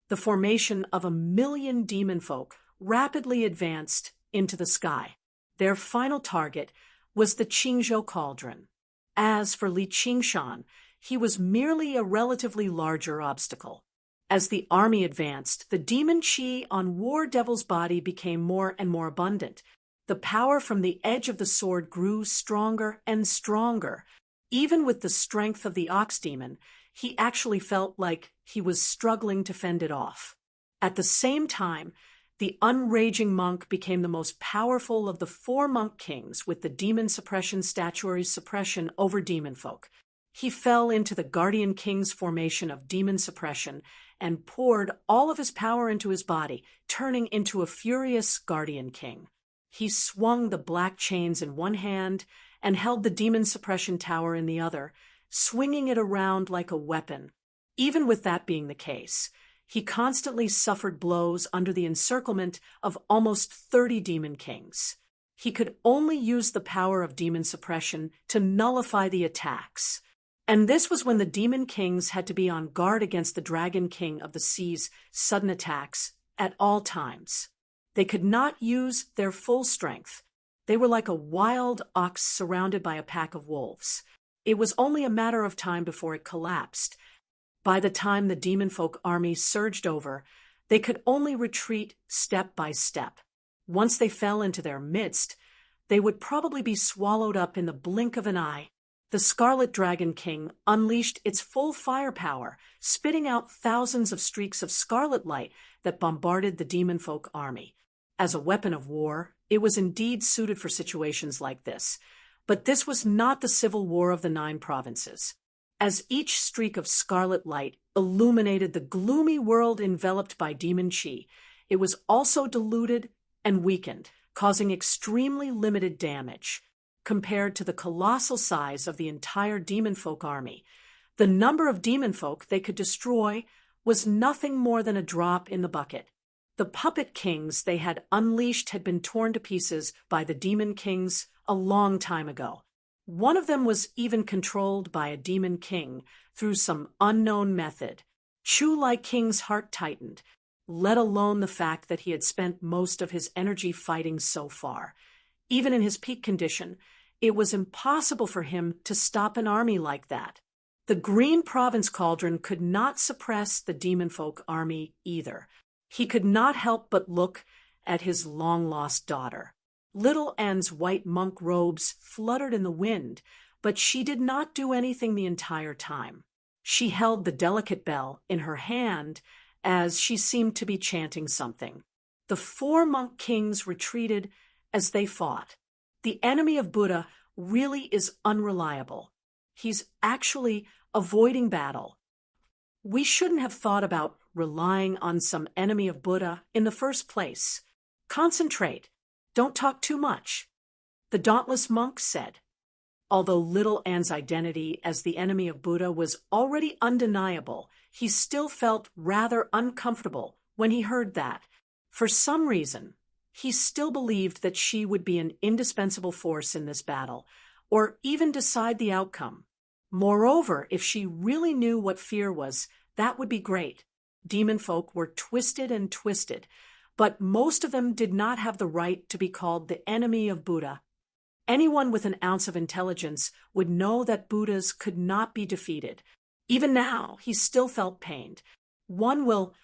the formation of 1 million demon folk rapidly advanced into the sky. Their final target was the Qingzhou cauldron. As for Li Qingshan, he was merely a relatively larger obstacle. As the army advanced, the demon qi on War Devil's body became more and more abundant. The power from the edge of the sword grew stronger and stronger. Even with the strength of the ox demon, he actually felt like he was struggling to fend it off. At the same time, the unraging monk became the most powerful of the 4 monk kings with the demon suppression statuary's suppression over demon folk. He fell into the guardian king's formation of demon suppression and poured all of his power into his body, turning into a furious guardian king. He swung the black chains in one hand and held the demon suppression tower in the other, swinging it around like a weapon. Even with that being the case, he constantly suffered blows under the encirclement of almost 30 demon kings. He could only use the power of demon suppression to nullify the attacks. And this was when the demon kings had to be on guard against the dragon king of the sea's sudden attacks at all times. They could not use their full strength. They were like a wild ox surrounded by a pack of wolves. It was only a matter of time before it collapsed. By the time the demon folk army surged over, they could only retreat step by step. Once they fell into their midst, they would probably be swallowed up in the blink of an eye. The Scarlet Dragon King unleashed its full firepower, spitting out thousands of streaks of scarlet light that bombarded the demon folk army. As a weapon of war, it was indeed suited for situations like this. But this was not the civil war of the 9 provinces. As each streak of scarlet light illuminated the gloomy world enveloped by demon qi, it was also diluted and weakened, causing extremely limited damage. Compared to the colossal size of the entire demon folk army, the number of demon folk they could destroy was nothing more than a drop in the bucket. The puppet kings they had unleashed had been torn to pieces by the demon kings a long time ago. One of them was even controlled by a demon king through some unknown method. Chu-Lai King's heart tightened, let alone the fact that he had spent most of his energy fighting so far. Even in his peak condition, it was impossible for him to stop an army like that. The Green Province Cauldron could not suppress the demon folk army either. He could not help but look at his long-lost daughter. Little Anne's white monk robes fluttered in the wind, but she did not do anything the entire time. She held the delicate bell in her hand as she seemed to be chanting something. The 4 monk kings retreated as they fought. The enemy of Buddha really is unreliable. He's actually avoiding battle. We shouldn't have thought about relying on some enemy of Buddha in the first place. Concentrate. Don't talk too much, the dauntless monk said. Although Little Anne's identity as the enemy of Buddha was already undeniable, he still felt rather uncomfortable when he heard that. For some reason, he still believed that she would be an indispensable force in this battle, or even decide the outcome. Moreover, if she really knew what fear was, that would be great. Demon folk were twisted and twisted, but most of them did not have the right to be called the enemy of Buddha. Anyone with an ounce of intelligence would know that Buddhas could not be defeated. Even now, he still felt pained. One will,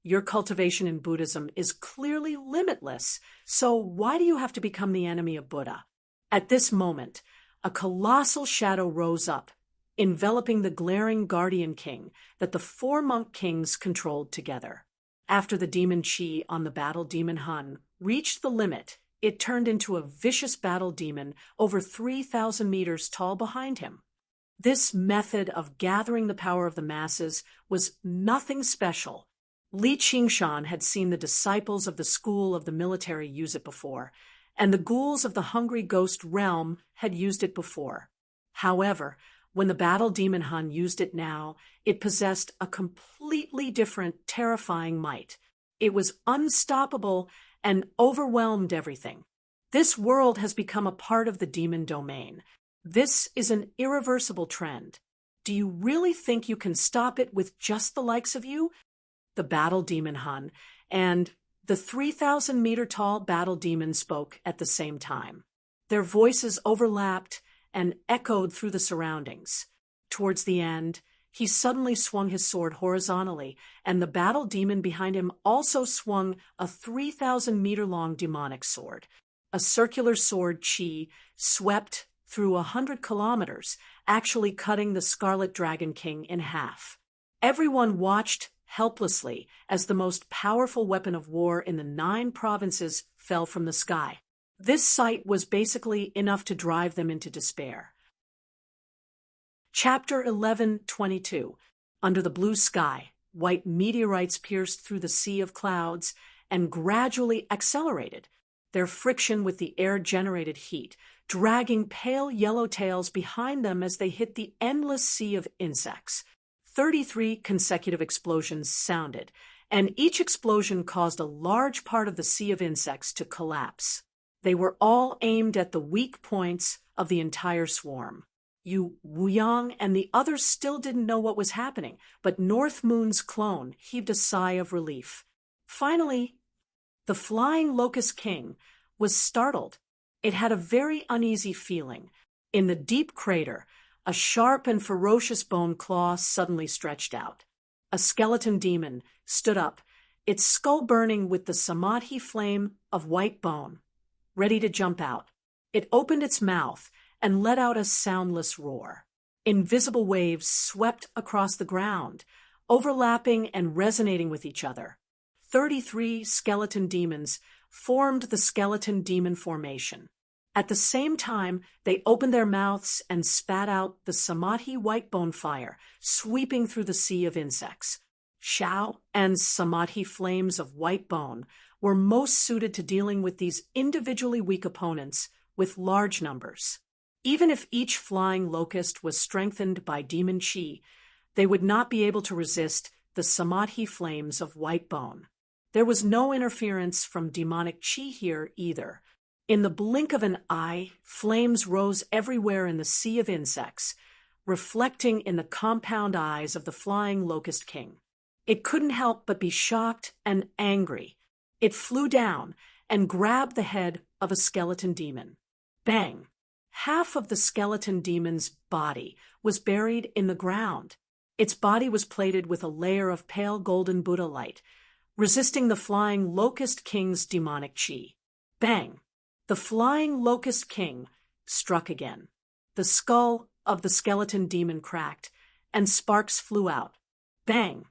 your cultivation in Buddhism is clearly limitless, so why do you have to become the enemy of Buddha? At this moment, a colossal shadow rose up, enveloping the glaring guardian king that the 4 monk kings controlled together. After the demon qi on the battle demon Hun reached the limit, it turned into a vicious battle demon over 3,000 meters tall behind him. This method of gathering the power of the masses was nothing special. Li Qingshan had seen the disciples of the school of the military use it before, and the ghouls of the hungry ghost realm had used it before. However, when the battle demon Hun used it now, it possessed a completely different, terrifying might. It was unstoppable and overwhelmed everything. This world has become a part of the demon domain. This is an irreversible trend. Do you really think you can stop it with just the likes of you? The battle demon Hun and the 3,000-meter-tall battle demon spoke at the same time. Their voices overlapped and echoed through the surroundings. Towards the end, he suddenly swung his sword horizontally, and the battle demon behind him also swung a 3,000-meter-long demonic sword. A circular sword chi swept through 100 kilometers, actually cutting the Scarlet Dragon King in half. Everyone watched helplessly as the most powerful weapon of war in the 9 provinces fell from the sky. This sight was basically enough to drive them into despair. Chapter 11:22. Under the blue sky, white meteorites pierced through the sea of clouds and gradually accelerated, their friction with the air-generated heat, dragging pale yellow tails behind them as they hit the endless sea of insects. 33 consecutive explosions sounded, and each explosion caused a large part of the sea of insects to collapse. They were all aimed at the weak points of the entire swarm. Yu Wuyang and the others still didn't know what was happening, but North Moon's clone heaved a sigh of relief. Finally, the flying locust king was startled. It had a very uneasy feeling. In the deep crater, a sharp and ferocious bone claw suddenly stretched out. A skeleton demon stood up, its skull burning with the samadhi flame of white bone, ready to jump out. It opened its mouth and let out a soundless roar. Invisible waves swept across the ground, overlapping and resonating with each other. 33 skeleton demons formed the skeleton demon formation. At the same time, they opened their mouths and spat out the samadhi white bone fire, sweeping through the sea of insects. Shao and samadhi flames of white bone were most suited to dealing with these individually weak opponents with large numbers. Even if each flying locust was strengthened by demon chi, they would not be able to resist the samadhi flames of white bone. There was no interference from demonic chi here either. In the blink of an eye, flames rose everywhere in the sea of insects, reflecting in the compound eyes of the flying locust king. It couldn't help but be shocked and angry. It flew down and grabbed the head of a skeleton demon. Bang! Half of the skeleton demon's body was buried in the ground. Its body was plated with a layer of pale golden Buddha light, resisting the flying locust king's demonic chi. Bang! The flying locust king struck again. The skull of the skeleton demon cracked, and sparks flew out. Bang!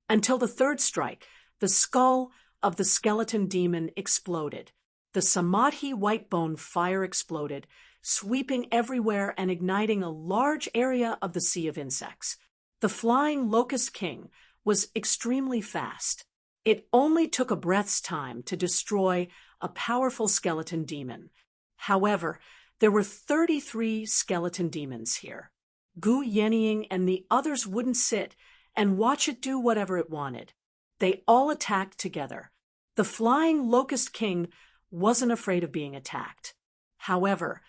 Until the third strike, the skull of the skeleton demon exploded. The samadhi white bone fire exploded, sweeping everywhere and igniting a large area of the sea of insects. The flying locust king was extremely fast. It only took a breath's time to destroy a powerful skeleton demon. However, there were 33 skeleton demons here. Gu Yenying and the others wouldn't sit and watch it do whatever it wanted. They all attacked together. The flying locust king wasn't afraid of being attacked. However,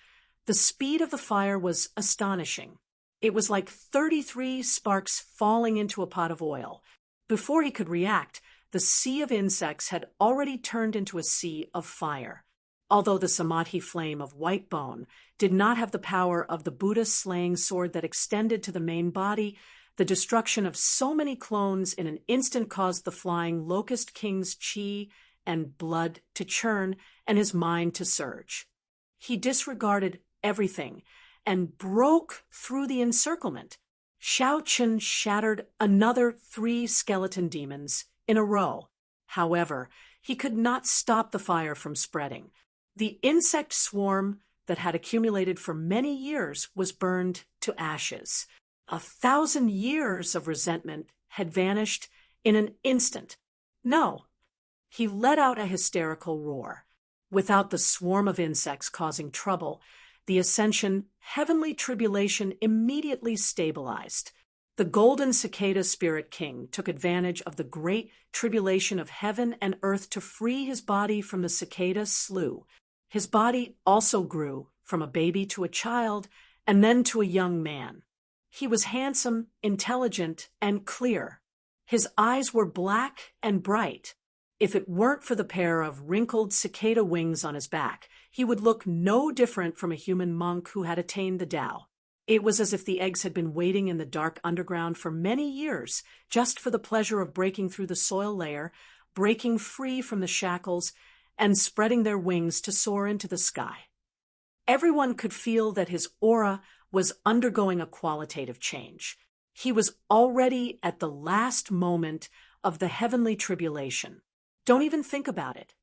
the speed of the fire was astonishing. It was like 33 sparks falling into a pot of oil. Before he could react, the sea of insects had already turned into a sea of fire. Although the samadhi flame of white bone did not have the power of the Buddha slaying sword that extended to the main body, the destruction of so many clones in an instant caused the flying locust king's chi and blood to churn and his mind to surge. He disregarded everything and broke through the encirclement. Shao Chen shattered another 3 skeleton demons in a row. However, he could not stop the fire from spreading. The insect swarm that had accumulated for many years was burned to ashes. 1,000 years of resentment had vanished in an instant. No, he let out a hysterical roar. Without the swarm of insects causing trouble, the Ascension heavenly tribulation immediately stabilized. The golden cicada spirit king took advantage of the great tribulation of heaven and earth to free his body from the cicada slough. His body also grew from a baby to a child and then to a young man. He was handsome, intelligent, and clear. His eyes were black and bright. If it weren't for the pair of wrinkled cicada wings on his back, he would look no different from a human monk who had attained the Tao. It was as if the eggs had been waiting in the dark underground for many years, just for the pleasure of breaking through the soil layer, breaking free from the shackles, and spreading their wings to soar into the sky. Everyone could feel that his aura was undergoing a qualitative change. He was already at the last moment of the heavenly tribulation. Don't even think about it.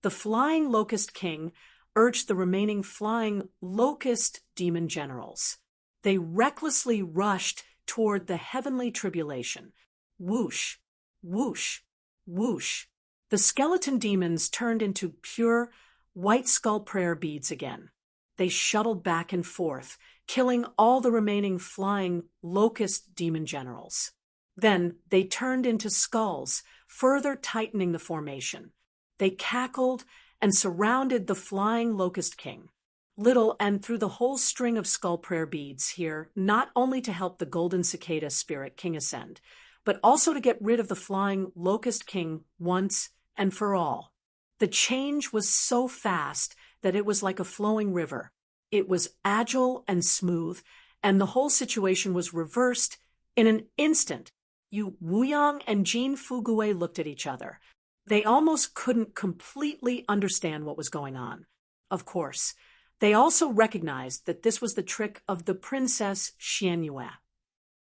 The flying locust king urged the remaining flying locust demon generals. They recklessly rushed toward the heavenly tribulation. Whoosh, whoosh, whoosh. The skeleton demons turned into pure white skull prayer beads again. They shuttled back and forth, killing all the remaining flying locust demon generals. Then they turned into skulls, further tightening the formation. They cackled and surrounded the flying locust king. Little and through the whole string of skull prayer beads here, not only to help the golden cicada spirit king ascend, but also to get rid of the flying locust king once and for all. The change was so fast that it was like a flowing river. It was agile and smooth, and the whole situation was reversed in an instant. Wu Yang and Jin Fugue looked at each other. They almost couldn't completely understand what was going on. Of course, they also recognized that this was the trick of the Princess Xianyue.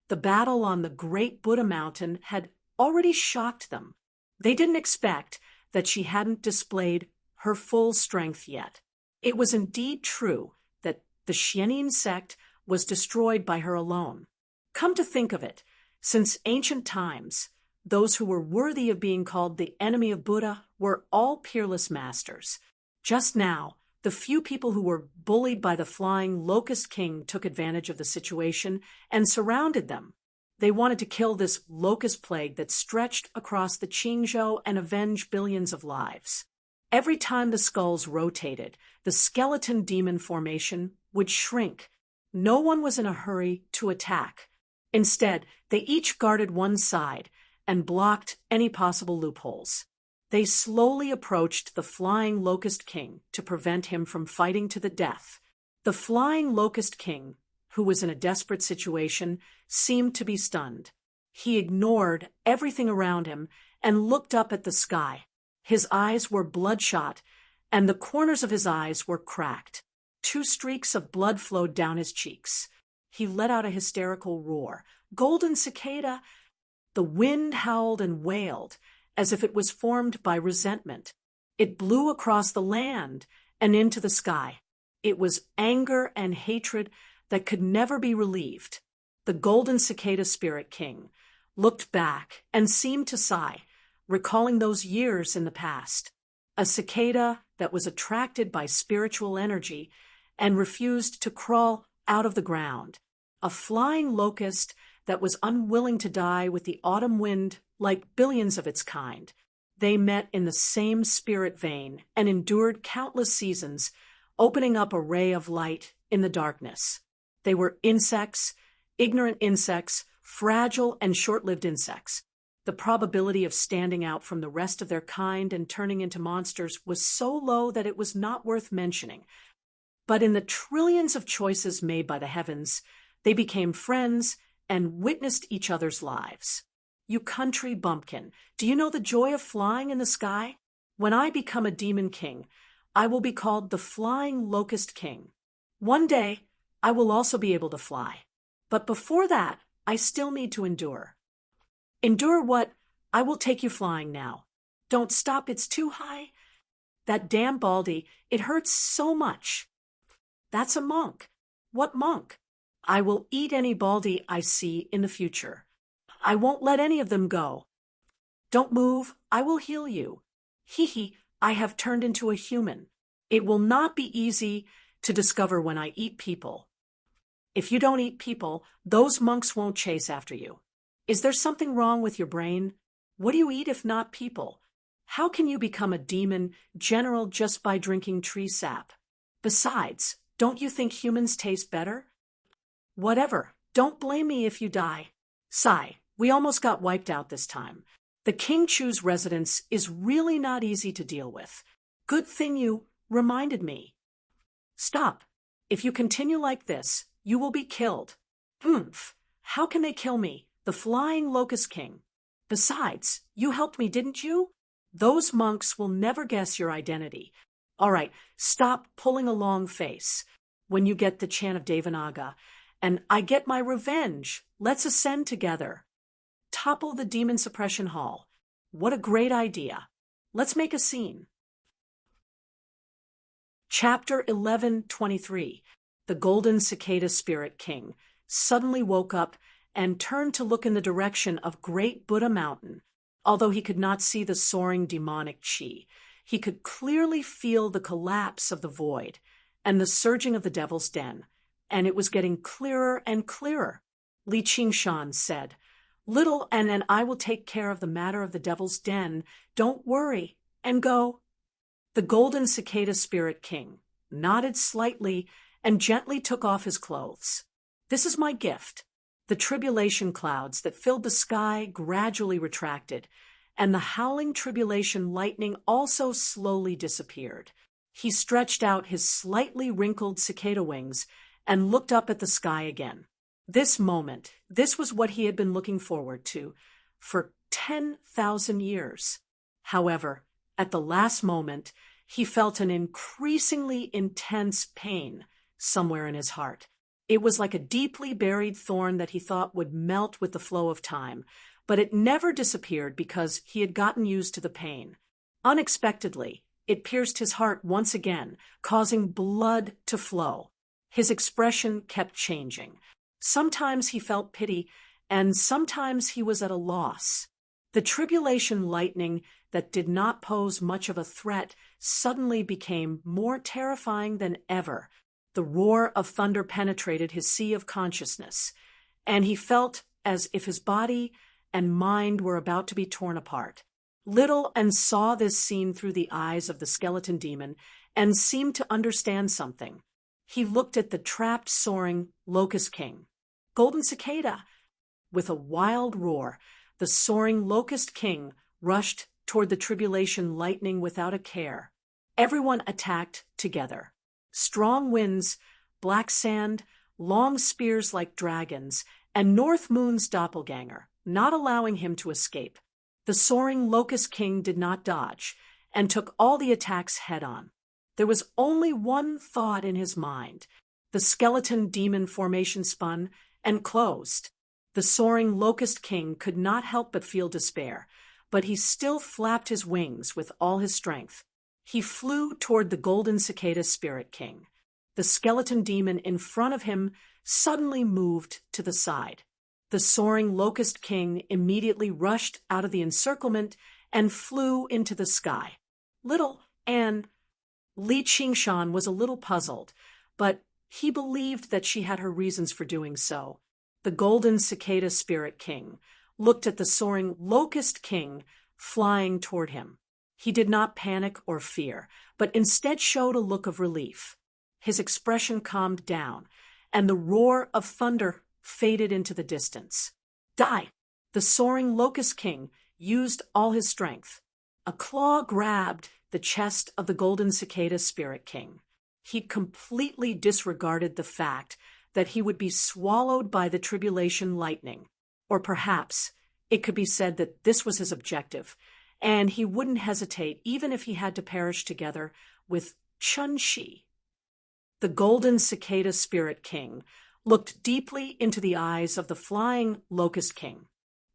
The battle on the Great Buddha Mountain had already shocked them. They didn't expect that she hadn't displayed her full strength yet. It was indeed true that the Xianin sect was destroyed by her alone. Come to think of it, since ancient times, those who were worthy of being called the enemy of Buddha were all peerless masters. Just now, the few people who were bullied by the flying locust king took advantage of the situation and surrounded them. They wanted to kill this locust plague that stretched across the Qingzhou and avenge billions of lives. Every time the skulls rotated, the skeleton demon formation would shrink. No one was in a hurry to attack. Instead, they each guarded one side and blocked any possible loopholes. They slowly approached the flying locust king to prevent him from fighting to the death. The flying locust king, who was in a desperate situation, seemed to be stunned. He ignored everything around him and looked up at the sky. His eyes were bloodshot, and the corners of his eyes were cracked. 2 streaks of blood flowed down his cheeks. He let out a hysterical roar. Golden cicada! The wind howled and wailed, as if it was formed by resentment. It blew across the land and into the sky. It was anger and hatred that could never be relieved. The golden cicada spirit king looked back and seemed to sigh, recalling those years in the past. A cicada that was attracted by spiritual energy and refused to crawl out of the ground. A flying locust that was unwilling to die with the autumn wind like billions of its kind. They met in the same spirit vein and endured countless seasons, opening up a ray of light in the darkness. They were insects, ignorant insects, fragile and short-lived insects. The probability of standing out from the rest of their kind and turning into monsters was so low that it was not worth mentioning. But in the trillions of choices made by the heavens, they became friends and witnessed each other's lives. You country bumpkin, do you know the joy of flying in the sky? When I become a demon king, I will be called the Flying Locust King. One day, I will also be able to fly. But before that, I still need to endure. Endure what? I will take you flying now. Don't stop, it's too high. That damn Baldy, it hurts so much. That's a monk. What monk? I will eat any Baldy I see in the future. I won't let any of them go. Don't move, I will heal you. Hee, I have turned into a human. It will not be easy to discover when I eat people. If you don't eat people, those monks won't chase after you. Is there something wrong with your brain? What do you eat if not people? How can you become a demon general just by drinking tree sap? Besides, don't you think humans taste better? Whatever, Don't blame me if you die. Sigh, we almost got wiped out this time. The King Chu's residence is really not easy to deal with. Good thing you reminded me. Stop. If you continue like this, you will be killed. Oomph. How can they kill me, the flying Locust King? Besides, you helped me, didn't you? Those monks will never guess your identity. All right, stop pulling a long face. When you get the chant of Devanaga, and I get my revenge, let's ascend together. Topple the demon suppression hall. What a great idea. Let's make a scene. Chapter 11:23. The Golden Cicada Spirit King suddenly woke up and turned to look in the direction of Great Buddha Mountain. Although he could not see the soaring demonic chi, he could clearly feel the collapse of the void and the surging of the devil's den, and it was getting clearer and clearer. Li Qingshan said, "Little and I will take care of the matter of the devil's den. Don't worry, and go." The Golden Cicada Spirit King nodded slightly and gently took off his clothes. "This is my gift." The tribulation clouds that filled the sky gradually retracted, and the howling tribulation lightning also slowly disappeared. He stretched out his slightly wrinkled cicada wings and looked up at the sky again. This moment, this was what he had been looking forward to for 10,000 years. However, at the last moment, he felt an increasingly intense pain somewhere in his heart. It was like a deeply buried thorn that he thought would melt with the flow of time, but it never disappeared because he had gotten used to the pain. Unexpectedly, it pierced his heart once again, causing blood to flow. His expression kept changing. Sometimes he felt pity, and sometimes he was at a loss. The tribulation lightning that did not pose much of a threat suddenly became more terrifying than ever. The roar of thunder penetrated his sea of consciousness, and he felt as if his body and mind were about to be torn apart. Little and saw this scene through the eyes of the skeleton demon and seemed to understand something. He looked at the trapped, soaring Locust King. Golden Cicada! With a wild roar, the soaring Locust King rushed toward the tribulation lightning without a care. Everyone attacked together. Strong winds, black sand, long spears like dragons, and North Moon's doppelganger, not allowing him to escape. The soaring Locust King did not dodge, and took all the attacks head-on. There was only one thought in his mind. The skeleton demon formation spun and closed. The soaring Locust King could not help but feel despair, but he still flapped his wings with all his strength. He flew toward the Golden Cicada Spirit King. The skeleton demon in front of him suddenly moved to the side. The soaring Locust King immediately rushed out of the encirclement and flew into the sky. Little Anne, Li Qingshan was a little puzzled, but he believed that she had her reasons for doing so. The Golden Cicada Spirit King looked at the soaring Locust King flying toward him. He did not panic or fear, but instead showed a look of relief. His expression calmed down, and the roar of thunder faded into the distance. Die! The soaring Locust King used all his strength. A claw grabbed the chest of the Golden Cicada Spirit King. He completely disregarded the fact that he would be swallowed by the tribulation lightning. Or perhaps it could be said that this was his objective, and he wouldn't hesitate even if he had to perish together with Chun-Shi. The Golden Cicada Spirit King looked deeply into the eyes of the flying Locust King.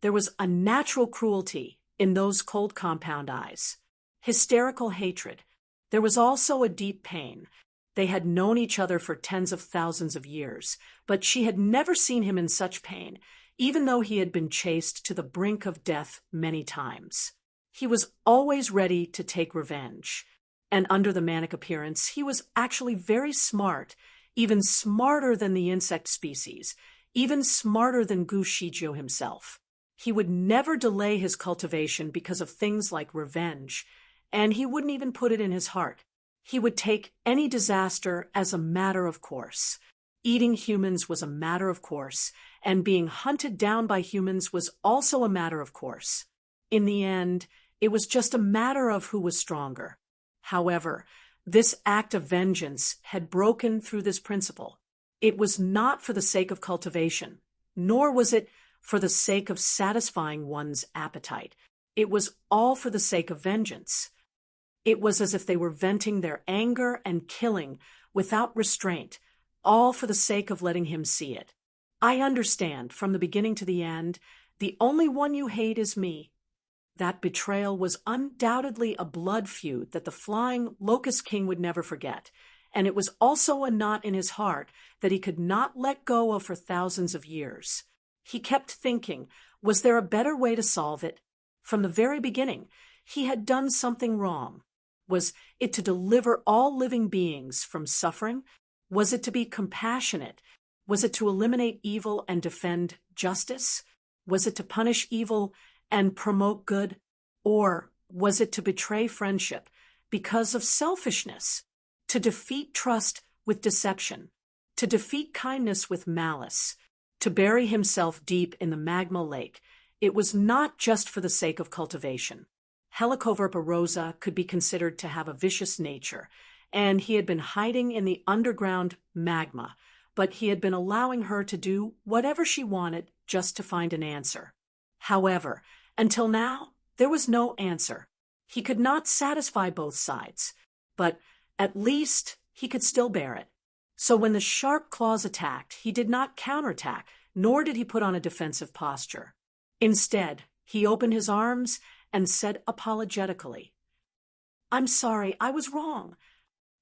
There was a natural cruelty in those cold compound eyes. Hysterical hatred. There was also a deep pain. They had known each other for tens of thousands of years, but she had never seen him in such pain, even though he had been chased to the brink of death many times. He was always ready to take revenge. And under the manic appearance, he was actually very smart, even smarter than the insect species, even smarter than Gu Shizhou himself. He would never delay his cultivation because of things like revenge, and he wouldn't even put it in his heart. He would take any disaster as a matter of course. Eating humans was a matter of course, and being hunted down by humans was also a matter of course. In the end, it was just a matter of who was stronger. However, this act of vengeance had broken through this principle. It was not for the sake of cultivation, nor was it for the sake of satisfying one's appetite. It was all for the sake of vengeance. It was as if they were venting their anger and killing without restraint, all for the sake of letting him see it. I understand, from the beginning to the end, the only one you hate is me. That betrayal was undoubtedly a blood feud that the flying Locust King would never forget, and it was also a knot in his heart that he could not let go of for thousands of years. He kept thinking, was there a better way to solve it? From the very beginning, he had done something wrong. Was it to deliver all living beings from suffering? Was it to be compassionate? Was it to eliminate evil and defend justice? Was it to punish evil and promote good? Or was it to betray friendship because of selfishness? To defeat trust with deception? To defeat kindness with malice? To bury himself deep in the magma lake? It was not just for the sake of cultivation. Helicoverpa rosa could be considered to have a vicious nature, and he had been hiding in the underground magma, but he had been allowing her to do whatever she wanted just to find an answer. However, until now, there was no answer. He could not satisfy both sides, but at least he could still bear it. So when the sharp claws attacked, he did not counterattack, nor did he put on a defensive posture. Instead, he opened his arms and said apologetically, "I'm sorry, I was wrong."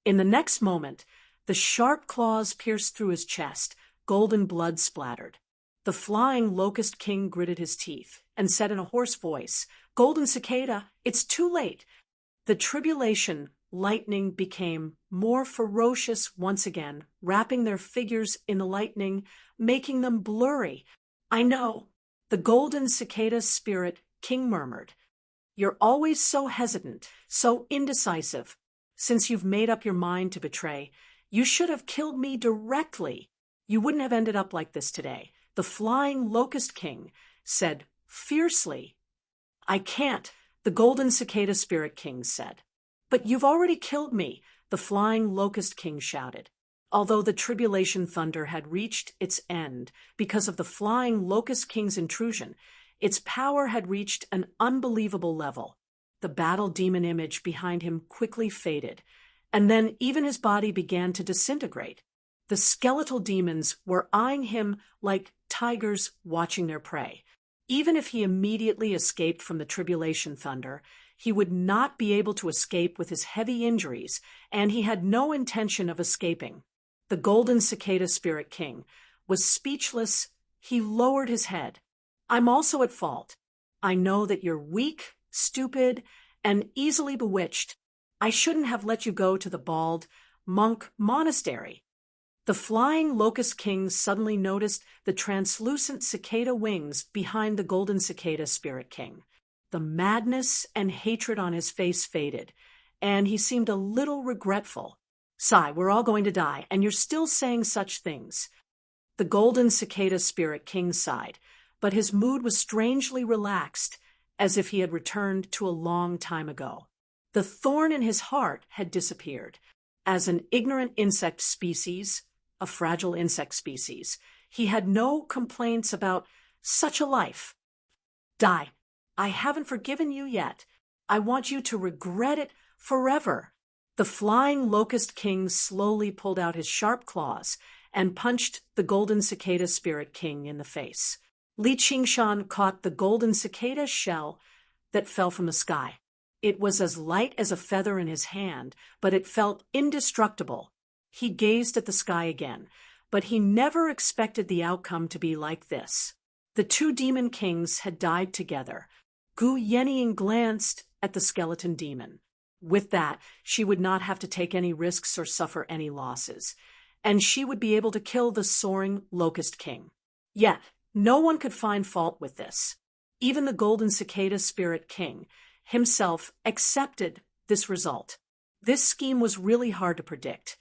In the next moment, the sharp claws pierced through his chest, golden blood splattered. The flying Locust King gritted his teeth and said in a hoarse voice, "Golden Cicada, it's too late." The tribulation lightning became more ferocious once again, wrapping their figures in the lightning, making them blurry. "I know." The Golden Cicada spirit king murmured, "You're always so hesitant, so indecisive. Since you've made up your mind to betray, you should have killed me directly. You wouldn't have ended up like this today." The flying Locust King said fiercely. "I can't," the Golden Cicada Spirit King said. "But you've already killed me," the flying Locust King shouted. Although the tribulation thunder had reached its end because of the flying Locust King's intrusion, its power had reached an unbelievable level. The battle demon image behind him quickly faded, and then even his body began to disintegrate. The skeletal demons were eyeing him like tigers watching their prey. Even if he immediately escaped from the tribulation thunder, he would not be able to escape with his heavy injuries, and he had no intention of escaping. The Golden Cicada Spirit King was speechless. He lowered his head. "I'm also at fault. I know that you're weak, stupid, and easily bewitched. I shouldn't have let you go to the bald monk monastery." The flying Locust King suddenly noticed the translucent cicada wings behind the Golden Cicada Spirit King. The madness and hatred on his face faded, and he seemed a little regretful. "Sigh, we're all going to die, and you're still saying such things." The Golden Cicada Spirit King sighed, but his mood was strangely relaxed, as if he had returned to a long time ago. The thorn in his heart had disappeared. As an ignorant insect species, a fragile insect species, he had no complaints about such a life. "Die. I haven't forgiven you yet. I want you to regret it forever." The flying Locust King slowly pulled out his sharp claws and punched the Golden Cicada Spirit King in the face. Li Qingshan caught the Golden Cicada shell that fell from the sky. It was as light as a feather in his hand, but it felt indestructible. He gazed at the sky again, but he never expected the outcome to be like this. The two demon kings had died together. Gu Yeniying glanced at the skeleton demon. With that, she would not have to take any risks or suffer any losses, and she would be able to kill the soaring Locust King. Yet, no one could find fault with this. Even the Golden Cicada Spirit King himself accepted this result. This scheme was really hard to predict,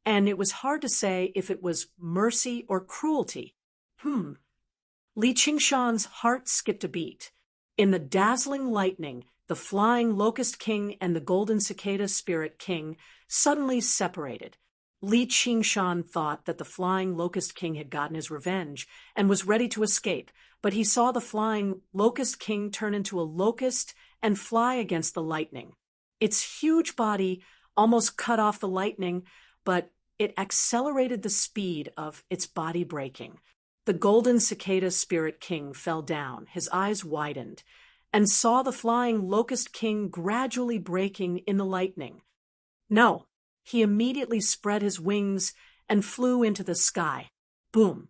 and it was hard to say if it was mercy or cruelty. Li Qingshan's heart skipped a beat. In the dazzling lightning, the flying Locust King and the Golden Cicada Spirit King suddenly separated. Li Qingshan thought that the flying Locust King had gotten his revenge and was ready to escape, but he saw the flying Locust King turn into a locust and fly against the lightning. Its huge body almost cut off the lightning, but it accelerated the speed of its body breaking. The Golden Cicada Spirit King fell down, his eyes widened, and saw the flying Locust King gradually breaking in the lightning. No, he immediately spread his wings and flew into the sky. Boom!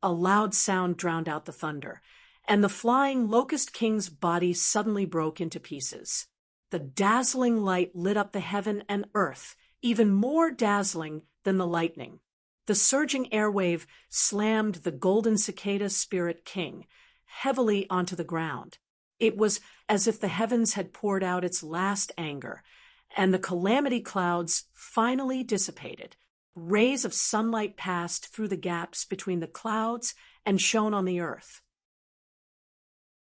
A loud sound drowned out the thunder, and the flying Locust King's body suddenly broke into pieces. The dazzling light lit up the heaven and earth, even more dazzling than the lightning. The surging airwave slammed the Golden Cicada Spirit King heavily onto the ground. It was as if the heavens had poured out its last anger, and the calamity clouds finally dissipated. Rays of sunlight passed through the gaps between the clouds and shone on the earth.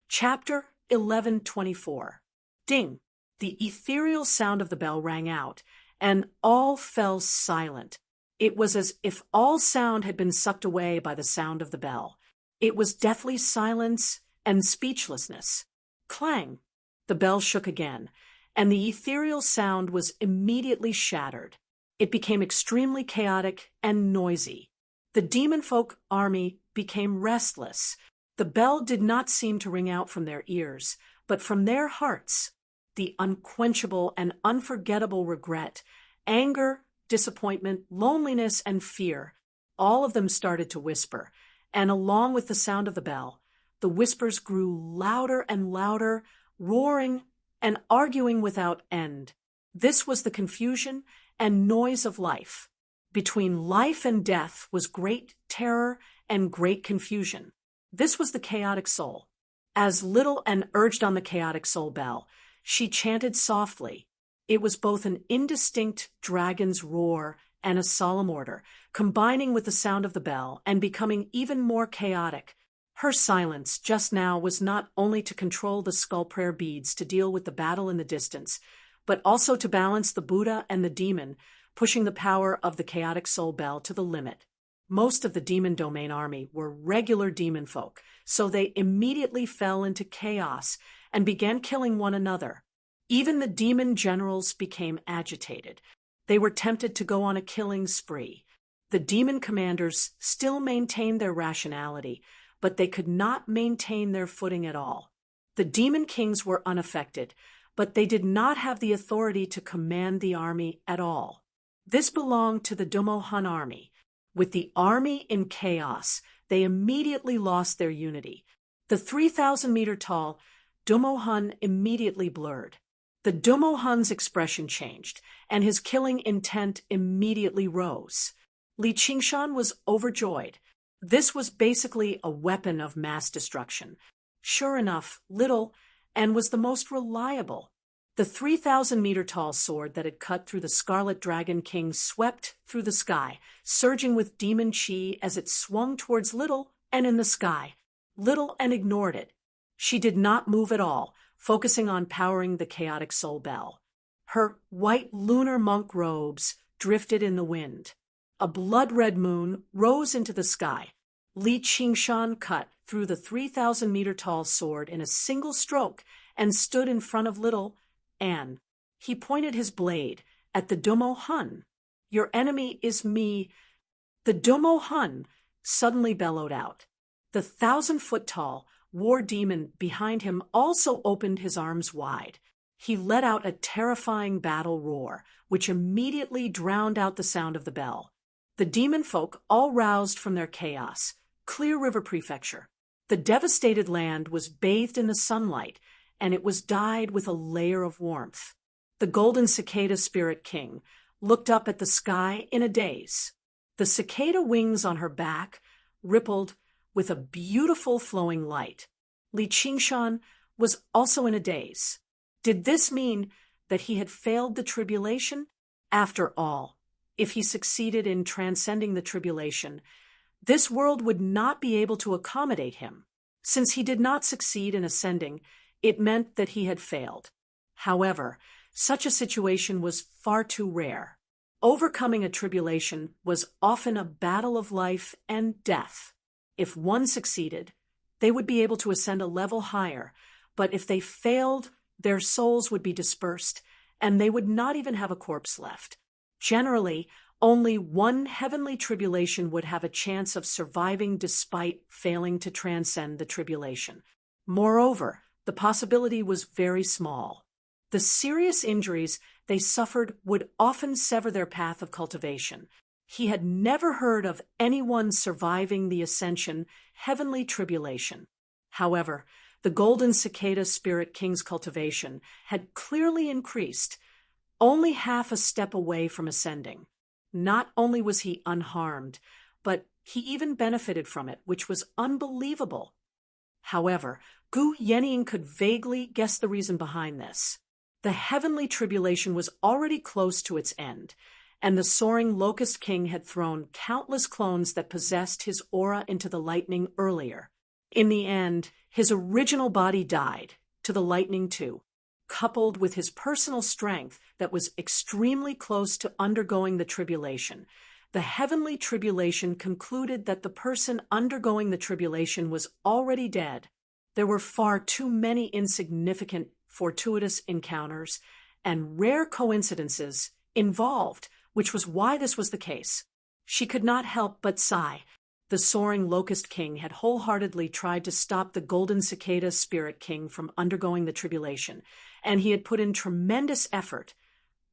Chapter 11:24. Ding! The ethereal sound of the bell rang out, and all fell silent. It was as if all sound had been sucked away by the sound of the bell. It was deathly silence and speechlessness. Clang! The bell shook again, and the ethereal sound was immediately shattered. It became extremely chaotic and noisy. The demon folk army became restless. The bell did not seem to ring out from their ears, but from their hearts. The unquenchable and unforgettable regret, anger, disappointment, loneliness, and fear, all of them started to whisper, and along with the sound of the bell, the whispers grew louder and louder, roaring and arguing without end. This was the confusion and noise of life. Between life and death was great terror and great confusion. This was the chaotic soul. As Little and urged on the chaotic soul bell, she chanted softly. It was both an indistinct dragon's roar and a solemn order, combining with the sound of the bell and becoming even more chaotic. Her silence just now was not only to control the skull prayer beads to deal with the battle in the distance, but also to balance the Buddha and the demon, pushing the power of the chaotic soul bell to the limit. Most of the demon domain army were regular demon folk, so they immediately fell into chaos and began killing one another. Even the demon generals became agitated. They were tempted to go on a killing spree. The demon commanders still maintained their rationality, but they could not maintain their footing at all. The demon kings were unaffected, but they did not have the authority to command the army at all. This belonged to the Dumo Han army. With the army in chaos, they immediately lost their unity. The 3,000-meter-tall Dumo Han immediately blurred. The Dumo Han's expression changed, and his killing intent immediately rose. Li Qingshan was overjoyed. This was basically a weapon of mass destruction. Sure enough, little, and was the most reliable. The 3,000-meter-tall sword that had cut through the Scarlet Dragon King swept through the sky, surging with demon chi as it swung towards Little and in the sky. Little and ignored it. She did not move at all, focusing on powering the chaotic soul bell. Her white lunar monk robes drifted in the wind. A blood-red moon rose into the sky. Li Qingshan cut through the 3,000-meter-tall sword in a single stroke and stood in front of Little Anne. He pointed his blade at the Dumo Han. "Your enemy is me." The Dumo Han suddenly bellowed out. The 1,000-foot-tall war demon behind him also opened his arms wide. He let out a terrifying battle roar, which immediately drowned out the sound of the bell. The demon folk all roused from their chaos. Clear River Prefecture. The devastated land was bathed in the sunlight, and it was dyed with a layer of warmth. The Golden Cicada Spirit King looked up at the sky in a daze. The cicada wings on her back rippled with a beautiful flowing light. Li Qingshan was also in a daze. Did this mean that he had failed the tribulation? After all, if he succeeded in transcending the tribulation, this world would not be able to accommodate him. Since he did not succeed in ascending, it meant that he had failed. However, such a situation was far too rare. Overcoming a tribulation was often a battle of life and death. If one succeeded, they would be able to ascend a level higher, but if they failed, their souls would be dispersed, and they would not even have a corpse left. Generally, only one heavenly tribulation would have a chance of surviving despite failing to transcend the tribulation. Moreover, the possibility was very small. The serious injuries they suffered would often sever their path of cultivation. He had never heard of anyone surviving the ascension heavenly tribulation. However, the golden cicada spirit king's cultivation had clearly increased, only half a step away from ascending. Not only was he unharmed, but he even benefited from it, which was unbelievable. However, Gu Yening could vaguely guess the reason behind this. The heavenly tribulation was already close to its end, and the soaring locust king had thrown countless clones that possessed his aura into the lightning earlier. In the end, his original body died, to the lightning too, coupled with his personal strength that was extremely close to undergoing the tribulation. The heavenly tribulation concluded that the person undergoing the tribulation was already dead. There were far too many insignificant, fortuitous encounters and rare coincidences involved, which was why this was the case. She could not help but sigh. The soaring locust king had wholeheartedly tried to stop the golden cicada spirit king from undergoing the tribulation, and he had put in tremendous effort,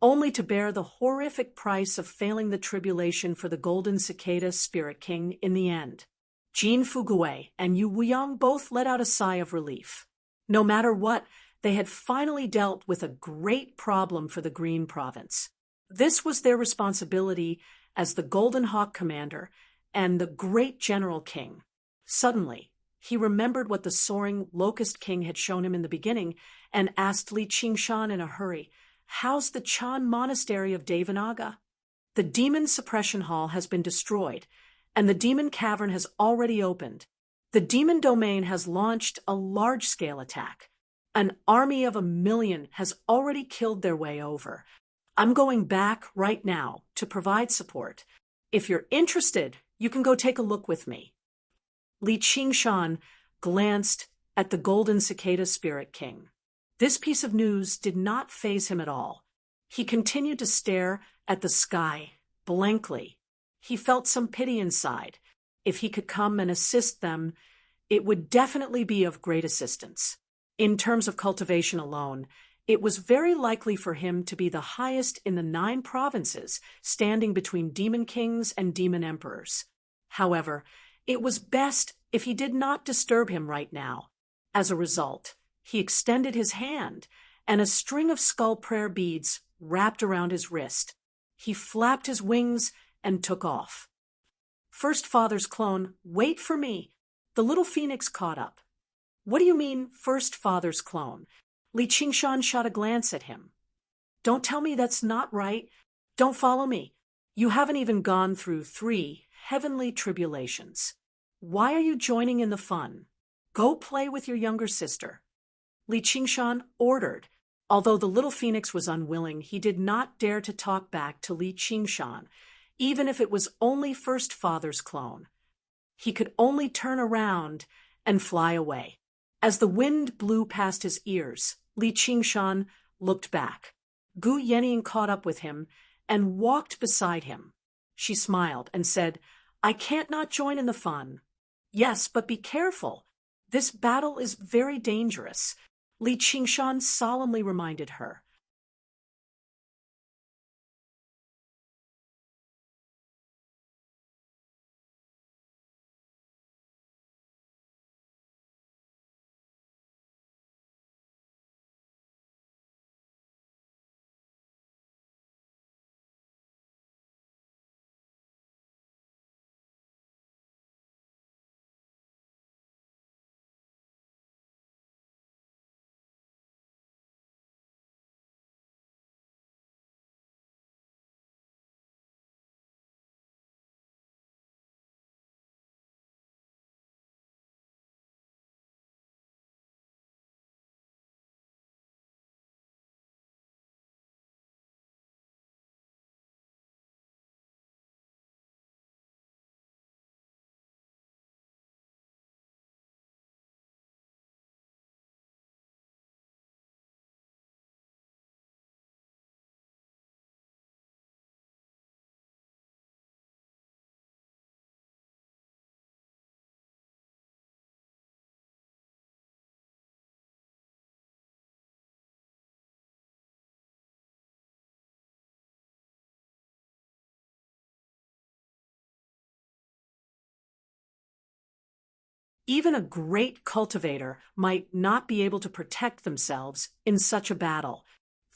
only to bear the horrific price of failing the tribulation for the golden cicada spirit king in the end. Jin Fugui and Yu Wuyang both let out a sigh of relief. No matter what, they had finally dealt with a great problem for the Green Province. This was their responsibility as the Golden Hawk commander and the great General King. Suddenly, he remembered what the soaring Locust King had shown him in the beginning and asked Li Qingshan in a hurry, "How's the Chan Monastery of Devanaga?" "The Demon Suppression Hall has been destroyed, and the Demon Cavern has already opened. The Demon Domain has launched a large-scale attack. An army of 1,000,000 has already killed their way over. I'm going back right now to provide support. If you're interested, you can go take a look with me." Li Qingshan glanced at the golden cicada spirit king. This piece of news did not faze him at all. He continued to stare at the sky blankly. He felt some pity inside. If he could come and assist them, it would definitely be of great assistance. In terms of cultivation alone, it was very likely for him to be the highest in the 9 provinces, standing between demon kings and demon emperors. However, it was best if he did not disturb him right now. As a result, he extended his hand, and a string of skull prayer beads wrapped around his wrist. He flapped his wings and took off. "First Father's clone, wait for me." The little phoenix caught up. "What do you mean, First Father's clone?" Li Qingshan shot a glance at him. "Don't tell me that's not right. Don't follow me. You haven't even gone through 3 heavenly tribulations. Why are you joining in the fun? Go play with your younger sister." Li Qingshan ordered. Although the little phoenix was unwilling, he did not dare to talk back to Li Qingshan, even if it was only First Father's clone. He could only turn around and fly away. As the wind blew past his ears, Li Qingshan looked back. Gu Yening caught up with him and walked beside him. She smiled and said, "I can't not join in the fun." "Yes, but be careful. This battle is very dangerous," Li Qingshan solemnly reminded her. Even a great cultivator might not be able to protect themselves in such a battle.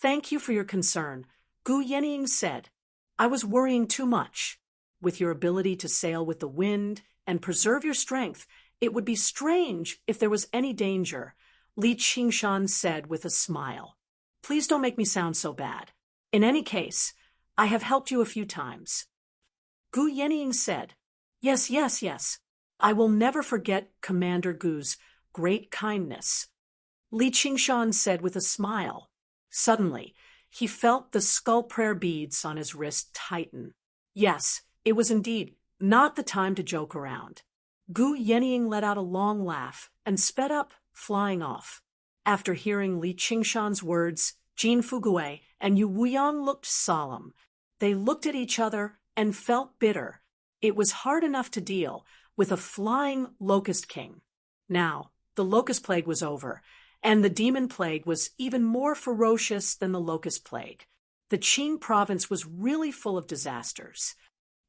Thank you for your concern, Gu Yenying said. I was worrying too much. With your ability to sail with the wind and preserve your strength, it would be strange if there was any danger, Li Qingshan said with a smile. Please don't make me sound so bad. In any case, I have helped you a few times. Gu Yenying said, Yes, yes, yes. I will never forget Commander Gu's great kindness. Li Qingshan said with a smile. Suddenly, he felt the skull prayer beads on his wrist tighten. Yes, it was indeed not the time to joke around. Gu Yenying let out a long laugh and sped up, flying off. After hearing Li Qingshan's words, Jin Fugui and Yu Wuyang looked solemn. They looked at each other and felt bitter. It was hard enough to deal with a flying locust king. Now, the locust plague was over, and the demon plague was even more ferocious than the locust plague. The Qing province was really full of disasters.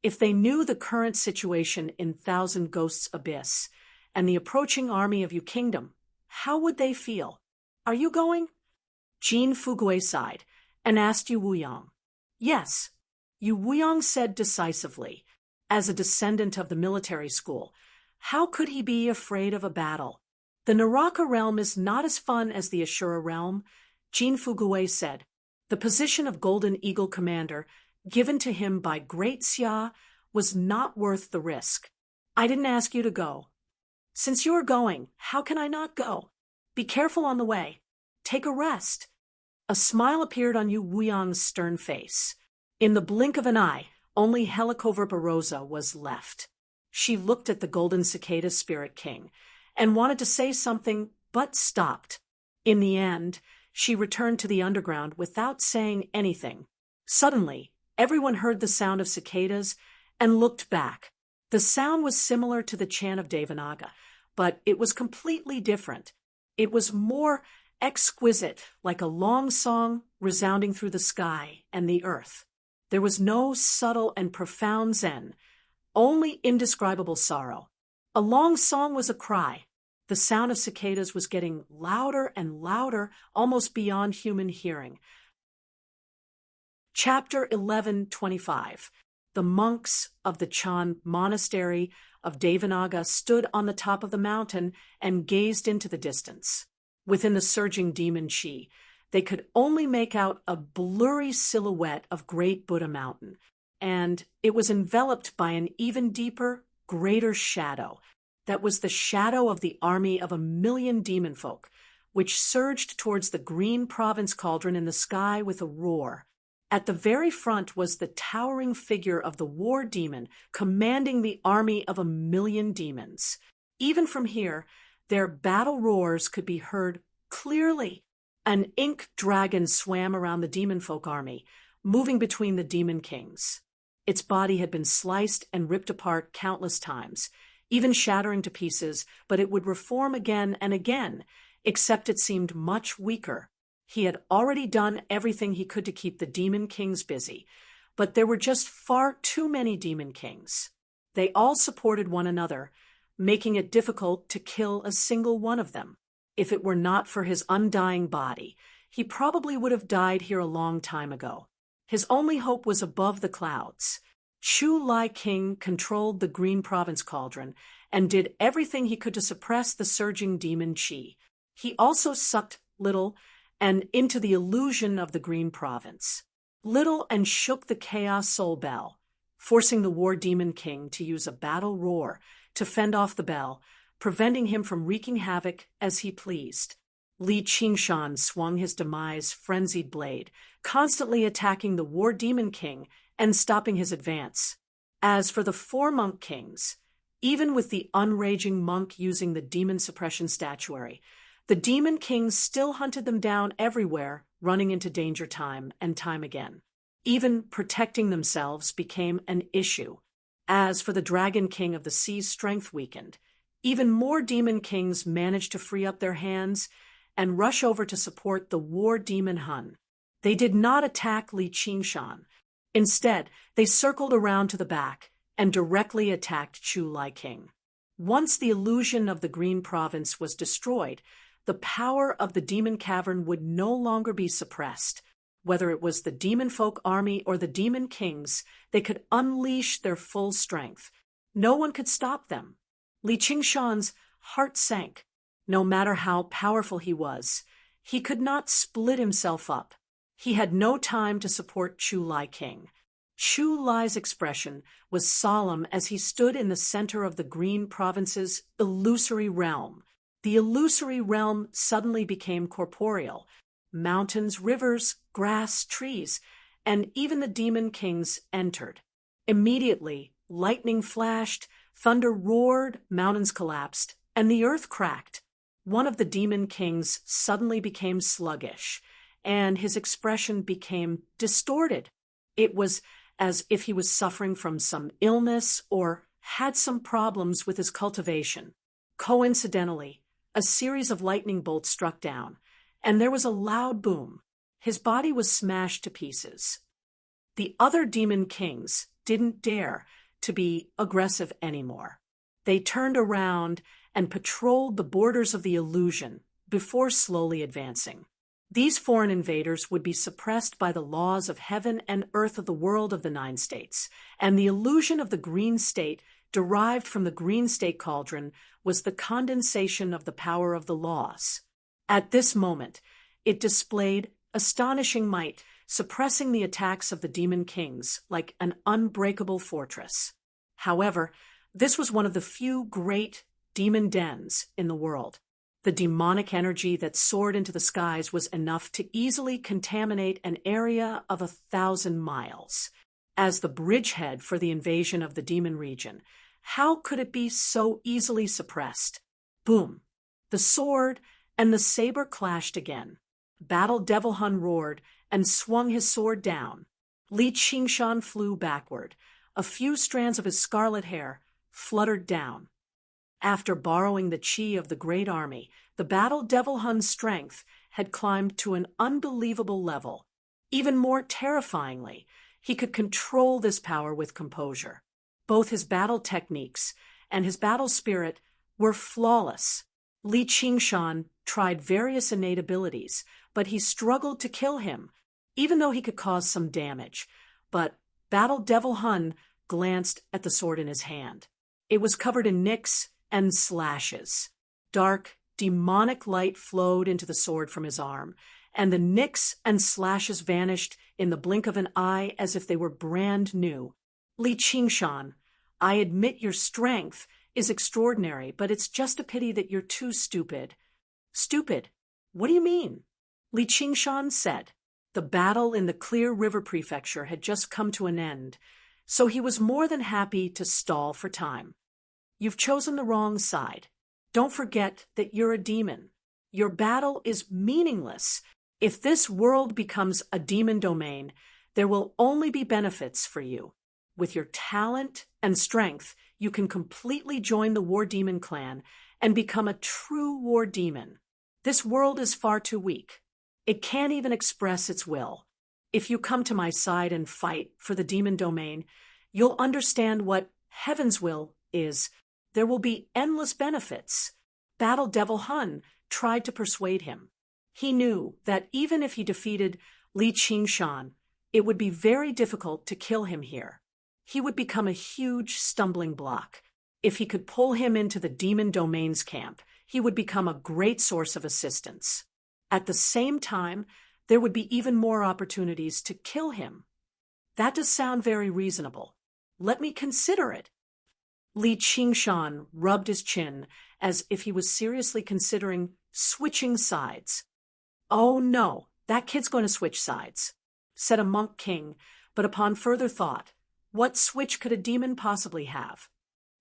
If they knew the current situation in Thousand Ghosts Abyss and the approaching army of Yu Kingdom, how would they feel? Are you going? Jin Fugui sighed and asked Yu Wuyang. Yes, Yu Wuyang said decisively. As a descendant of the military school, how could he be afraid of a battle? The Naraka realm is not as fun as the Ashura realm, Jin Fugui said. The position of Golden Eagle Commander, given to him by Great Xia, was not worth the risk. I didn't ask you to go. Since you are going, how can I not go? Be careful on the way. Take a rest. A smile appeared on Yu Wuyang's stern face. In the blink of an eye, only Helicover Barossa was left. She looked at the Golden Cicada Spirit King and wanted to say something, but stopped. In the end, she returned to the underground without saying anything. Suddenly, everyone heard the sound of cicadas and looked back. The sound was similar to the chant of Devanaga, but it was completely different. It was more exquisite, like a long song resounding through the sky and the earth. There was no subtle and profound zen, only indescribable sorrow. A long song was a cry. The sound of cicadas was getting louder and louder, almost beyond human hearing. Chapter 11:25. The monks of the Chan monastery of Devanaga stood on the top of the mountain and gazed into the distance. Within the surging demon chi, they could only make out a blurry silhouette of Great Buddha Mountain, and it was enveloped by an even deeper, greater shadow. That was the shadow of the army of 1,000,000 demon folk, which surged towards the green province cauldron in the sky with a roar. At the very front was the towering figure of the war demon commanding the army of 1,000,000 demons. Even from here, their battle roars could be heard clearly. An ink dragon swam around the demon folk army, moving between the demon kings. Its body had been sliced and ripped apart countless times, even shattering to pieces, but it would reform again and again, except it seemed much weaker. He had already done everything he could to keep the demon kings busy, but there were just far too many demon kings. They all supported one another, making it difficult to kill a single one of them. If it were not for his undying body, he probably would have died here a long time ago. His only hope was above the clouds. Chu Lai King controlled the Green Province Cauldron and did everything he could to suppress the surging demon chi. He also sucked Little and into the illusion of the Green Province. Little and shook the Chaos Soul Bell, forcing the War Demon King to use a battle roar to fend off the bell, preventing him from wreaking havoc as he pleased. Li Qingshan swung his demise frenzied blade, constantly attacking the War Demon King and stopping his advance. As for the 4 monk kings, even with the unraging monk using the demon suppression statuary, the demon kings still hunted them down everywhere, running into danger time and time again. Even protecting themselves became an issue. As for the dragon king of the sea's strength weakened, even more demon kings managed to free up their hands and rush over to support the war demon Hun. They did not attack Li Qingshan. Instead, they circled around to the back and directly attacked Chu Lai King. Once the illusion of the Green Province was destroyed, the power of the demon cavern would no longer be suppressed. Whether it was the demon folk army or the demon kings, they could unleash their full strength. No one could stop them. Li Qingshan's heart sank. No matter how powerful he was, he could not split himself up. He had no time to support Chu Lai King. Chu Lai's expression was solemn as he stood in the center of the Green Province's illusory realm. The illusory realm suddenly became corporeal. Mountains, rivers, grass, trees, and even the demon kings entered. Immediately, lightning flashed, thunder roared, mountains collapsed, and the earth cracked. One of the demon kings suddenly became sluggish, and his expression became distorted. It was as if he was suffering from some illness or had some problems with his cultivation. Coincidentally, a series of lightning bolts struck down, and there was a loud boom. His body was smashed to pieces. The other demon kings didn't dare to be aggressive anymore. They turned around and patrolled the borders of the illusion before slowly advancing. These foreign invaders would be suppressed by the laws of heaven and earth of the world of the 9 states, and the illusion of the green state derived from the green state cauldron was the condensation of the power of the laws. At this moment, it displayed astonishing might, suppressing the attacks of the demon kings like an unbreakable fortress. However, this was one of the few great demon dens in the world. The demonic energy that soared into the skies was enough to easily contaminate an area of 1,000 miles. As the bridgehead for the invasion of the demon region, how could it be so easily suppressed? Boom! The sword and the saber clashed again. Battle Devil Hun roared and swung his sword down. Li Qingshan flew backward. A few strands of his scarlet hair fluttered down. After borrowing the chi of the great army, the Battle Devil Hun's strength had climbed to an unbelievable level. Even more terrifyingly, he could control this power with composure. Both his battle techniques and his battle spirit were flawless. Li Qingshan tried various innate abilities, but he struggled to kill him, even though he could cause some damage. But Battle Devil Hun glanced at the sword in his hand. It was covered in nicks and slashes. Dark, demonic light flowed into the sword from his arm, and the nicks and slashes vanished in the blink of an eye as if they were brand new. Li Qingshan, I admit your strength is extraordinary, but it's just a pity that you're too stupid. Stupid? What do you mean? Li Qingshan said. The battle in the Clear River Prefecture had just come to an end, so he was more than happy to stall for time. You've chosen the wrong side. Don't forget that you're a demon. Your battle is meaningless. If this world becomes a demon domain, there will only be benefits for you. With your talent and strength, you can completely join the War Demon clan and become a true war demon. This world is far too weak. It can't even express its will. If you come to my side and fight for the demon domain, you'll understand what heaven's will is. There will be endless benefits. Battle Devil Hun tried to persuade him. He knew that even if he defeated Li Qingshan, it would be very difficult to kill him here. He would become a huge stumbling block. If he could pull him into the demon domain's camp, he would become a great source of assistance. At the same time, there would be even more opportunities to kill him. That does sound very reasonable. Let me consider it. Li Qingshan rubbed his chin as if he was seriously considering switching sides. Oh no, that kid's going to switch sides, said a monk king, but upon further thought, what switch could a demon possibly have?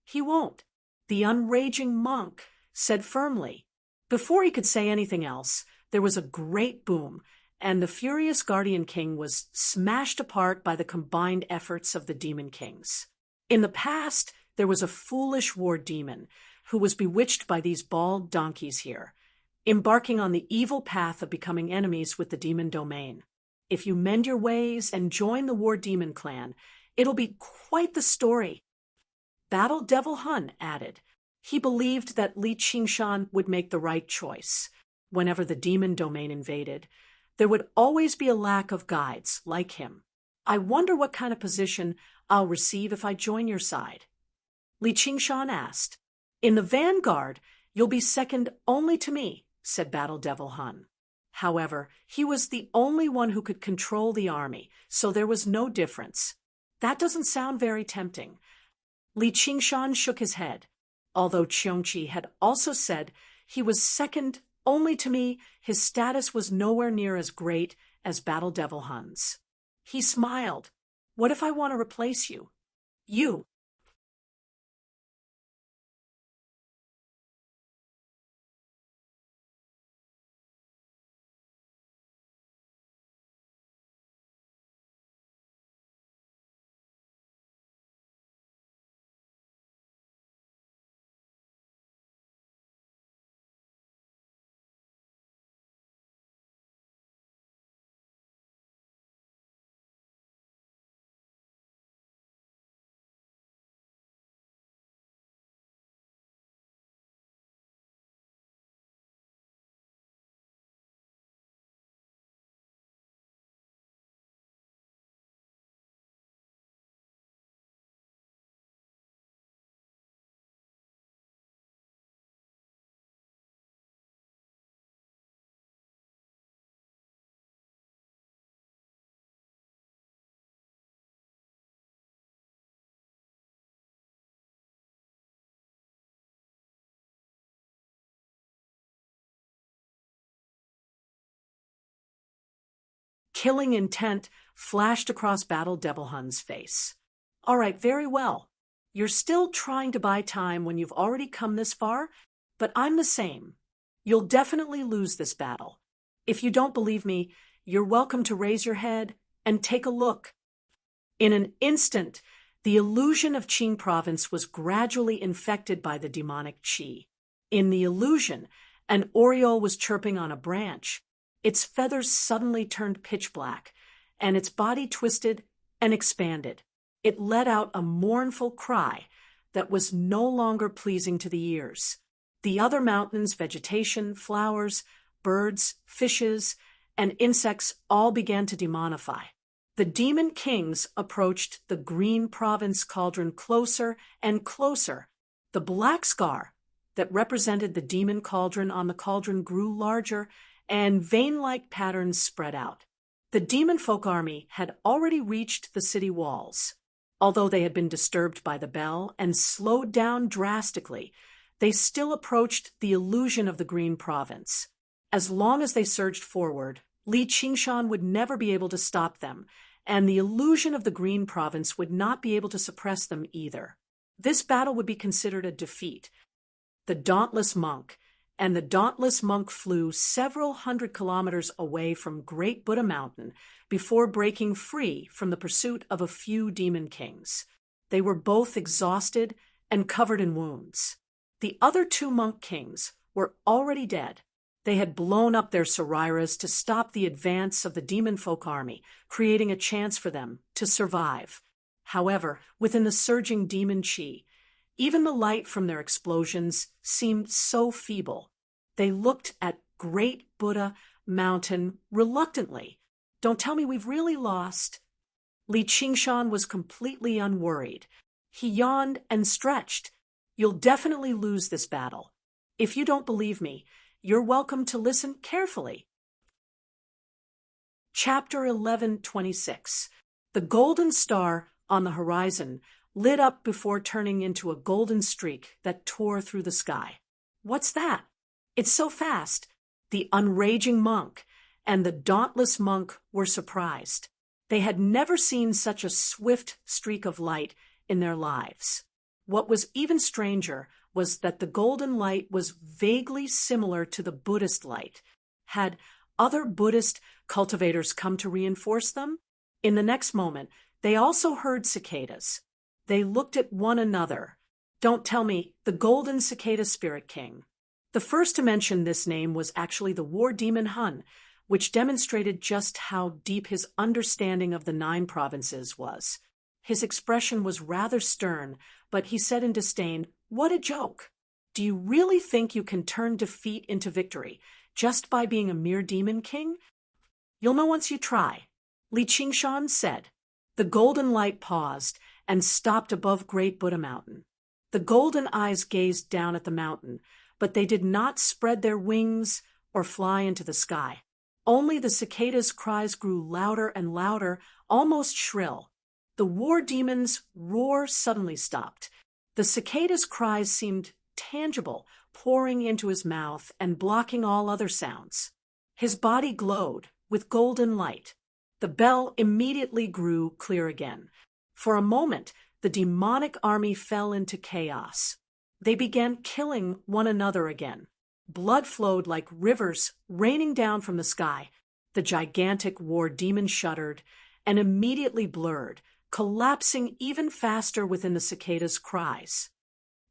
He won't. The unraging monk said firmly. Before he could say anything else, there was a great boom, and the furious Guardian King was smashed apart by the combined efforts of the demon kings. In the past, there was a foolish war demon who was bewitched by these bald donkeys here, embarking on the evil path of becoming enemies with the demon domain. If you mend your ways and join the War Demon clan, it'll be quite the story. Battle Devil Hun added. He believed that Li Qingshan would make the right choice. Whenever the demon domain invaded, there would always be a lack of guides like him. I wonder what kind of position I'll receive if I join your side. Li Qingshan asked. In the vanguard, you'll be second only to me, said Battle Devil Hun. However, he was the only one who could control the army, so there was no difference. That doesn't sound very tempting. Li Qingshan shook his head. Although Qiongqi had also said he was second only to me, his status was nowhere near as great as Battle Devil Hun's. He smiled. What if I want to replace you? You. Killing intent flashed across Battle Devil Hun's face. All right, very well. You're still trying to buy time when you've already come this far, but I'm the same. You'll definitely lose this battle. If you don't believe me, you're welcome to raise your head and take a look. In an instant, the illusion of Qing province was gradually infected by the demonic qi. In the illusion, an oriole was chirping on a branch. Its feathers suddenly turned pitch black, and its body twisted and expanded. It let out a mournful cry that was no longer pleasing to the ears. The other mountains, vegetation, flowers, birds, fishes, and insects all began to demonify. The demon kings approached the green province cauldron closer and closer. The black scar that represented the demon cauldron on the cauldron grew larger, and vein-like patterns spread out. The demon folk army had already reached the city walls. Although they had been disturbed by the bell and slowed down drastically, they still approached the illusion of the green province. As long as they surged forward, Li Qingshan would never be able to stop them, and the illusion of the green province would not be able to suppress them either. This battle would be considered a defeat. The dauntless monk flew several hundred kilometers away from Great Buddha Mountain before breaking free from the pursuit of a few demon kings. They were both exhausted and covered in wounds. The other two monk kings were already dead. They had blown up their sariras to stop the advance of the demon folk army, creating a chance for them to survive. However, within the surging demon qi, even the light from their explosions seemed so feeble. They looked at Great Buddha Mountain reluctantly. Don't tell me we've really lost. Li Qingshan was completely unworried. He yawned and stretched. You'll definitely lose this battle. If you don't believe me, you're welcome to listen carefully. Chapter 11:26. The golden star on the horizon lit up before turning into a golden streak that tore through the sky. What's that? It's so fast. The unraging monk and the dauntless monk were surprised. They had never seen such a swift streak of light in their lives. What was even stranger was that the golden light was vaguely similar to the Buddhist light. Had other Buddhist cultivators come to reinforce them? In the next moment, they also heard cicadas. They looked at one another. Don't tell me, the golden cicada spirit king. The first to mention this name was actually the war demon Hun, which demonstrated just how deep his understanding of the 9 provinces was. His expression was rather stern, but he said in disdain, "What a joke!" Do you really think you can turn defeat into victory just by being a mere demon king? You'll know once you try, Li Qingshan said. The golden light paused and stopped above Great Buddha Mountain. The golden eyes gazed down at the mountain, but they did not spread their wings or fly into the sky. Only the cicadas' cries grew louder and louder, almost shrill. The war demon's roar suddenly stopped. The cicadas' cries seemed tangible, pouring into his mouth and blocking all other sounds. His body glowed with golden light. The bell immediately grew clear again. For a moment, the demonic army fell into chaos. They began killing one another again. Blood flowed like rivers raining down from the sky. The gigantic war demon shuddered and immediately blurred, collapsing even faster within the cicadas' cries.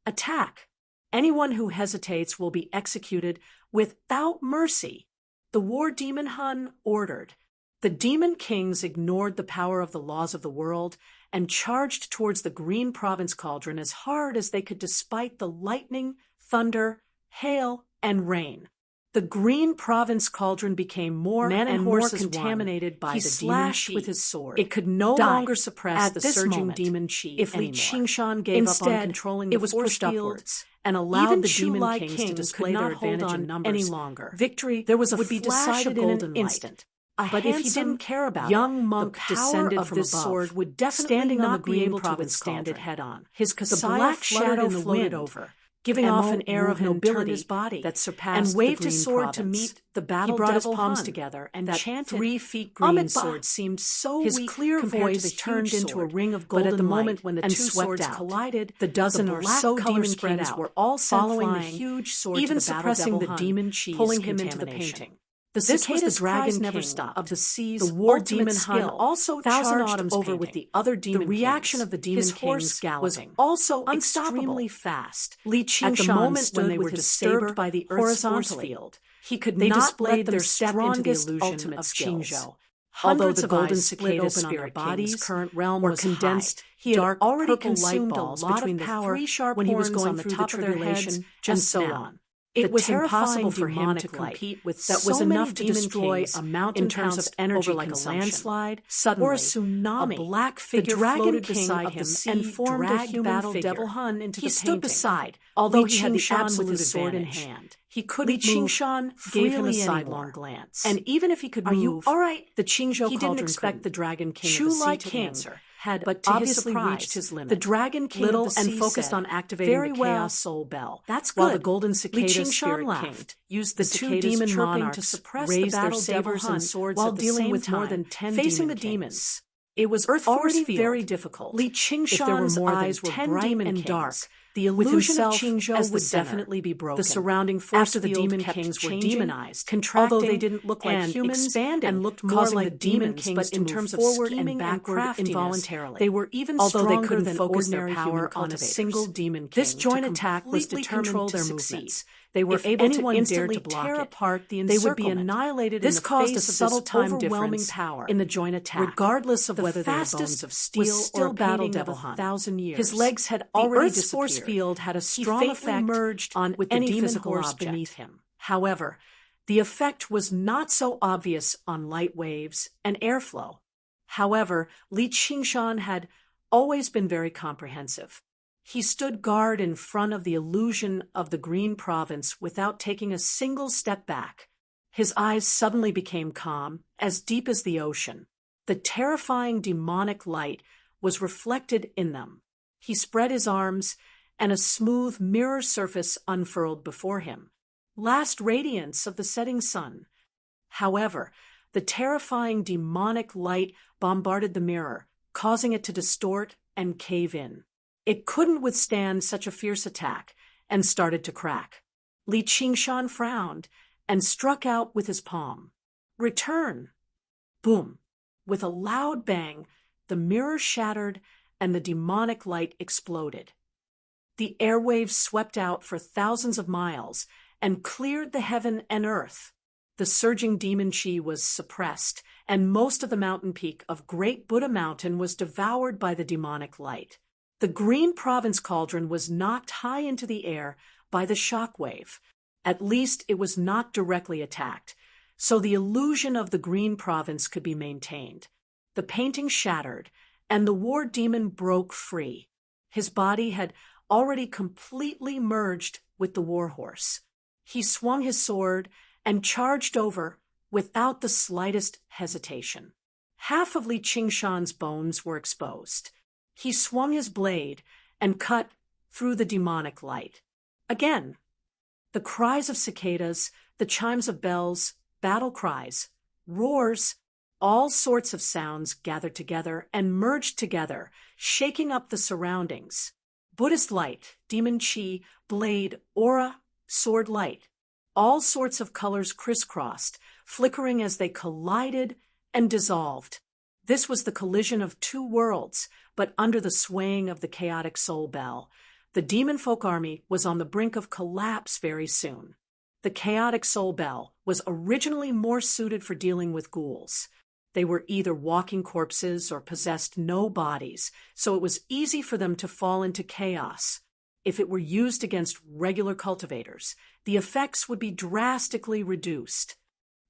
Attack! Anyone who hesitates will be executed without mercy, the war demon Hun ordered. The demon kings ignored the power of the laws of the world and charged towards the Green Province Cauldron as hard as they could despite the lightning, thunder, hail, and rain. The Green Province Cauldron became more and more contaminated by the demon chi. With his sword. It could no longer suppress the surging demon chi if Li Qingshan gave up on controlling the force upwards and allowed the demon kings to display their advantage in numbers any longer. Victory would be decided in an instant. But if he didn't care about young monk descended from this sword would definitely not be able to withstand it head on. His black shadow floated over, giving off an air of nobility his body that surpassed and waved his sword to meet the battle. He brought his palms together and chanted. 3 feet green sword seemed so his weak clear voice turned into a ring of golden light. But at the moment when the two swords collided, the dozen or so demon kings were all following the huge sword, even suppressing the demon chi, pulling him into the painting. This was the dragon never stopped of the sea's the war demon Hun also charged over with the other demon kings. The reaction of the demon kings was also extremely fast. Li Qingshan at the moment when they were disturbed by the Earth's force field, he could not let their step into the illusion of Qingzhou. Although the golden cicada spirit bodies current realm were condensed, he had already consumed a lot of power when he was going through the top of their heads, and so on. It was impossible for him to compete with that was enough to destroy a mountain in terms of energy like a landslide or a tsunami. A black figure floated beside him and formed a human battle devil Hun into the painting. He stood beside, although he had the absolute sword in hand. He couldn't move. Qingshan gave him a sidelong glance, and even if he could move, all right, the Qingzhou he didn't expect the Dragon King of the Sea to answer. But to obviously reached his limit. The Dragon King of the Sea and focused on activating the Chaos Soul Bell. That's good. While the Golden Cicada Spirit King used the two demon monarchs to suppress the battle sabers and swords while dealing with more than 10 facing the demons. It was already very difficult. Li Qingshan's eyes were bright and dark. The illusion of Qingzhou would definitely be broken. The surrounding force after the demon kings were demonized, although they didn't look like humans, expanding, and looked more like the demon kings, but in terms of scheming and backward involuntarily, they were even stronger they couldn't than focus their power on a single demon king. This joint attack was determined to succeed. They were able to instantly tear apart the encirclement. They would be annihilated. This caused a subtle time difference power in the joint attack, regardless of whether they were bones of steel or battle devil Hun. 1,000 years. His legs had already disappeared. Force field had a strong effect merged on with any demon physical horse object beneath him. However, the effect was not so obvious on light waves and airflow. However, Li Qingshan had always been very comprehensive. He stood guard in front of the illusion of the Green Province without taking a single step back. His eyes suddenly became calm, as deep as the ocean. The terrifying demonic light was reflected in them. He spread his arms, and a smooth mirror surface unfurled before him. Last radiance of the setting sun. However, the terrifying demonic light bombarded the mirror, causing it to distort and cave in. It couldn't withstand such a fierce attack and started to crack. Li Qingshan frowned and struck out with his palm. Return! Boom! With a loud bang, the mirror shattered and the demonic light exploded. The airwaves swept out for thousands of miles and cleared the heaven and earth. The surging demon chi was suppressed, and most of the mountain peak of Great Buddha Mountain was devoured by the demonic light. The Green Province Cauldron was knocked high into the air by the shock wave. At least it was not directly attacked, so the illusion of the green province could be maintained. The painting shattered, and the war demon broke free. His body had already completely merged with the warhorse. He swung his sword and charged over without the slightest hesitation. Half of Li Qingshan's bones were exposed. He swung his blade and cut through the demonic light. Again, the cries of cicadas, the chimes of bells, battle cries, roars, all sorts of sounds gathered together and merged together, shaking up the surroundings. Buddhist light, demon chi, blade, aura, sword light. All sorts of colors crisscrossed, flickering as they collided and dissolved. This was the collision of two worlds, but under the swaying of the chaotic soul bell. The demon folk army was on the brink of collapse very soon. The chaotic soul bell was originally more suited for dealing with ghouls. They were either walking corpses or possessed no bodies, so it was easy for them to fall into chaos. If it were used against regular cultivators, the effects would be drastically reduced.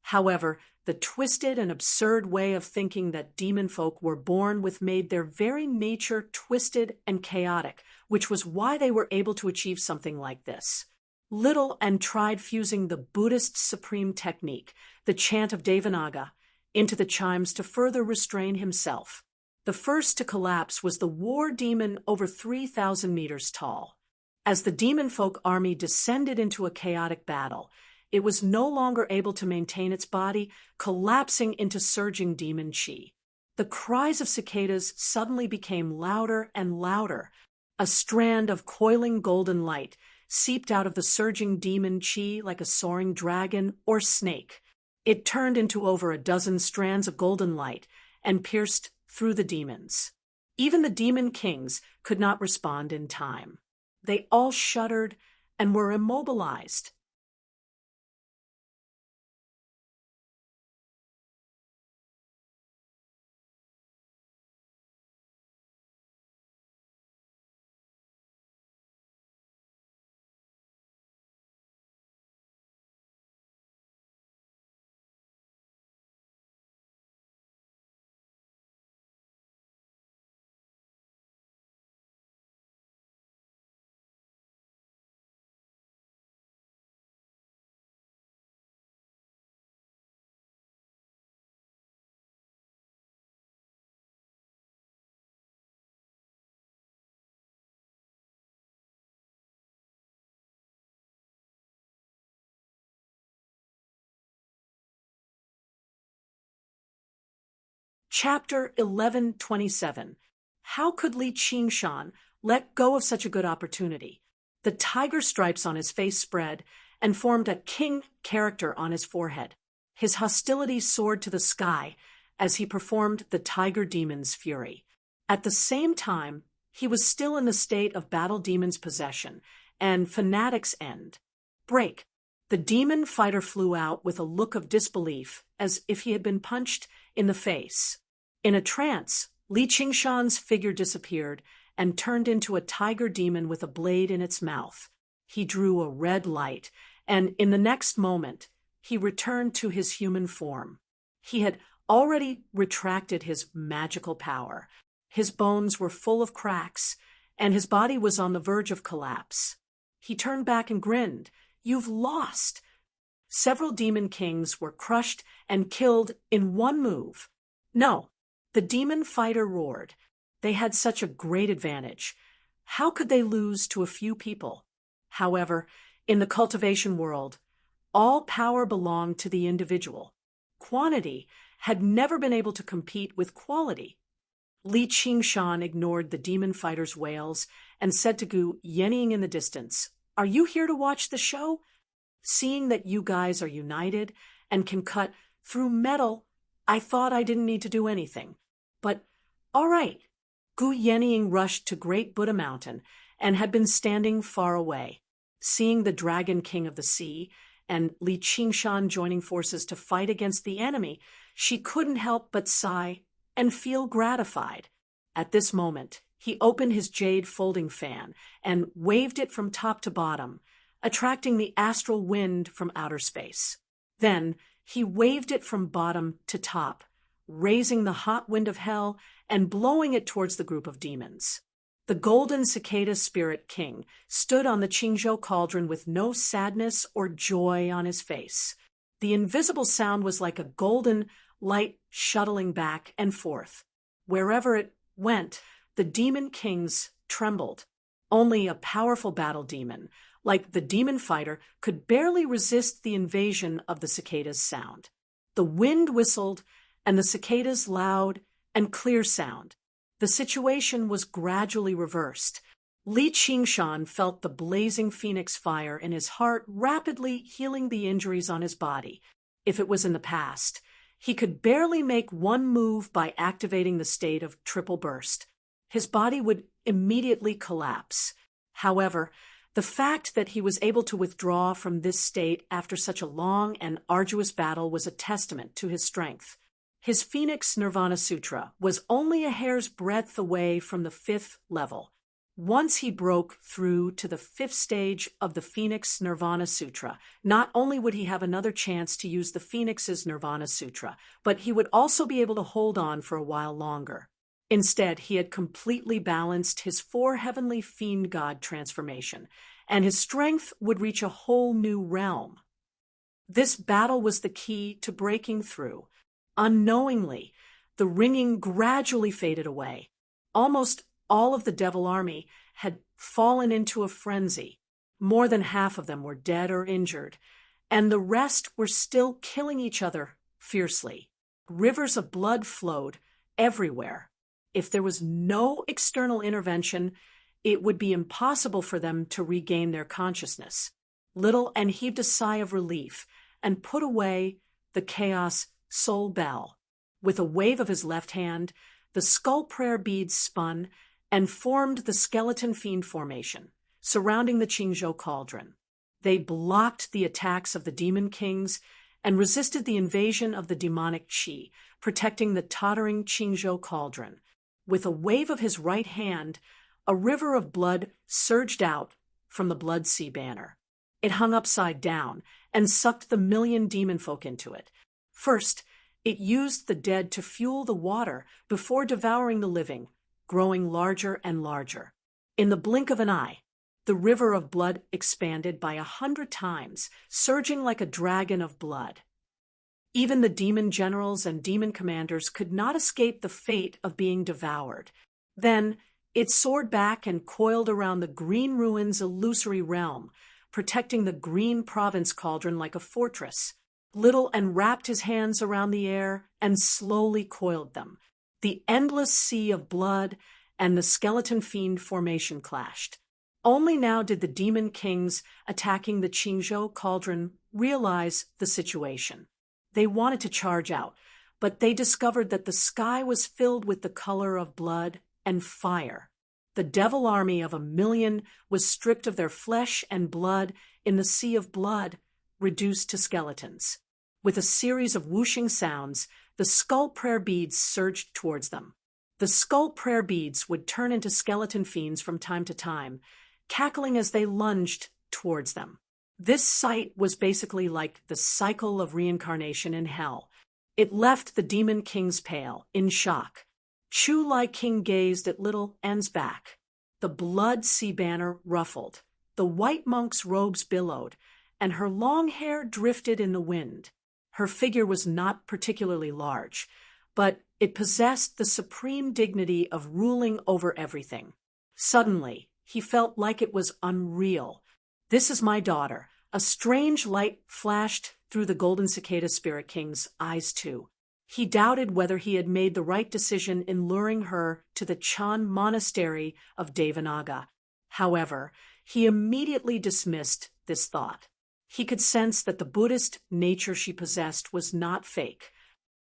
However, the twisted and absurd way of thinking that demon folk were born with made their very nature twisted and chaotic, which was why they were able to achieve something like this. Little and tried fusing the Buddhist supreme technique, the chant of Devanaga, into the chimes to further restrain himself. The first to collapse was the war demon over 3,000 meters tall. As the demon folk army descended into a chaotic battle, it was no longer able to maintain its body, collapsing into surging demon chi. The cries of cicadas suddenly became louder and louder. A strand of coiling golden light seeped out of the surging demon chi like a soaring dragon or snake. It turned into over a dozen strands of golden light and pierced through the demons. Even the demon kings could not respond in time. They all shuddered and were immobilized. Chapter 1127. How could Li Qingshan let go of such a good opportunity? The tiger stripes on his face spread and formed a king character on his forehead. His hostility soared to the sky as he performed the tiger demon's fury. At the same time, he was still in the state of battle demon's possession and fanatic's end. Break. The demon fighter flew out with a look of disbelief as if he had been punched in the face. In a trance, Li Qingshan's figure disappeared and turned into a tiger demon with a blade in its mouth. He drew a red light, and in the next moment, he returned to his human form. He had already retracted his magical power. His bones were full of cracks, and his body was on the verge of collapse. He turned back and grinned. "You've lost." Several demon kings were crushed and killed in one move. No, the demon fighter roared. They had such a great advantage. How could they lose to a few people? However, in the cultivation world, all power belonged to the individual. Quantity had never been able to compete with quality. Li Qingshan ignored the demon fighter's wails and said to Gu, yennying in the distance, "Are you here to watch the show? Seeing that you guys are united and can cut through metal, I thought I didn't need to do anything. But, all right." Gu Yennying rushed to Great Buddha Mountain and had been standing far away. Seeing the Dragon King of the Sea and Li Qingshan joining forces to fight against the enemy, she couldn't help but sigh and feel gratified. At this moment, he opened his jade folding fan and waved it from top to bottom. attracting the astral wind from outer space. Then, he waved it from bottom to top, raising the hot wind of hell and blowing it towards the group of demons. The golden cicada spirit king stood on the Qingzhou cauldron with no sadness or joy on his face. The invisible sound was like a golden light shuttling back and forth. Wherever it went, the demon kings trembled. Only a powerful battle demon, like the demon fighter, could barely resist the invasion of the cicada's sound. The wind whistled, and the cicada's loud and clear sound. The situation was gradually reversed. Li Qingshan felt the blazing phoenix fire in his heart rapidly healing the injuries on his body. If it was in the past, he could barely make one move by activating the state of triple burst. His body would immediately collapse. However, the fact that he was able to withdraw from this state after such a long and arduous battle was a testament to his strength. His Phoenix Nirvana Sutra was only a hair's breadth away from the 5th level. Once he broke through to the 5th stage of the Phoenix Nirvana Sutra, not only would he have another chance to use the Phoenix's Nirvana Sutra, but he would also be able to hold on for a while longer. Instead, he had completely balanced his 4 heavenly fiend god transformation, and his strength would reach a whole new realm. This battle was the key to breaking through. Unknowingly, the ringing gradually faded away. Almost all of the devil army had fallen into a frenzy. More than half of them were dead or injured, and the rest were still killing each other fiercely. Rivers of blood flowed everywhere. If there was no external intervention, it would be impossible for them to regain their consciousness. Little and heaved a sigh of relief and put away the chaos soul bell. With a wave of his left hand, the skull prayer beads spun and formed the skeleton fiend formation, surrounding the Qingzhou cauldron. They blocked the attacks of the demon kings and resisted the invasion of the demonic qi, protecting the tottering Qingzhou cauldron. With a wave of his right hand, a river of blood surged out from the blood sea banner. It hung upside down and sucked the million demon folk into it. First, it used the dead to fuel the water before devouring the living, growing larger and larger. In the blink of an eye, the river of blood expanded by 100 times, surging like a dragon of blood. Even the demon generals and demon commanders could not escape the fate of being devoured. Then, it soared back and coiled around the green ruins' illusory realm, protecting the green province cauldron like a fortress. Little and wrapped his hands around the air and slowly coiled them. The endless sea of blood and the skeleton fiend formation clashed. Only now did the demon kings attacking the Qingzhou cauldron realize the situation. They wanted to charge out, but they discovered that the sky was filled with the color of blood and fire. The devil army of 1,000,000 was stripped of their flesh and blood in the sea of blood, reduced to skeletons. With a series of whooshing sounds, the skull prayer beads surged towards them. The skull prayer beads would turn into skeleton fiends from time to time, cackling as they lunged towards them. This sight was basically like the cycle of reincarnation in hell. It left the demon kings pale, in shock. Chu Lai King gazed at little En's back. The blood sea banner ruffled. The white monk's robes billowed, and her long hair drifted in the wind. Her figure was not particularly large, but it possessed the supreme dignity of ruling over everything. Suddenly, he felt like it was unreal. "This is my daughter." A strange light flashed through the golden cicada spirit king's eyes too. He doubted whether he had made the right decision in luring her to the Chan monastery of Devanaga. However, he immediately dismissed this thought. He could sense that the Buddhist nature she possessed was not fake.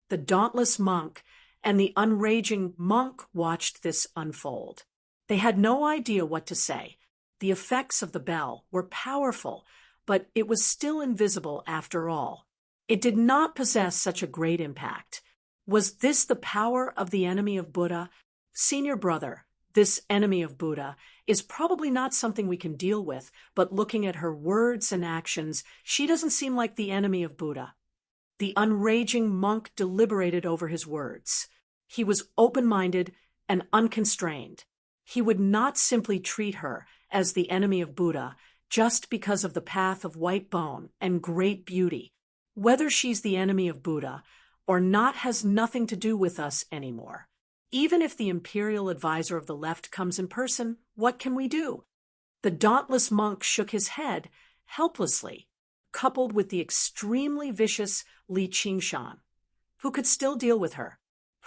The dauntless monk and the unraging monk watched this unfold. They had no idea what to say. The effects of the bell were powerful, but it was still invisible after all. It did not possess such a great impact. Was this the power of the enemy of Buddha? "Senior brother, This enemy of Buddha is probably not something we can deal with, but looking at her words and actions, she doesn't seem like the enemy of Buddha. The unraging monk deliberated over his words. He was open-minded and unconstrained. He would not simply treat her as the enemy of Buddha just because of the path of white bone and great beauty. Whether she's the enemy of Buddha or not has nothing to do with us anymore. Even if the imperial advisor of the left comes in person, what can we do? The dauntless monk shook his head helplessly, coupled with the extremely vicious Li Qingshan. Who could still deal with her?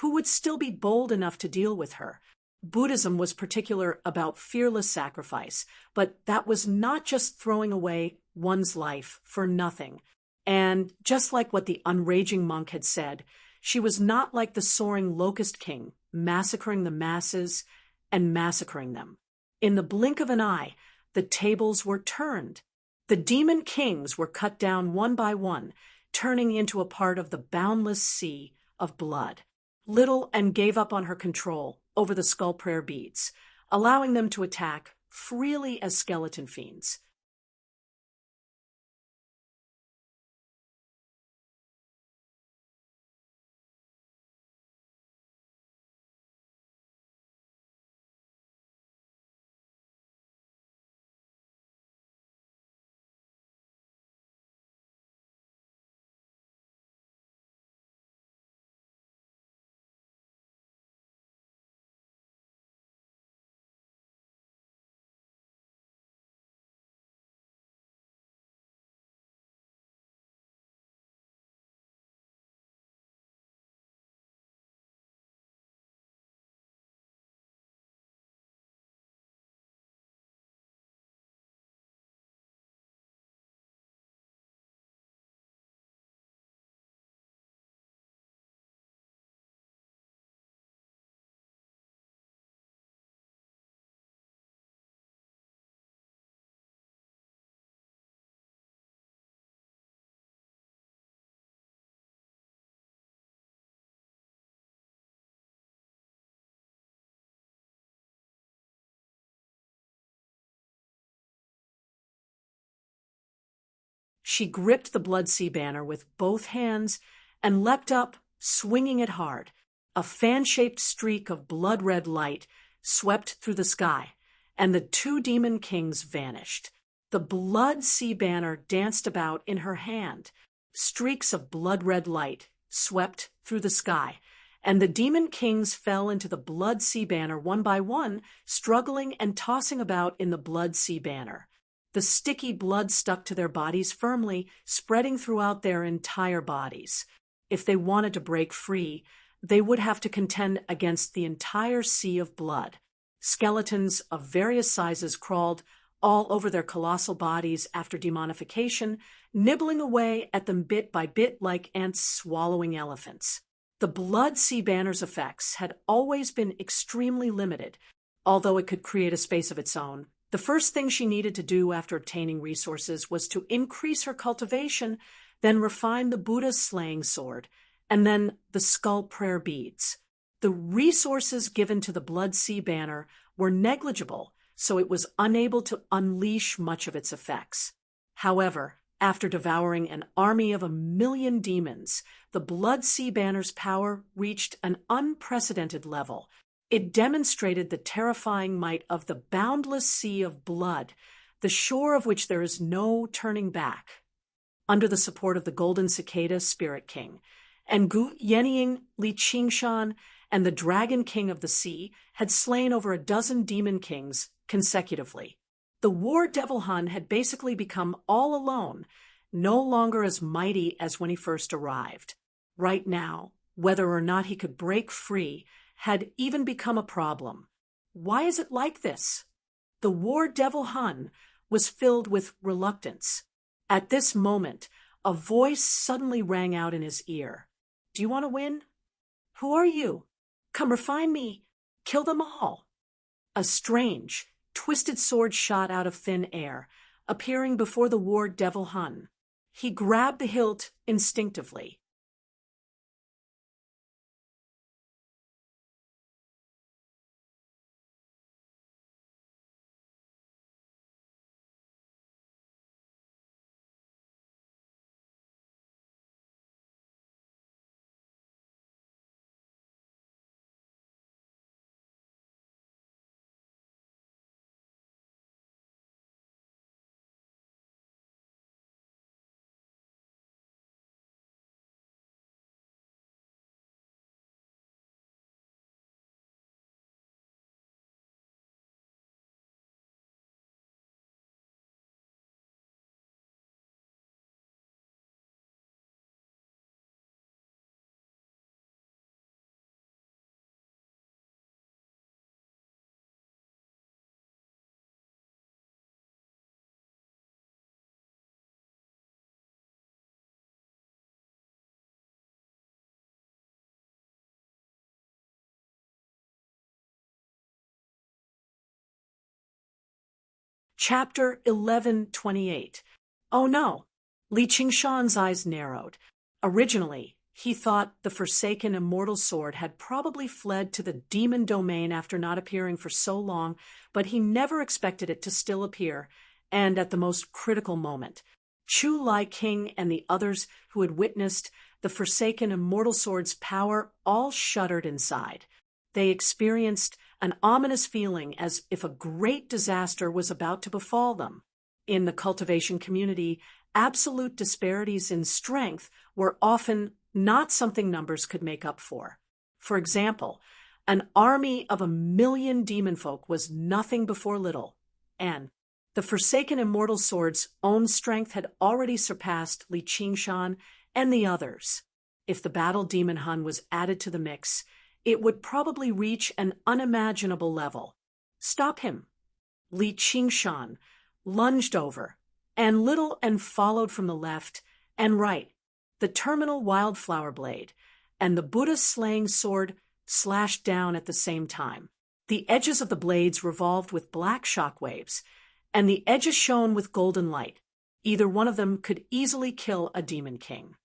Who would still be bold enough to deal with her? Buddhism was particular about fearless sacrifice, but that was not just throwing away one's life for nothing. And just like what the unraging monk had said, she was not like the soaring locust king, massacring the masses and massacring them. In the blink of an eye, the tables were turned. The demon kings were cut down one by one, turning into a part of the boundless sea of blood. Little and gave up on her control over the skull prayer beads, allowing them to attack freely as skeleton fiends. She gripped the Blood Sea banner with both hands and leapt up, swinging it hard. A fan-shaped streak of blood-red light swept through the sky, and the two demon kings vanished. The Blood Sea banner danced about in her hand. Streaks of blood-red light swept through the sky, and the demon kings fell into the Blood Sea banner one by one, struggling and tossing about in the Blood Sea banner. The sticky blood stuck to their bodies firmly, spreading throughout their entire bodies. If they wanted to break free, they would have to contend against the entire sea of blood. Skeletons of various sizes crawled all over their colossal bodies after demonification, nibbling away at them bit by bit like ants swallowing elephants. The Blood Sea banner's effects had always been extremely limited, although it could create a space of its own. The first thing she needed to do after obtaining resources was to increase her cultivation, then refine the Buddha's slaying sword, and then the skull prayer beads. The resources given to the Blood Sea banner were negligible, so it was unable to unleash much of its effects. However, after devouring an army of 1,000,000 demons, the Blood Sea banner's power reached an unprecedented level. It demonstrated the terrifying might of the boundless sea of blood, the shore of which there is no turning back. Under the support of the Golden Cicada Spirit King, and Gu Yenying, Li Qingshan, and the Dragon King of the Sea had slain over a dozen demon kings consecutively. The War Devil Hun had basically become all alone, no longer as mighty as when he first arrived. Right now, whether or not he could break free had even become a problem. Why is it like this? The War Devil Hun was filled with reluctance. At this moment, a voice suddenly rang out in his ear. Do you want to win? Who are you? Come refine me. Kill them all. A strange, twisted sword shot out of thin air, appearing before the War Devil Hun. He grabbed the hilt instinctively. Chapter 1128. Oh no! Li Qingshan's eyes narrowed. Originally, he thought the forsaken immortal sword had probably fled to the demon domain after not appearing for so long, but he never expected it to still appear, and at the most critical moment. Chu Lai King and the others who had witnessed the forsaken immortal sword's power all shuddered inside. They experienced an ominous feeling as if a great disaster was about to befall them. In the cultivation community, absolute disparities in strength were often not something numbers could make up for. For example, an army of 1,000,000 demon folk was nothing before little, and the forsaken immortal sword's own strength had already surpassed Li Qingshan and the others. If the battle demon Hun was added to the mix, it would probably reach an unimaginable level. Stop him! Li Qingshan lunged over, and little and followed from the left and right. The terminal wildflower blade and the Buddha-slaying sword slashed down at the same time. The edges of the blades revolved with black shockwaves, and the edges shone with golden light. Either one of them could easily kill a demon king.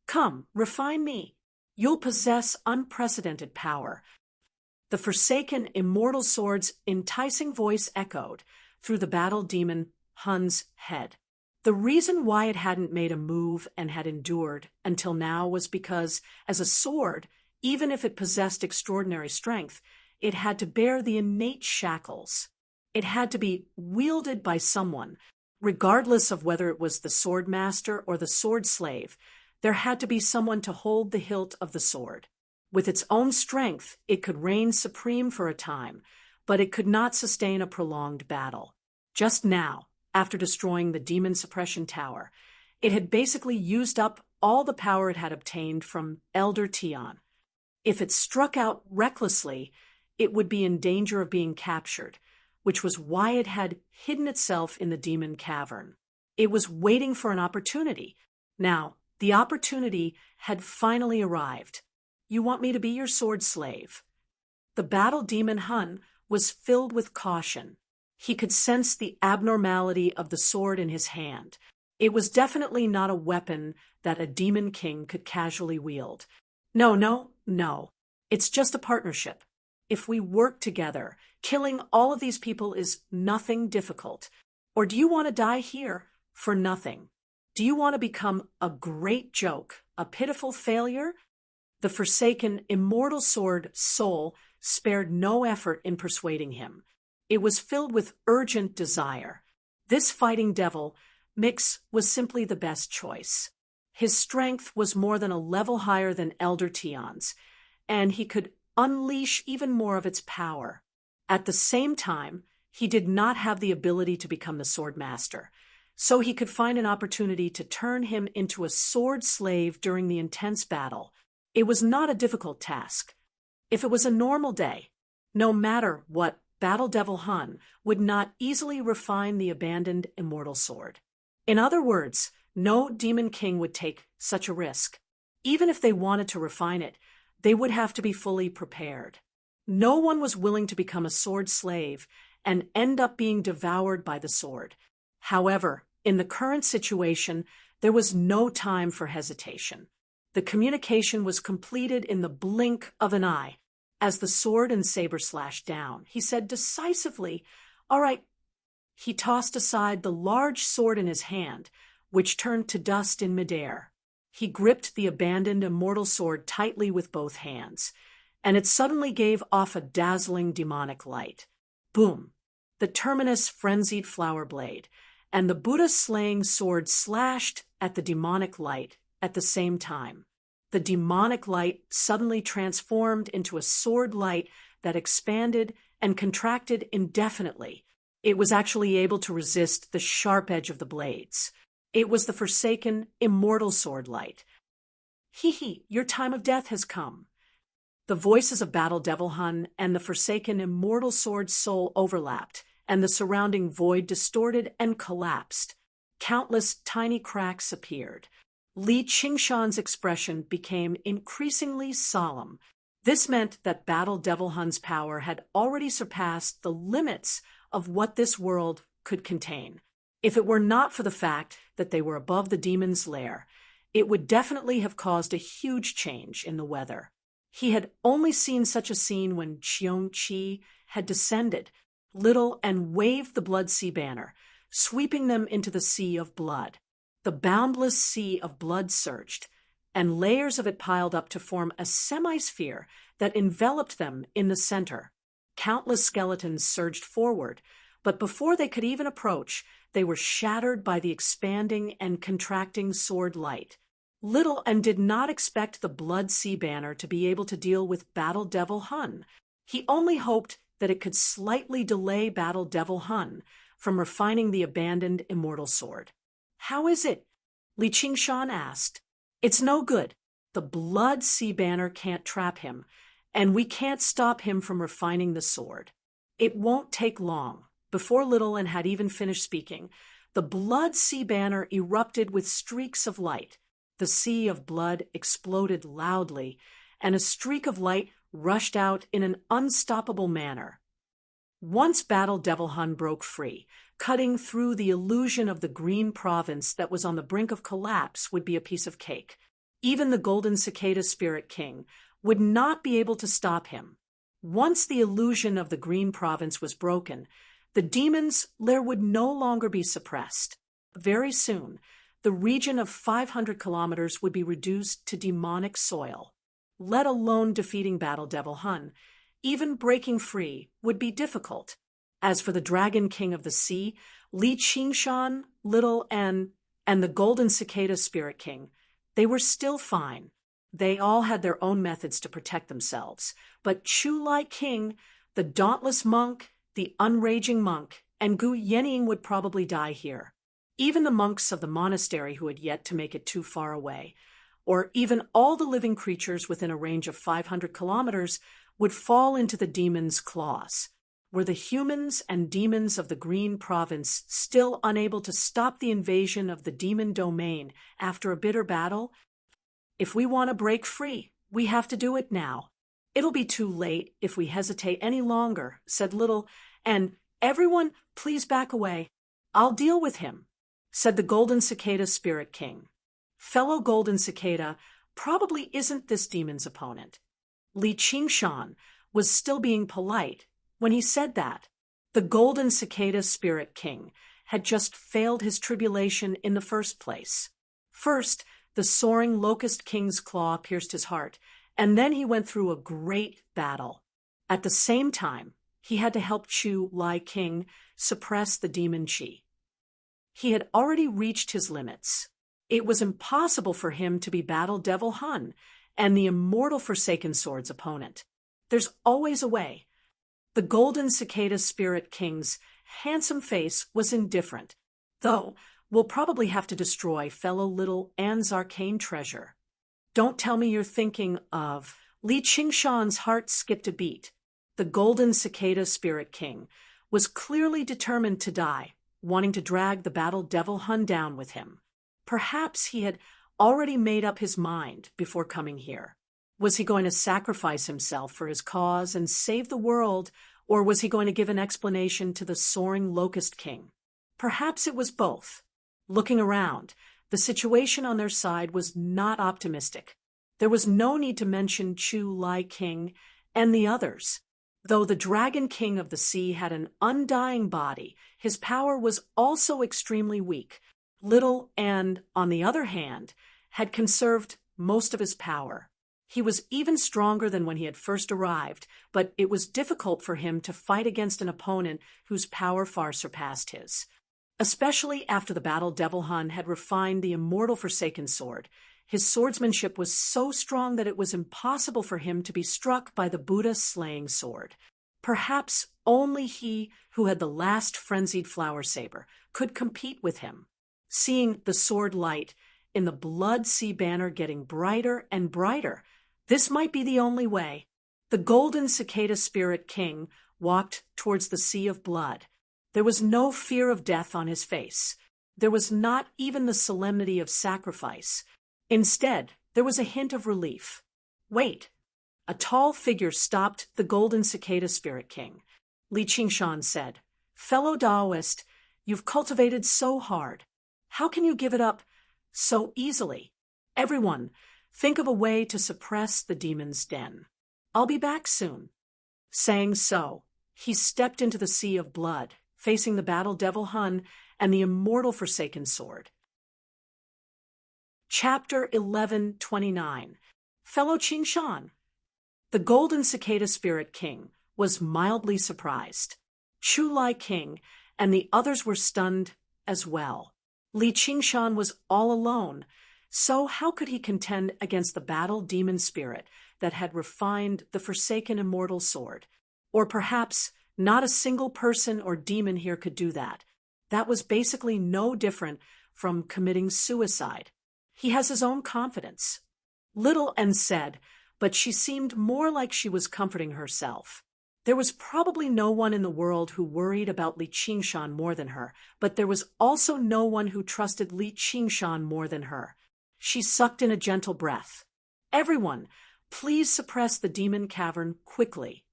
Come, refine me. You'll possess unprecedented power. The forsaken immortal sword's enticing voice echoed through the battle demon Hun's head. The reason why it hadn't made a move and had endured until now was because, as a sword, even if it possessed extraordinary strength, it had to bear the innate shackles. It had to be wielded by someone, regardless of whether it was the sword master or the sword slave. There had to be someone to hold the hilt of the sword. With its own strength, it could reign supreme for a time, but it could not sustain a prolonged battle. Just now, after destroying the demon suppression tower, it had basically used up all the power it had obtained from Elder Tian. If it struck out recklessly, it would be in danger of being captured, which was why it had hidden itself in the demon cavern. It was waiting for an opportunity. Now, the opportunity had finally arrived. You want me to be your sword slave? The battle demon Hun was filled with caution. He could sense the abnormality of the sword in his hand. It was definitely not a weapon that a demon king could casually wield. No. It's just a partnership. If we work together, killing all of these people is nothing difficult. Or do you want to die here for nothing? Do you want to become a great joke, a pitiful failure? The forsaken immortal sword soul spared no effort in persuading him. It was filled with urgent desire. This fighting devil mix was simply the best choice. His strength was more than a level higher than Elder Tian's, and he could unleash even more of its power. At the same time, he did not have the ability to become the sword master, so he could find an opportunity to turn him into a sword slave during the intense battle. It was not a difficult task. If it was a normal day, no matter what, Battle Devil Hun would not easily refine the abandoned immortal sword. In other words, no demon king would take such a risk. Even if they wanted to refine it, they would have to be fully prepared. No one was willing to become a sword slave and end up being devoured by the sword. However, in the current situation, there was no time for hesitation. The communication was completed in the blink of an eye. As the sword and saber slashed down, he said decisively, "All right." He tossed aside the large sword in his hand, which turned to dust in midair. He gripped the abandoned immortal sword tightly with both hands, and it suddenly gave off a dazzling demonic light. Boom! The terminus frenzied flower blade, and the Buddha-slaying sword slashed at the demonic light at the same time. The demonic light suddenly transformed into a sword light that expanded and contracted indefinitely. It was actually able to resist the sharp edge of the blades. It was the forsaken, immortal sword light. Hee, your time of death has come. The voices of Battle Devil Hun and the forsaken immortal sword soul overlapped, and the surrounding void distorted and collapsed. Countless tiny cracks appeared. Li Qingshan's expression became increasingly solemn. This meant that Battle Devil Hun's power had already surpassed the limits of what this world could contain. If it were not for the fact that they were above the demon's lair, it would definitely have caused a huge change in the weather. He had only seen such a scene when Cheong-chi had descended, little, and waved the blood sea banner, sweeping them into the sea of blood. The boundless sea of blood surged, and layers of it piled up to form a semi-sphere that enveloped them in the center. Countless skeletons surged forward, but before they could even approach, they were shattered by the expanding and contracting sword light. Little and did not expect the Blood Sea Banner to be able to deal with Battle Devil Hun. He only hoped that it could slightly delay Battle Devil Hun from refining the abandoned immortal sword. "How is it?" Li Qingshan asked. "It's no good. The Blood Sea Banner can't trap him, and we can't stop him from refining the sword. It won't take long." Before Little and had even finished speaking, the Blood Sea Banner erupted with streaks of light. The sea of blood exploded loudly, and a streak of light rushed out in an unstoppable manner. Once Battle Devil Hun broke free, cutting through the illusion of the green province that was on the brink of collapse would be a piece of cake. Even the Golden Cicada Spirit King would not be able to stop him. Once the illusion of the green province was broken, the demon's lair would no longer be suppressed. Very soon, the region of 500 kilometers would be reduced to demonic soil. Let alone defeating Battle Devil Hun, even breaking free would be difficult. As for the Dragon King of the Sea, Li Qingshan, Little, and the Golden Cicada Spirit King, they were still fine. They all had their own methods to protect themselves, but Chu Lai King, the Dauntless Monk, the Unraging Monk, and Gu Yening would probably die here. Even the monks of the monastery who had yet to make it too far away, or even all the living creatures within a range of 500 kilometers, would fall into the demon's claws. Were the humans and demons of the Green Province still unable to stop the invasion of the demon domain after a bitter battle? If we want to break free, we have to do it now. "It'll be too late if we hesitate any longer," said Little, "and everyone, please back away. I'll deal with him," said the Golden Cicada Spirit King. Fellow Golden Cicada probably isn't this demon's opponent. Li Qingshan was still being polite when he said that. The Golden Cicada Spirit King had just failed his tribulation in the first place. First, the soaring Locust King's claw pierced his heart, and then he went through a great battle. At the same time, he had to help Chu Lai King suppress the demon chi. He had already reached his limits. It was impossible for him to be Battle Devil Hun and the immortal Forsaken Sword's opponent. There's always a way. The Golden Cicada Spirit King's handsome face was indifferent, though we'll probably have to destroy fellow Little Anne's arcane treasure. Don't tell me you're thinking of... Li Qingshan's heart skipped a beat. The Golden Cicada Spirit King was clearly determined to die, wanting to drag the Battle Devil Hun down with him. Perhaps he had already made up his mind before coming here. Was he going to sacrifice himself for his cause and save the world, or was he going to give an explanation to the soaring Locust King? Perhaps it was both. Looking around, the situation on their side was not optimistic. There was no need to mention Chu Lai King and the others. Though the Dragon King of the Sea had an undying body, his power was also extremely weak. Little and, on the other hand, had conserved most of his power. He was even stronger than when he had first arrived, but it was difficult for him to fight against an opponent whose power far surpassed his. Especially after the Battle Devil Hun had refined the immortal Forsaken Sword, his swordsmanship was so strong that it was impossible for him to be struck by the Buddha-slaying sword. Perhaps only he who had the last frenzied flower saber could compete with him. Seeing the sword light in the Blood Sea Banner getting brighter and brighter, this might be the only way. The Golden Cicada Spirit King walked towards the sea of blood. There was no fear of death on his face. There was not even the solemnity of sacrifice. Instead, there was a hint of relief. Wait. A tall figure stopped the Golden Cicada Spirit King. Li Qingshan said, "Fellow Taoist, you've cultivated so hard. How can you give it up so easily? Everyone, think of a way to suppress the demon's den. I'll be back soon." Saying so, he stepped into the sea of blood, facing the battle devil Hun and the immortal Forsaken Sword. Chapter 11:29. Fellow Qingshan. The Golden Cicada Spirit King was mildly surprised. Chu Lai King and the others were stunned as well. Li Qingshan was all alone, so how could he contend against the battle demon spirit that had refined the Forsaken Immortal Sword? Or perhaps not a single person or demon here could do that. That was basically no different from committing suicide. He has his own confidence. Little N said, but she seemed more like she was comforting herself. There was probably no one in the world who worried about Li Qingshan more than her, but there was also no one who trusted Li Qingshan more than her. She sucked in a gentle breath. "Everyone, please suppress the demon cavern quickly."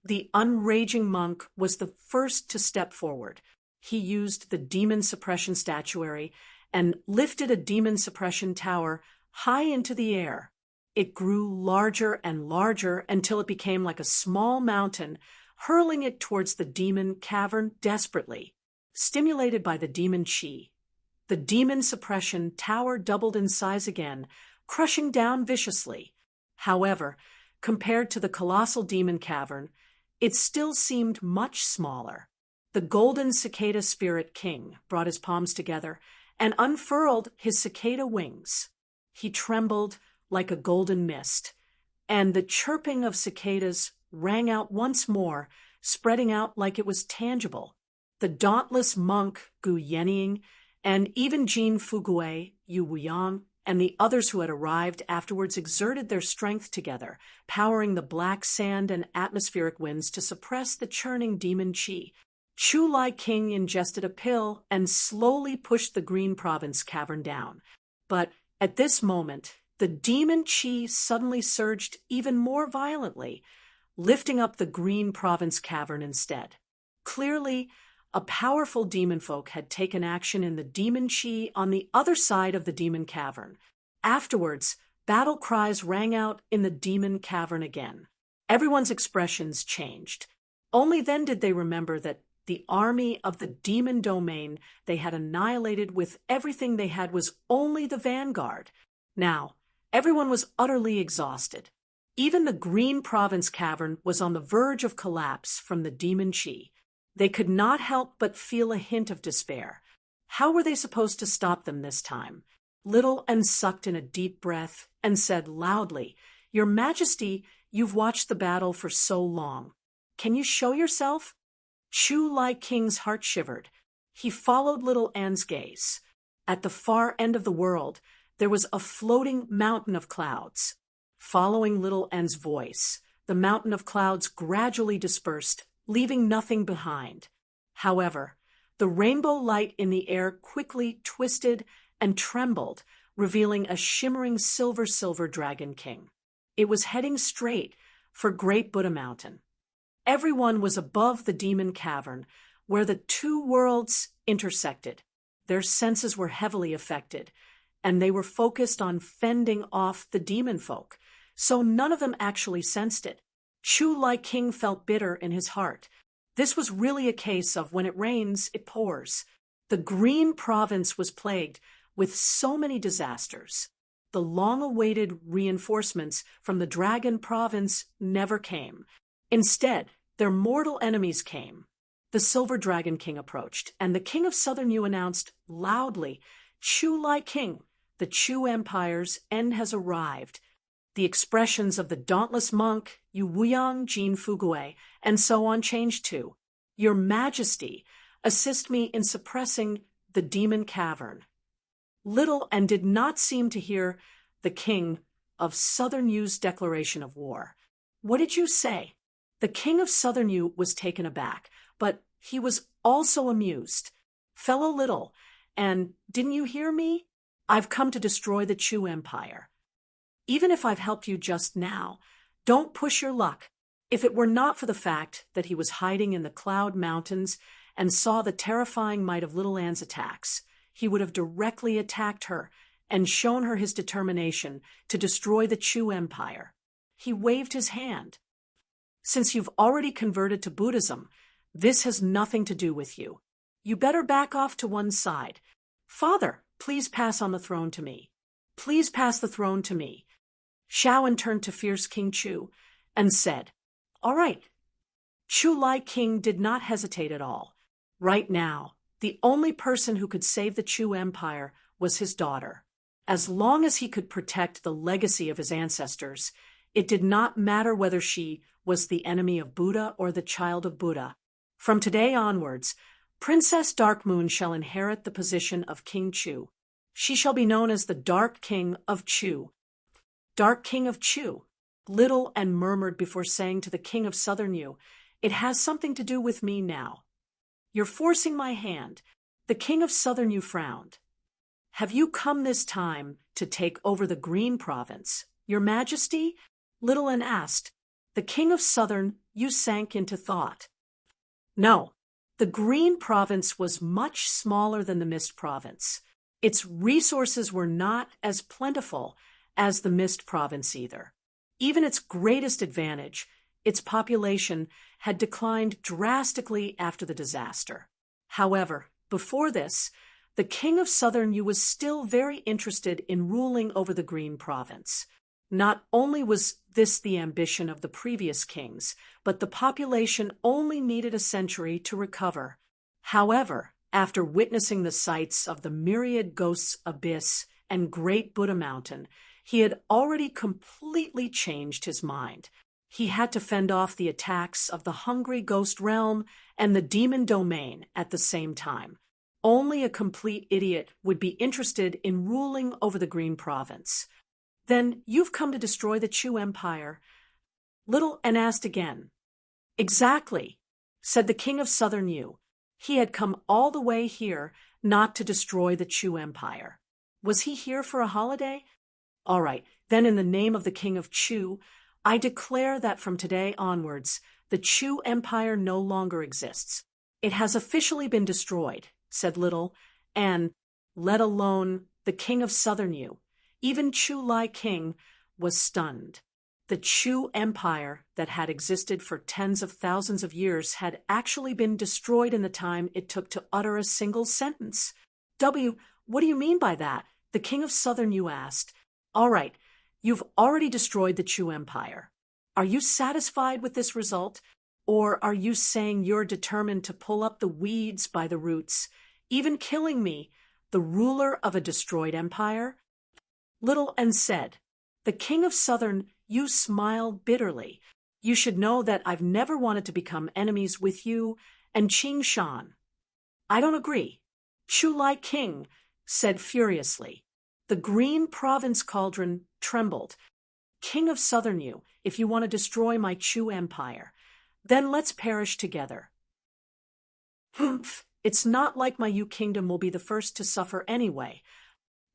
The unraging monk was the first to step forward. He used the demon suppression statuary and lifted a demon suppression tower high into the air. It grew larger and larger until it became like a small mountain, hurling it towards the demon cavern desperately. Stimulated by the demon chi, the demon suppression tower doubled in size again, crushing down viciously. However, compared to the colossal demon cavern, it still seemed much smaller. The Golden Cicada Spirit King brought his palms together and unfurled his cicada wings. He trembled like a golden mist, and the chirping of cicadas rang out once more, spreading out like it was tangible. The dauntless monk Gu Yenying and even Jin Fugui, Yu Wuyang, and the others who had arrived afterwards exerted their strength together, powering the black sand and atmospheric winds to suppress the churning demon chi. Chu Lai King ingested a pill and slowly pushed the Green Province cavern down. But at this moment, the demon chi suddenly surged even more violently, lifting up the Green Province cavern instead. Clearly, a powerful demon folk had taken action in the demon chi on the other side of the demon cavern. Afterwards, battle cries rang out in the demon cavern again. Everyone's expressions changed. Only then did they remember that the army of the demon domain they had annihilated with everything they had was only the vanguard. Now, everyone was utterly exhausted. Even the Green Province cavern was on the verge of collapse from the demon chi. They could not help but feel a hint of despair. How were they supposed to stop them this time? Little N sucked in a deep breath and said loudly, "Your Majesty, you've watched the battle for so long. Can you show yourself?" Chu Lai King's heart shivered. He followed Little N's gaze. At the far end of the world, there was a floating mountain of clouds. Following Little N's voice, the mountain of clouds gradually dispersed, leaving nothing behind. However, the rainbow light in the air quickly twisted and trembled, revealing a shimmering silver dragon king. It was heading straight for Great Buddha Mountain. Everyone was above the demon cavern, where the two worlds intersected. Their senses were heavily affected, and they were focused on fending off the demon folk, so none of them actually sensed it. Chu Lai King felt bitter in his heart. This was really a case of when it rains, it pours. The Green Province was plagued with so many disasters. The long-awaited reinforcements from the Dragon Province never came. Instead, their mortal enemies came. The Silver Dragon King approached, and the King of Southern Yu announced loudly, "Chu Lai King, the Chu Empire's end has arrived." The expressions of the dauntless monk, Yu Wuyang, Jin Fugui, and so on changed too. "Your Majesty, assist me in suppressing the demon cavern." Little and did not seem to hear the King of Southern Yu's declaration of war. "What did you say?" The King of Southern Yu was taken aback, but he was also amused. "Fellow Little, and didn't you hear me? I've come to destroy the Chu Empire. Even if I've helped you just now, don't push your luck. If it were not for the fact that he was hiding in the Cloud Mountains and saw the terrifying might of little Anne's attacks, he would have directly attacked her and shown her his determination to destroy the Chu Empire. He waved his hand. Since you've already converted to Buddhism, this has nothing to do with you. You better back off to one side. Father, please pass on the throne to me. Please pass the throne to me. Shaoan turned to fierce King Chu and said, "All right." Chu Lai King did not hesitate at all. Right now, the only person who could save the Chu Empire was his daughter. As long as he could protect the legacy of his ancestors, it did not matter whether she was the enemy of Buddha or the child of Buddha. From today onwards, Princess Dark Moon shall inherit the position of King Chu. She shall be known as the Dark King of Chu. Dark King of Chu. Little Anne murmured before saying to the King of Southern Yu, "It has something to do with me now." "You're forcing my hand." The King of Southern Yu frowned. "Have you come this time to take over the Green Province, Your Majesty?" Little Anne asked. The King of Southern Yu sank into thought. No, the Green Province was much smaller than the Mist Province. Its resources were not as plentiful as the Mist Province either. Even its greatest advantage, its population, had declined drastically after the disaster. However, before this, the King of Southern Yu was still very interested in ruling over the Green Province. Not only was this the ambition of the previous kings, but the population only needed a century to recover. However, after witnessing the sights of the Myriad Ghosts Abyss and Great Buddha Mountain, he had already completely changed his mind. He had to fend off the attacks of the Hungry Ghost Realm and the Demon Domain at the same time. Only a complete idiot would be interested in ruling over the Green Province. "Then you've come to destroy the Chu Empire?" Little Anne asked again. "Exactly," said the King of Southern Yu. He had come all the way here not to destroy the Chu Empire. Was he here for a holiday? All right, then in the name of the King of Chu, I declare that from today onwards, the Chu Empire no longer exists. It has officially been destroyed, said Little Anne, let alone the King of Southern Yu. Even Chu Lai King was stunned. The Chu Empire that had existed for tens of thousands of years had actually been destroyed in the time it took to utter a single sentence. What do you mean by that? The King of Southern Yu asked. All right, you've already destroyed the Chu Empire. Are you satisfied with this result? Or are you saying you're determined to pull up the weeds by the roots, even killing me, the ruler of a destroyed empire? Little Anne said, the King of Southern Yu smiled bitterly. You should know that I've never wanted to become enemies with you and Qing Shan. I don't agree. Chu Lai King said furiously. The Green Province cauldron trembled. King of Southern Yu, if you want to destroy my Chu Empire, then let's perish together. Humph, it's not like my Yu kingdom will be the first to suffer anyway.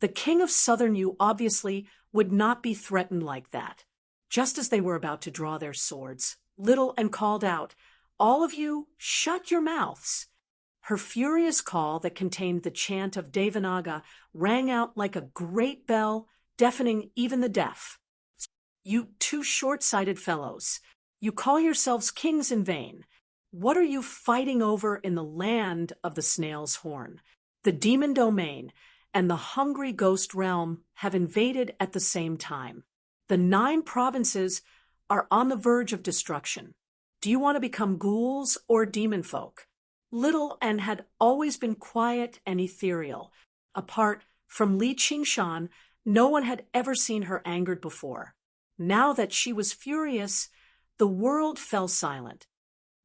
The King of Southern Yu obviously would not be threatened like that. Just as they were about to draw their swords, Little Anne called out, all of you, shut your mouths. Her furious call that contained the chant of Devanaga rang out like a great bell, deafening even the deaf. You two short-sighted fellows, you call yourselves kings in vain. What are you fighting over in the land of the snail's horn? The demon domain and the hungry ghost realm have invaded at the same time. The 9 provinces are on the verge of destruction. Do you want to become ghouls or demon folk? Little Anne had always been quiet and ethereal. Apart from Li Qingshan, no one had ever seen her angered before. Now that she was furious, the world fell silent.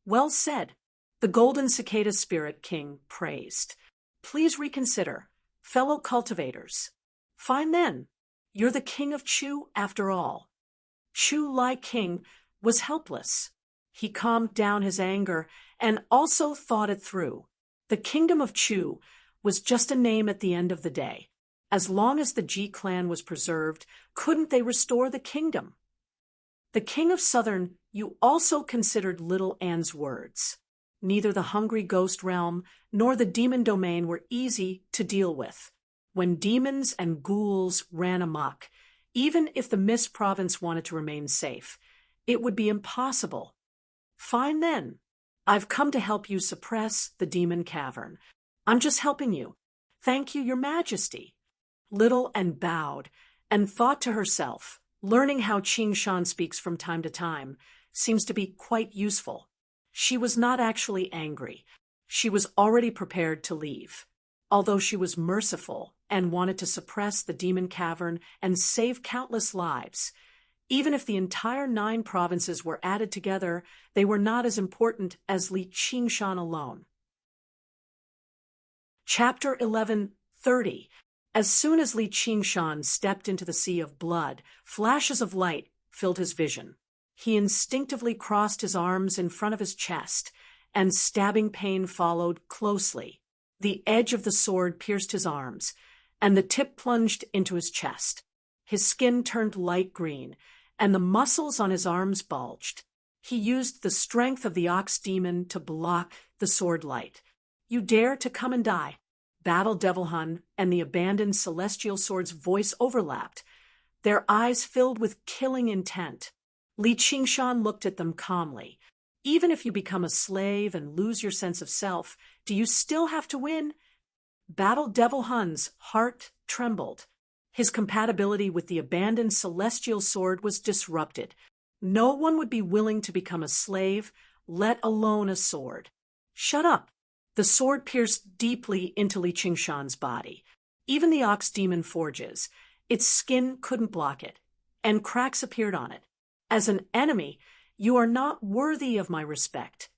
Well said, the Golden Cicada Spirit King praised. Please reconsider, fellow cultivators. Fine then, you're the King of Chu after all. Chu Lai King was helpless. He calmed down his anger and also thought it through. The kingdom of Chu was just a name at the end of the day. As long as the Ji clan was preserved, couldn't they restore the kingdom? The King of Southern Yu also considered Little Anne's words. Neither the hungry ghost realm nor the demon domain were easy to deal with. When demons and ghouls ran amok, even if the Mist Province wanted to remain safe, it would be impossible. Fine then. I've come to help you suppress the demon cavern. I'm just helping you. Thank you, Your Majesty. Little and bowed, and thought to herself, learning how Qing Shan speaks from time to time seems to be quite useful. She was not actually angry. She was already prepared to leave. Although she was merciful and wanted to suppress the demon cavern and save countless lives, even if the entire 9 provinces were added together, they were not as important as Li Qingshan alone. Chapter 11:30. As soon as Li Qingshan stepped into the sea of blood, flashes of light filled his vision. He instinctively crossed his arms in front of his chest, and stabbing pain followed closely. The edge of the sword pierced his arms, and the tip plunged into his chest. His skin turned light green, and the muscles on his arms bulged. He used the strength of the ox demon to block the sword light. You dare to come and die? Battle Devil Hun and the abandoned celestial sword's voice overlapped, their eyes filled with killing intent. Li Qingshan looked at them calmly. Even if you become a slave and lose your sense of self, do you still have to win? Battle Devil Hun's heart trembled. His compatibility with the abandoned celestial sword was disrupted. No one would be willing to become a slave, let alone a sword. Shut up. The sword pierced deeply into Li Qingshan's body. Even the ox demon forges, its skin couldn't block it, and cracks appeared on it. As an enemy, you are not worthy of my respect.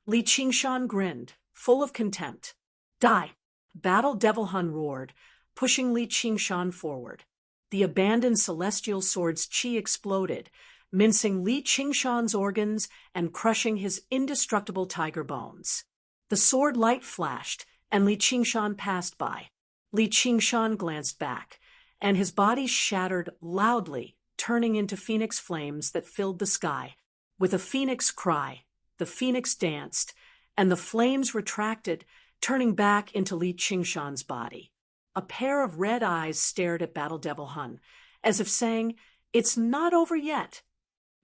Li Qingshan grinned, full of contempt. Die! Battle Devil Hun roared, pushing Li Qingshan forward. The abandoned celestial sword's chi exploded, mincing Li Qingshan's organs and crushing his indestructible tiger bones. The sword light flashed, and Li Qingshan passed by. Li Qingshan glanced back, and his body shattered loudly, turning into phoenix flames that filled the sky. With a phoenix cry, the phoenix danced, and the flames retracted, turning back into Li Qingshan's body. A pair of red eyes stared at Battle Devil Hun, as if saying, "It's not over yet."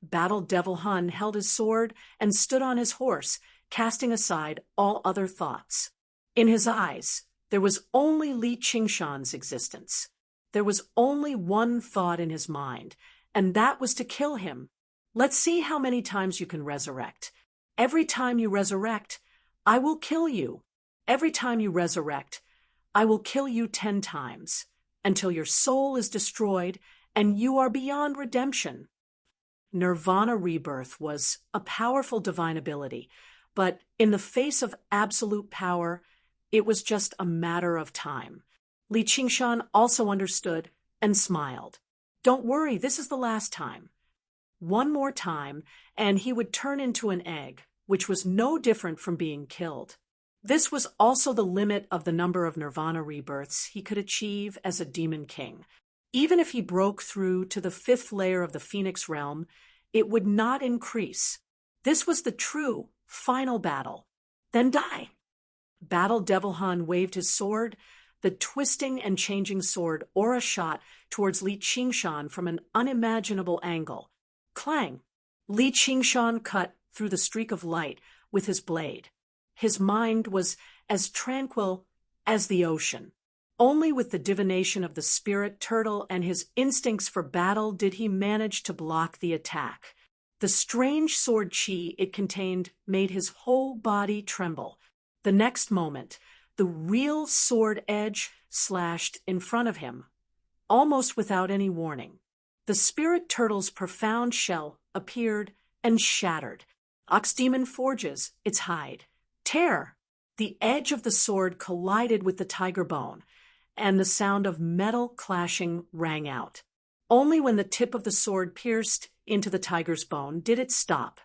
Battle Devil Hun held his sword and stood on his horse, casting aside all other thoughts. In his eyes, there was only Li Qingshan's existence. There was only one thought in his mind, and that was to kill him. Let's see how many times you can resurrect. Every time you resurrect, I will kill you. Every time you resurrect, I will kill you 10 times, until your soul is destroyed and you are beyond redemption. Nirvana rebirth was a powerful divine ability, but in the face of absolute power, it was just a matter of time. Li Qingshan also understood and smiled. Don't worry, this is the last time. One more time, and he would turn into an egg, which was no different from being killed. This was also the limit of the number of Nirvana rebirths he could achieve as a demon king. Even if he broke through to the 5th layer of the Phoenix realm, it would not increase. This was the true, final battle. Then die. Battle Devil Hun waved his sword. The twisting and changing sword aura shot towards Li Qingshan from an unimaginable angle. Clang! Li Qingshan cut through the streak of light with his blade. His mind was as tranquil as the ocean. Only with the divination of the spirit turtle and his instincts for battle did he manage to block the attack. The strange sword chi it contained made his whole body tremble. The next moment, the real sword edge slashed in front of him, almost without any warning. The spirit turtle's profound shell appeared and shattered. Ox-demon forges its hide. Tear! The edge of the sword collided with the tiger bone, and the sound of metal clashing rang out. Only when the tip of the sword pierced into the tiger's bone did it stop.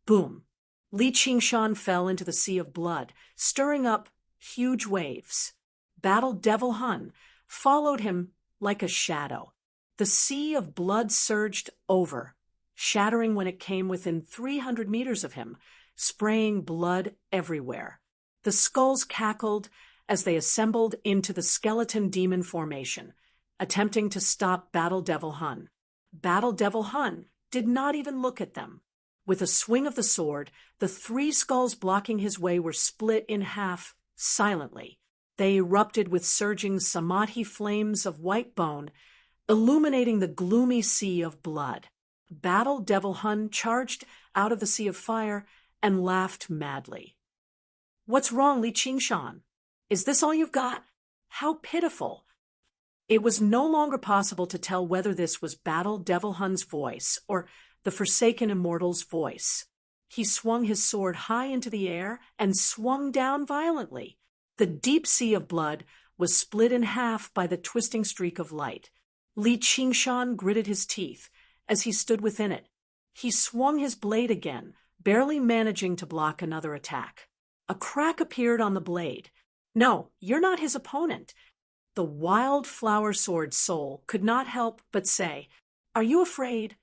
Boom! Li Qingshan fell into the sea of blood, stirring up huge waves. Battle Devil Hun followed him like a shadow. The sea of blood surged over, shattering when it came within 300 meters of him, spraying blood everywhere. The skulls cackled as they assembled into the skeleton demon formation, attempting to stop Battle Devil Hun. Battle Devil Hun did not even look at them. With a swing of the sword, the 3 skulls blocking his way were split in half silently. They erupted with surging samadhi flames of white bone, illuminating the gloomy sea of blood. Battle Devil Hun charged out of the sea of fire and laughed madly. "What's wrong, Li Qingshan? Is this all you've got? How pitiful!" It was no longer possible to tell whether this was Battle Devil Hun's voice or the Forsaken Immortal's voice. He swung his sword high into the air and swung down violently. The deep sea of blood was split in half by the twisting streak of light. Li Qingshan gritted his teeth as he stood within it. He swung his blade again, barely managing to block another attack. A crack appeared on the blade. "No, you're not his opponent." The wildflower sword soul could not help but say, "Are you afraid?"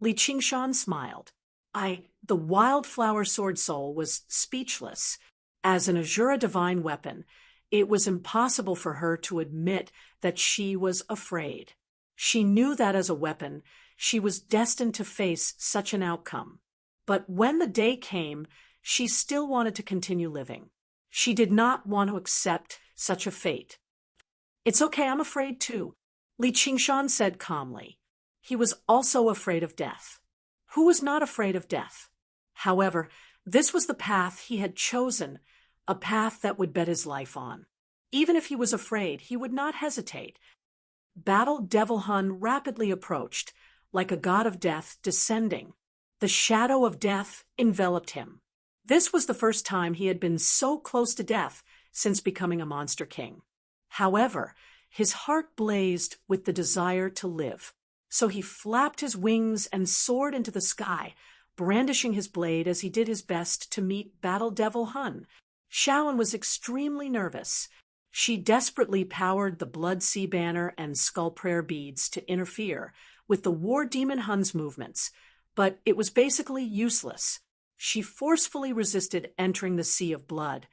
Li Qingshan smiled. The wildflower sword soul was speechless. As an Azura divine weapon, it was impossible for her to admit that she was afraid. She knew that as a weapon, she was destined to face such an outcome. But when the day came, she still wanted to continue living. She did not want to accept such a fate. "It's okay, I'm afraid too," Li Qingshan said calmly. He was also afraid of death. Who was not afraid of death? However, this was the path he had chosen, a path that would bet his life on. Even if he was afraid, he would not hesitate. Battle Devil Hun rapidly approached, like a god of death descending. The shadow of death enveloped him. This was the first time he had been so close to death since becoming a monster king. However, his heart blazed with the desire to live. So he flapped his wings and soared into the sky, brandishing his blade as he did his best to meet Battle Devil Hun. Shaoan was extremely nervous. She desperately powered the Blood Sea Banner and Skull Prayer beads to interfere with the War Demon Hun's movements, but it was basically useless. She forcefully resisted entering the Sea of Blood,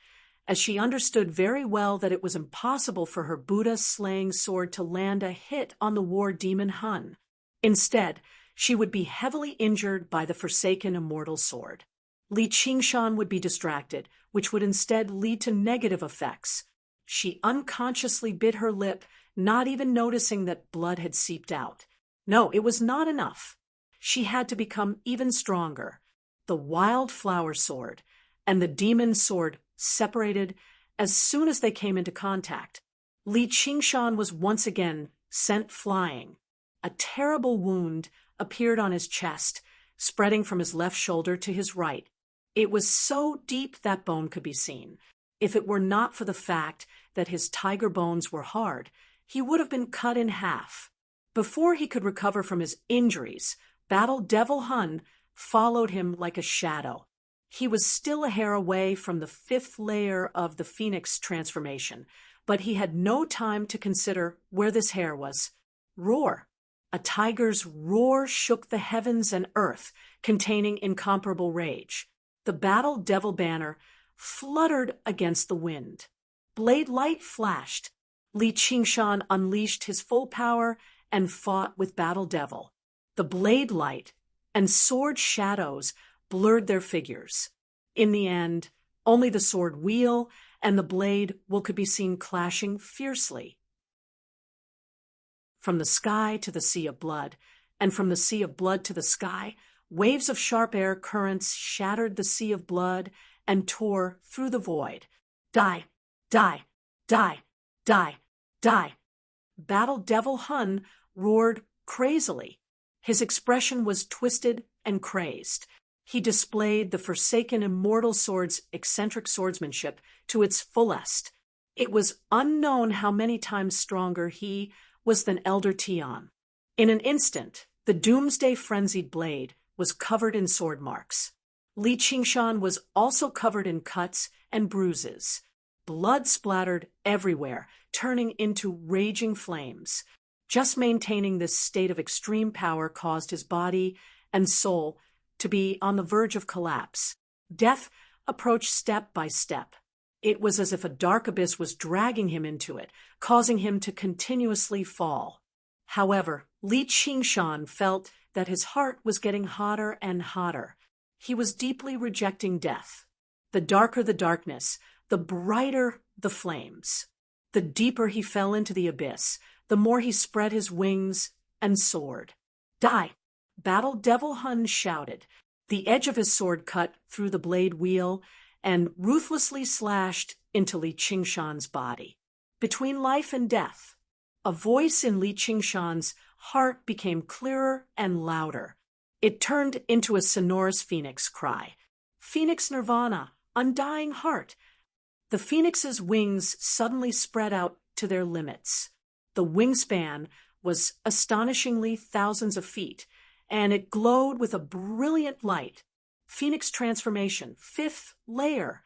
as she understood very well that it was impossible for her Buddha-slaying sword to land a hit on the War Demon Hun. Instead, she would be heavily injured by the Forsaken Immortal sword. Li Qingshan would be distracted, which would instead lead to negative effects. She unconsciously bit her lip, not even noticing that blood had seeped out. No, it was not enough. She had to become even stronger. The wildflower sword and the demon sword separated as soon as they came into contact. Li Qingshan was once again sent flying. A terrible wound appeared on his chest, spreading from his left shoulder to his right. It was so deep that bone could be seen. If it were not for the fact that his tiger bones were hard, he would have been cut in half. Before he could recover from his injuries, Battle Devil Hun followed him like a shadow. He was still a hair away from the 5th layer of the Phoenix transformation, but he had no time to consider where this hair was. Roar! A tiger's roar shook the heavens and earth, containing incomparable rage. The Battle Devil banner fluttered against the wind. Blade light flashed. Li Qingshan unleashed his full power and fought with Battle Devil. The blade light and sword shadows blurred their figures. In the end, only the sword wheel and the blade could be seen clashing fiercely. From the sky to the sea of blood, and from the sea of blood to the sky, waves of sharp air currents shattered the sea of blood and tore through the void. Die, die, die, die, die. Battle Devil Hun roared crazily. His expression was twisted and crazed. He displayed the Forsaken Immortal sword's eccentric swordsmanship to its fullest. It was unknown how many times stronger he was than Elder Tian. In an instant, the doomsday frenzied blade was covered in sword marks. Li Qingshan was also covered in cuts and bruises. Blood splattered everywhere, turning into raging flames. Just maintaining this state of extreme power caused his body and soul to be on the verge of collapse. Death approached step by step. It was as if a dark abyss was dragging him into it, causing him to continuously fall. However, Li Qingshan felt that his heart was getting hotter and hotter. He was deeply rejecting death. The darker the darkness, the brighter the flames. The deeper he fell into the abyss, the more he spread his wings and soared. Die! Battle Devil Hun shouted. The edge of his sword cut through the blade wheel and ruthlessly slashed into Li Qingshan's body. Between life and death, a voice in Li Qingshan's heart became clearer and louder. It turned into a sonorous phoenix cry. Phoenix Nirvana, undying heart. The phoenix's wings suddenly spread out to their limits. The wingspan was astonishingly thousands of feet, and it glowed with a brilliant light. Phoenix Transformation, 5th Layer.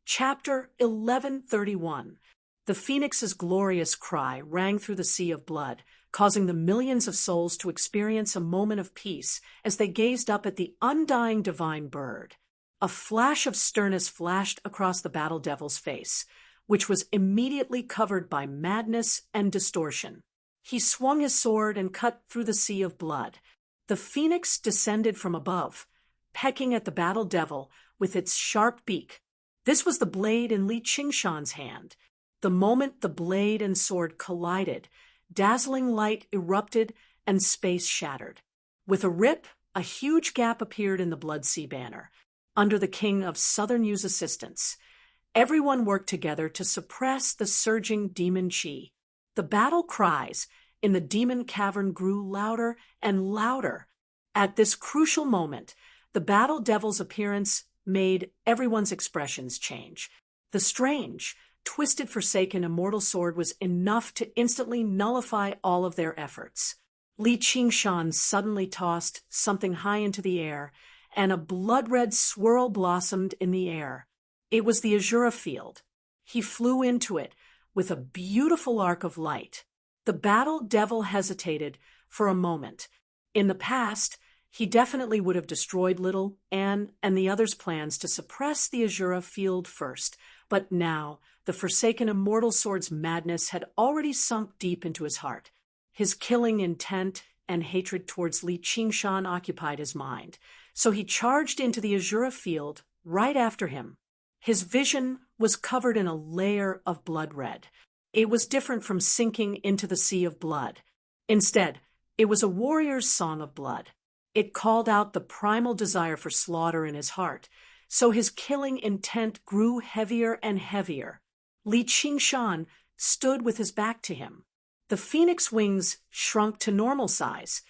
Chapter 1131. The phoenix's glorious cry rang through the sea of blood, causing the millions of souls to experience a moment of peace as they gazed up at the undying divine bird. A flash of sternness flashed across the battle devil's face, which was immediately covered by madness and distortion. He swung his sword and cut through the sea of blood. The phoenix descended from above, pecking at the battle devil with its sharp beak. This was the blade in Li Qingshan's hand. The moment the blade and sword collided, dazzling light erupted and space shattered. With a rip, a huge gap appeared in the Blood-Sea banner. Under the King of Southern Yu's assistance, everyone worked together to suppress the surging demon chi. The battle cries in the demon cavern grew louder and louder. At this crucial moment, the battle devil's appearance made everyone's expressions change. The strange, twisted, forsaken immortal sword was enough to instantly nullify all of their efforts. Li Qingshan suddenly tossed something high into the air, and a blood-red swirl blossomed in the air. It was the Azura field. He flew into it with a beautiful arc of light. The battle devil hesitated for a moment. In the past, he definitely would have destroyed Little Anne and the others' plans to suppress the Azura field first, but now the forsaken immortal sword's madness had already sunk deep into his heart. His killing intent and hatred towards Li Qingshan occupied his mind, so he charged into the Azura field right after him. His vision was covered in a layer of blood red. It was different from sinking into the sea of blood. Instead, it was a warrior's song of blood. It called out the primal desire for slaughter in his heart, so his killing intent grew heavier and heavier. Li Qingshan stood with his back to him. The phoenix wings shrunk to normal size,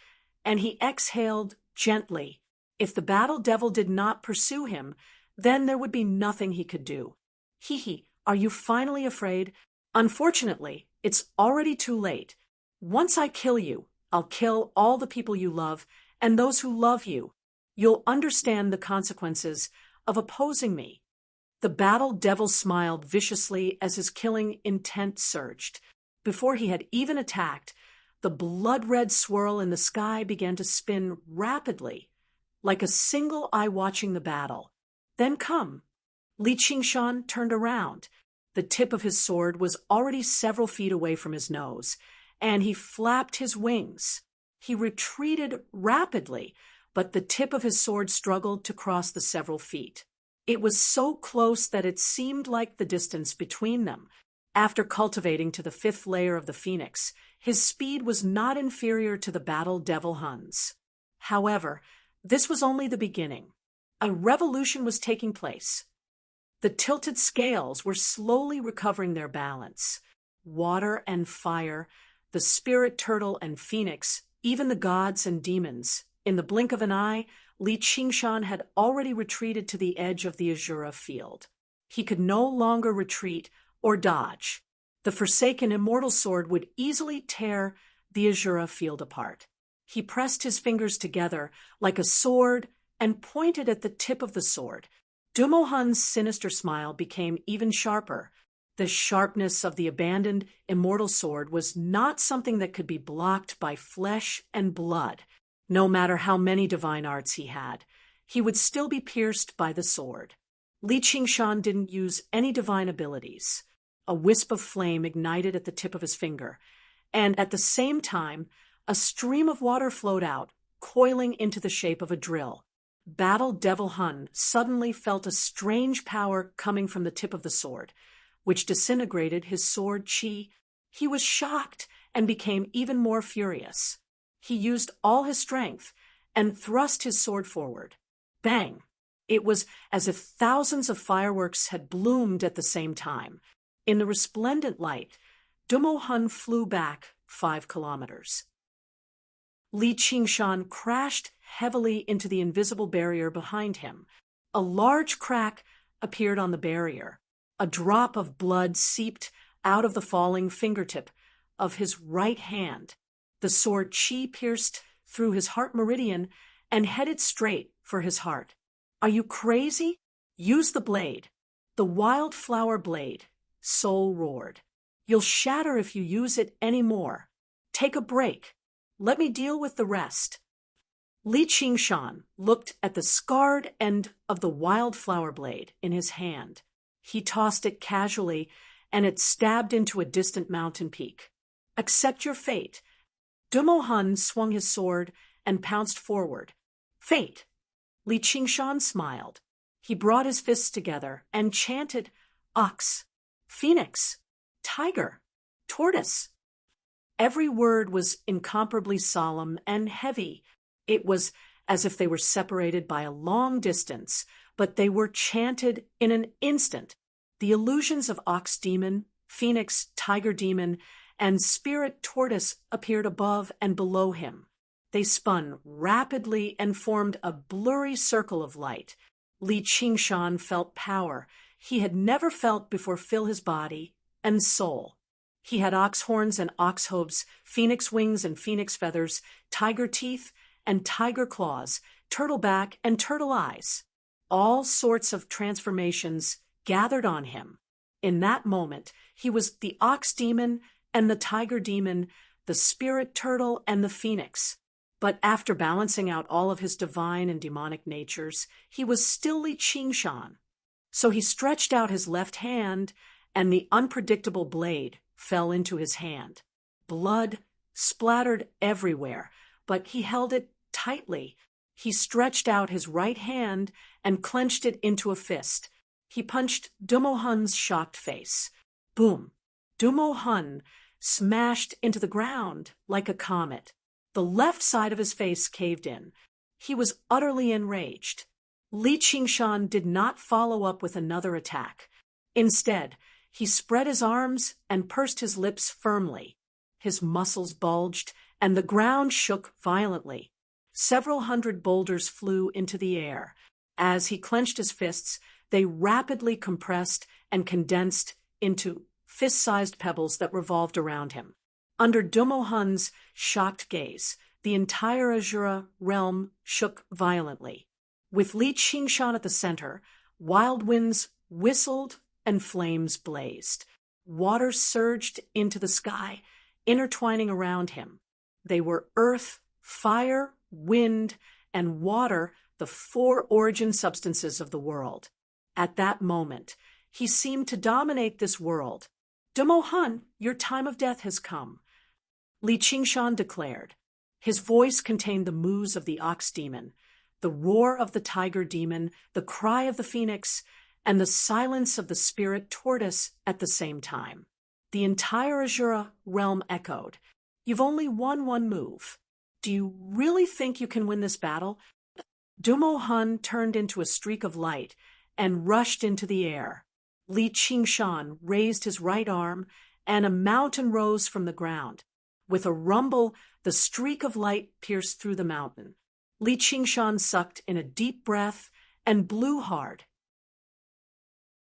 and he exhaled gently. If the battle devil did not pursue him, then there would be nothing he could do. Hee, are you finally afraid? Unfortunately, it's already too late. Once I kill you, I'll kill all the people you love and those who love you. You'll understand the consequences of opposing me. The battle devil smiled viciously as his killing intent surged. Before he had even attacked, the blood-red swirl in the sky began to spin rapidly, like a single eye watching the battle. Then come. Li Qingshan turned around. The tip of his sword was already several feet away from his nose, and he flapped his wings. He retreated rapidly, but the tip of his sword struggled to cross the several feet. It was so close that it seemed like the distance between them. After cultivating to the 5th layer of the phoenix, his speed was not inferior to the battle devil Hun's. However, this was only the beginning. A revolution was taking place. The tilted scales were slowly recovering their balance. Water and fire, the spirit turtle and phoenix, even the gods and demons. In the blink of an eye, Li Qingshan had already retreated to the edge of the Azura field. He could no longer retreat or dodge. The forsaken immortal sword would easily tear the Azura field apart. He pressed his fingers together like a sword and pointed at the tip of the sword. Dumohan's sinister smile became even sharper. The sharpness of the abandoned immortal sword was not something that could be blocked by flesh and blood. No matter how many divine arts he had, he would still be pierced by the sword. Li Qingshan didn't use any divine abilities. A wisp of flame ignited at the tip of his finger, and at the same time, a stream of water flowed out, coiling into the shape of a drill. Battle Devil Hun suddenly felt a strange power coming from the tip of the sword, which disintegrated his sword chi. He was shocked and became even more furious. He used all his strength and thrust his sword forward. Bang! It was as if thousands of fireworks had bloomed at the same time. In the resplendent light, Dumo Hun flew back 5 kilometers. Li Qingshan crashed heavily into the invisible barrier behind him. A large crack appeared on the barrier. A drop of blood seeped out of the falling fingertip of his right hand. The sword chi pierced through his heart meridian and headed straight for his heart. "Are you crazy? Use the blade." The wildflower blade, Soul roared. "You'll shatter if you use it any more. Take a break. Let me deal with the rest." Li Qingshan looked at the scarred end of the wildflower blade in his hand. He tossed it casually, and it stabbed into a distant mountain peak. "Accept your fate." Dumo Hun swung his sword and pounced forward. "Fate!" Li Qingshan smiled. He brought his fists together and chanted, "Ox, phoenix, tiger, tortoise." Every word was incomparably solemn and heavy. It was as if they were separated by a long distance, but they were chanted in an instant. The illusions of ox demon, phoenix, tiger demon, and spirit tortoise appeared above and below him. They spun rapidly and formed a blurry circle of light. Li Qingshan felt power he had never felt before fill his body and soul. He had ox horns and ox hooves, phoenix wings and phoenix feathers, tiger teeth and tiger claws, turtle back and turtle eyes. All sorts of transformations gathered on him. In that moment, he was the ox demon and the tiger demon, the spirit turtle and the phoenix. But after balancing out all of his divine and demonic natures, he was still Li Qingshan. So he stretched out his left hand, and the unpredictable blade fell into his hand. Blood splattered everywhere, but he held it tightly. He stretched out his right hand and clenched it into a fist. He punched Dumo Hun's shocked face. Boom! Dumo Hun smashed into the ground like a comet. The left side of his face caved in. He was utterly enraged. Li Qingshan did not follow up with another attack. Instead, he spread his arms and pursed his lips firmly. His muscles bulged, and the ground shook violently. Several hundred boulders flew into the air. As he clenched his fists, they rapidly compressed and condensed into fist-sized pebbles that revolved around him. Under Dumo Hun's shocked gaze, the entire Azura realm shook violently. With Li Qingshan at the center, wild winds whistled and flames blazed. Water surged into the sky, intertwining around him. They were earth, fire, wind, and water, the 4 origin substances of the world. At that moment, he seemed to dominate this world. "Dumo Hun, your time of death has come," Li Qingshan declared. His voice contained the moos of the ox demon, the roar of the tiger demon, the cry of the phoenix, and the silence of the spirit tortoise at the same time. The entire Azura realm echoed. "You've only won one move. Do you really think you can win this battle?" Dumo Hun turned into a streak of light and rushed into the air. Li Qingshan raised his right arm, and a mountain rose from the ground. With a rumble, the streak of light pierced through the mountain. Li Qingshan sucked in a deep breath and blew hard.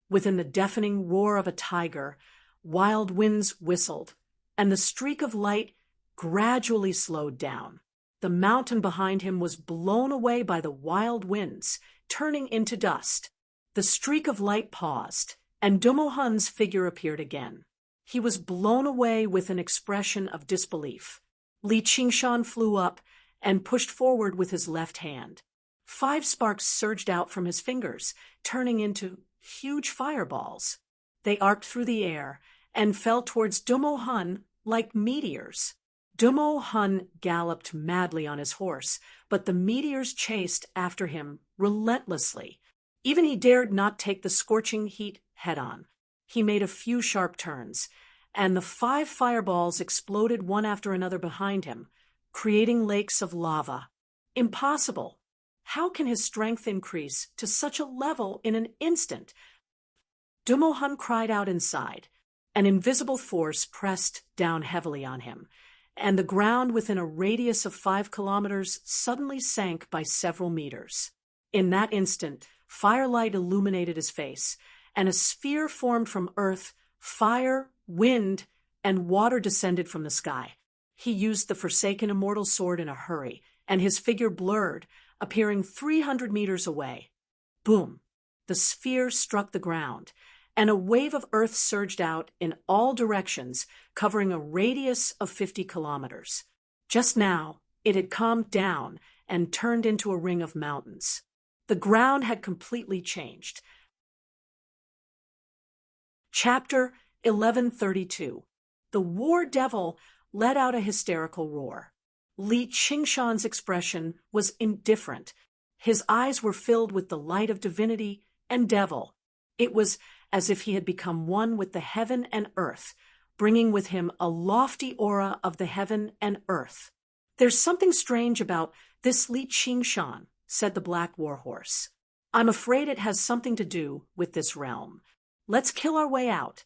Within the deafening roar of a tiger, wild winds whistled, and the streak of light gradually slowed down. The mountain behind him was blown away by the wild winds, turning into dust. The streak of light paused, and Dumohan's figure appeared again. He was blown away with an expression of disbelief. Li Qingshan flew up and pushed forward with his left hand. 5 sparks surged out from his fingers, turning into huge fireballs. They arced through the air and fell towards Dumohan like meteors. Dumohan galloped madly on his horse, but the meteors chased after him relentlessly. Even he dared not take the scorching heat head-on. He made a few sharp turns, and the 5 fireballs exploded one after another behind him, creating lakes of lava. Impossible! How can his strength increase to such a level in an instant? Dumohan cried out inside. An invisible force pressed down heavily on him, and the ground within a radius of 5 kilometers suddenly sank by several meters. In that instant, firelight illuminated his face, and a sphere formed from earth, fire, wind, and water descended from the sky. He used the Forsaken Immortal Sword in a hurry, and his figure blurred, appearing 300 meters away. Boom! The sphere struck the ground, and a wave of earth surged out in all directions, covering a radius of 50 kilometers. Just now, it had calmed down and turned into a ring of mountains. The ground had completely changed. Chapter 1132. The War Devil let out a hysterical roar. Li Qingshan's expression was indifferent. His eyes were filled with the light of divinity and devil. It was as if he had become one with the heaven and earth, bringing with him a lofty aura of the heaven and earth. "There's something strange about this Li Qingshan," said the Black Warhorse. "I'm afraid it has something to do with this realm. Let's kill our way out.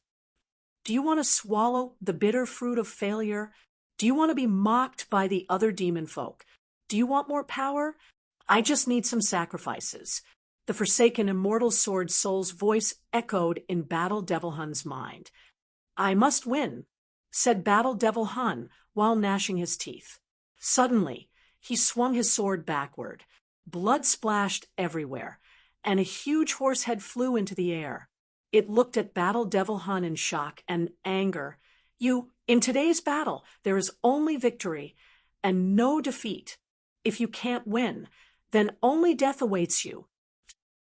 Do you want to swallow the bitter fruit of failure? Do you want to be mocked by the other demon folk? Do you want more power? I just need some sacrifices." The Forsaken Immortal Sword Soul's voice echoed in Battle Devil Hun's mind. "I must win," said Battle Devil Hun while gnashing his teeth. Suddenly, he swung his sword backward. Blood splashed everywhere, and a huge horse head flew into the air. It looked at Battle Devil Hun in shock and anger. In today's battle, there is only victory and no defeat. If you can't win, then only death awaits you."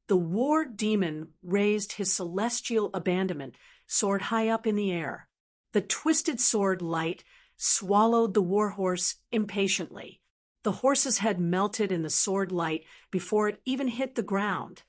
The war demon raised his celestial abandonment sword high up in the air. The twisted sword light swallowed the warhorse impatiently. The horse's head melted in the sword light before it even hit the ground,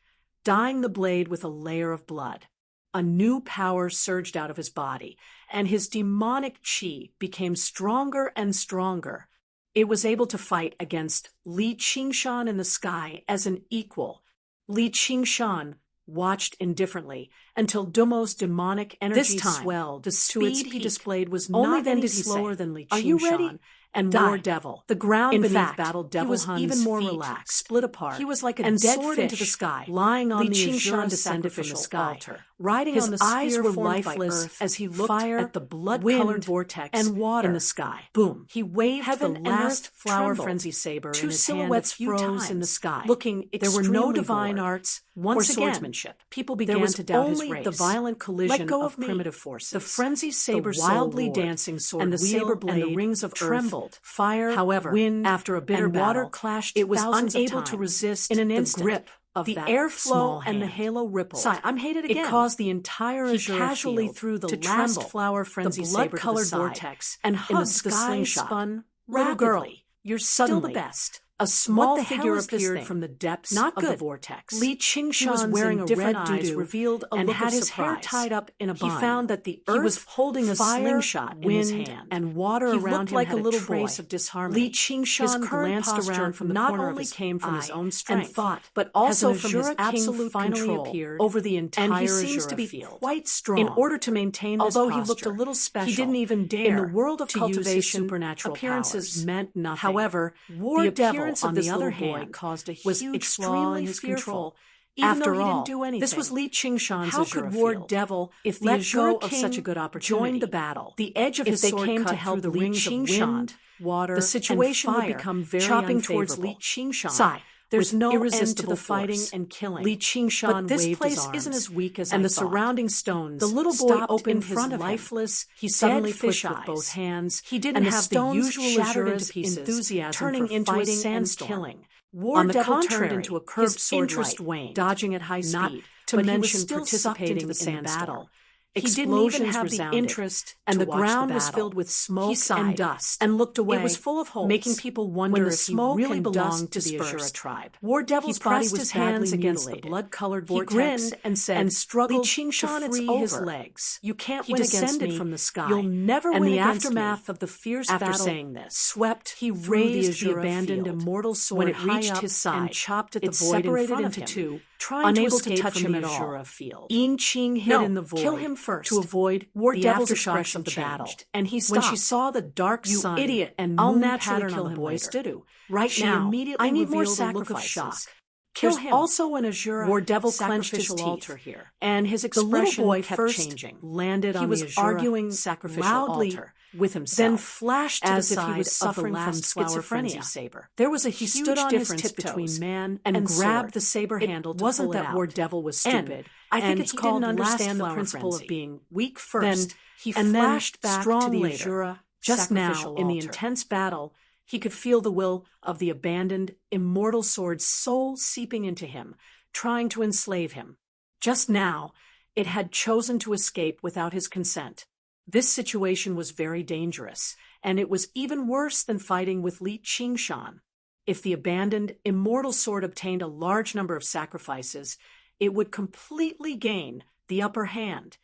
dyeing the blade with a layer of blood. A new power surged out of his body, and his demonic chi became stronger and stronger. It was able to fight against Li Qingshan in the sky as an equal. Li Qingshan watched indifferently until Dumo's demonic energy swelled. The speed he displayed was not any slower than Li Qingshan. "Are you ready?" And War Devil. The ground beneath Battle Devil Hun's even more relaxed, split apart. He was like a dead fish into the sky, lying on the azure descended from the sky, riding on the sphere formed lifeless as he looked at the blood-colored vortex and water in the sky. Boom! He waved the last flower frenzy saber in his hand a few times in the sky, looking extremely bored. There were no divine arts or swordsmanship. People began to doubt his race. The violent collision of primitive forces. The frenzy saber wildly dancing sword and the saber blade and the rings of trembled. Fire, however, wind, after a bitter battle, water clashed. It was unable to resist in an instant the grip of the airflow and the halo rippled. I'm hated again. It caused the entire azure casually through the last flower frenzy the blood-colored vortex and hugged the slingshot. Spun little girl, you're still the best. A small figure appeared from the depths of the vortex. Li Qingshan was wearing a red doo revealed a and look had of his hair tied up in a bun. He found that the earth, he was holding a slingshot in his hand, and water around him like a little trace of disharmony. Li Qingshan glanced around from the corner of his came from his own strength and thought, but also from his absolute control over the entire and he seems to be quite strong. In order to maintain this posture, he looked a little special. He didn't even dare in the world of cultivation. Supernatural appearances meant nothing. However, War Devil on the other hand caused a huge flaw in his control. After all, he didn't do anything. This was Li Qingshan's How could War Devil, if the Azure of such a good opportunity, joined the battle? The edge of his sword came to help the rings of wind, water, the situation and fire, would become very chopping towards Li Qingshan. There's with no irresistible end to the fighting force. and killing. Li Qingshan But this waved place his arms, isn't as weak as and I the thought. surrounding stones The little boy stopped opened in front his of him. lifeless, He suddenly dead pushed fish with eyes. both hands. He didn't and the have the stones usual shattered into Azura's pieces, enthusiasm turning for into a fighting and sandstorm. killing. On the Devil contrary, turned into a curved his sword interest light, waned, dodging at high not speed, to but he was mention still sucked participating into the in the sandstorm. battle. He didn't even Explosions have resounded, the interest and to the watch ground the was battle. filled with He smoke sighed and dust, and looked away. It was full of holes, making people wonder when the if he smoke really and belonged dust to the Azura dispersed. tribe. War Devil's body was his badly hands against the mutilated. blood-colored He vortex grinned and said, and struggled "Li Qingshan, to it's free over. his legs. You can't He win against descended me. from the sky. You'll never and win the against aftermath me." of the fierce After battle saying this, swept he through raised the the Azura abandoned field. immortal sword When it high reached up his side, and chopped at the it void in separated front into of him, two, trying unable to to escape touch from him the at all. Azura field. Yin Qing hid No, in the void kill him first. to avoid War the Devil's aftershocks expression of the battle. changed, and he When she stopped. saw the dark "You sun idiot, and I'll moon naturally pattern kill on the him boys later. do, Right she now, immediately I need more revealed a look of sacrifices. shock. Kill There's him." also an Azura War Devil clenched his sacrificial teeth, altar here, and his The little expression boy kept first changing. Landed he on was the Azura arguing sacrificial loudly altar with himself, then flashed to as the if he side was of the suffering from last flower frenzy schizophrenia. saber. There was a He huge stood on his difference tiptoes between man and and grabbed sword. the saber It handle to wasn't pull that it War out. Devil was And stupid. I think and it's he called didn't last understand the flower principle frenzy. of being weak Then first, he and then flashed back strong to the later. Azura Just now, sacrificial in the altar. intense battle, he could feel the will of the abandoned, immortal sword's soul seeping into him, trying to enslave him. Just now, it had chosen to escape without his consent. This situation was very dangerous, and it was even worse than fighting with Li Qingshan. If the abandoned, immortal sword obtained a large number of sacrifices, it would completely gain the upper hand.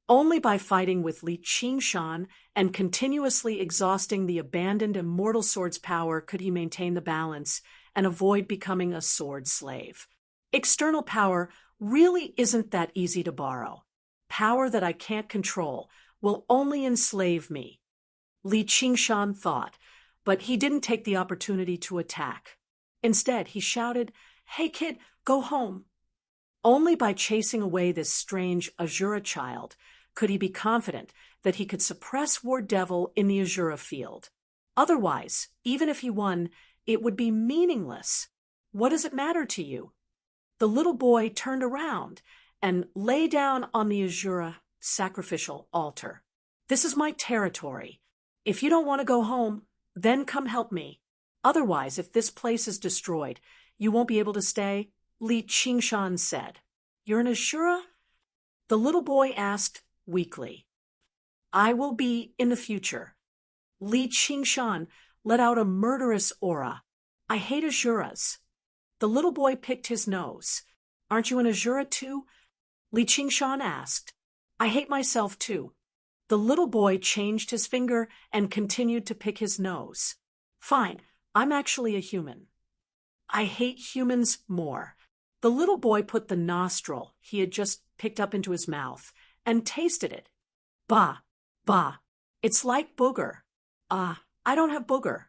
Only by fighting with Li Qingshan and continuously exhausting the abandoned immortal sword's power could he maintain the balance and avoid becoming a sword slave. External power really isn't that easy to borrow. Power that I can't control will only enslave me, Li Qingshan thought, but he didn't take the opportunity to attack. Instead, he shouted, "Hey kid, go home." Only by chasing away this strange Azura child could he be confident that he could suppress War Devil in the Azura field. Otherwise, even if he won, it would be meaningless. What does it matter to you? The little boy turned around and lay down on the Azura sacrificial altar. "This is my territory. If you don't want to go home, then come help me. Otherwise, if this place is destroyed, you won't be able to stay," Li Qingshan said. "You're an Azura?" the little boy asked weakly. "I will be in the future." Li Qingshan let out a murderous aura. "I hate Azuras." The little boy picked his nose. "Aren't you an Azura too?" Li Qingshan asked. "I hate myself too." The little boy changed his finger and continued to pick his nose. "Fine, I'm actually a human." "I hate humans more." The little boy put the nostril he had just picked up into his mouth and tasted it. "Bah, bah, it's like booger." I don't have booger."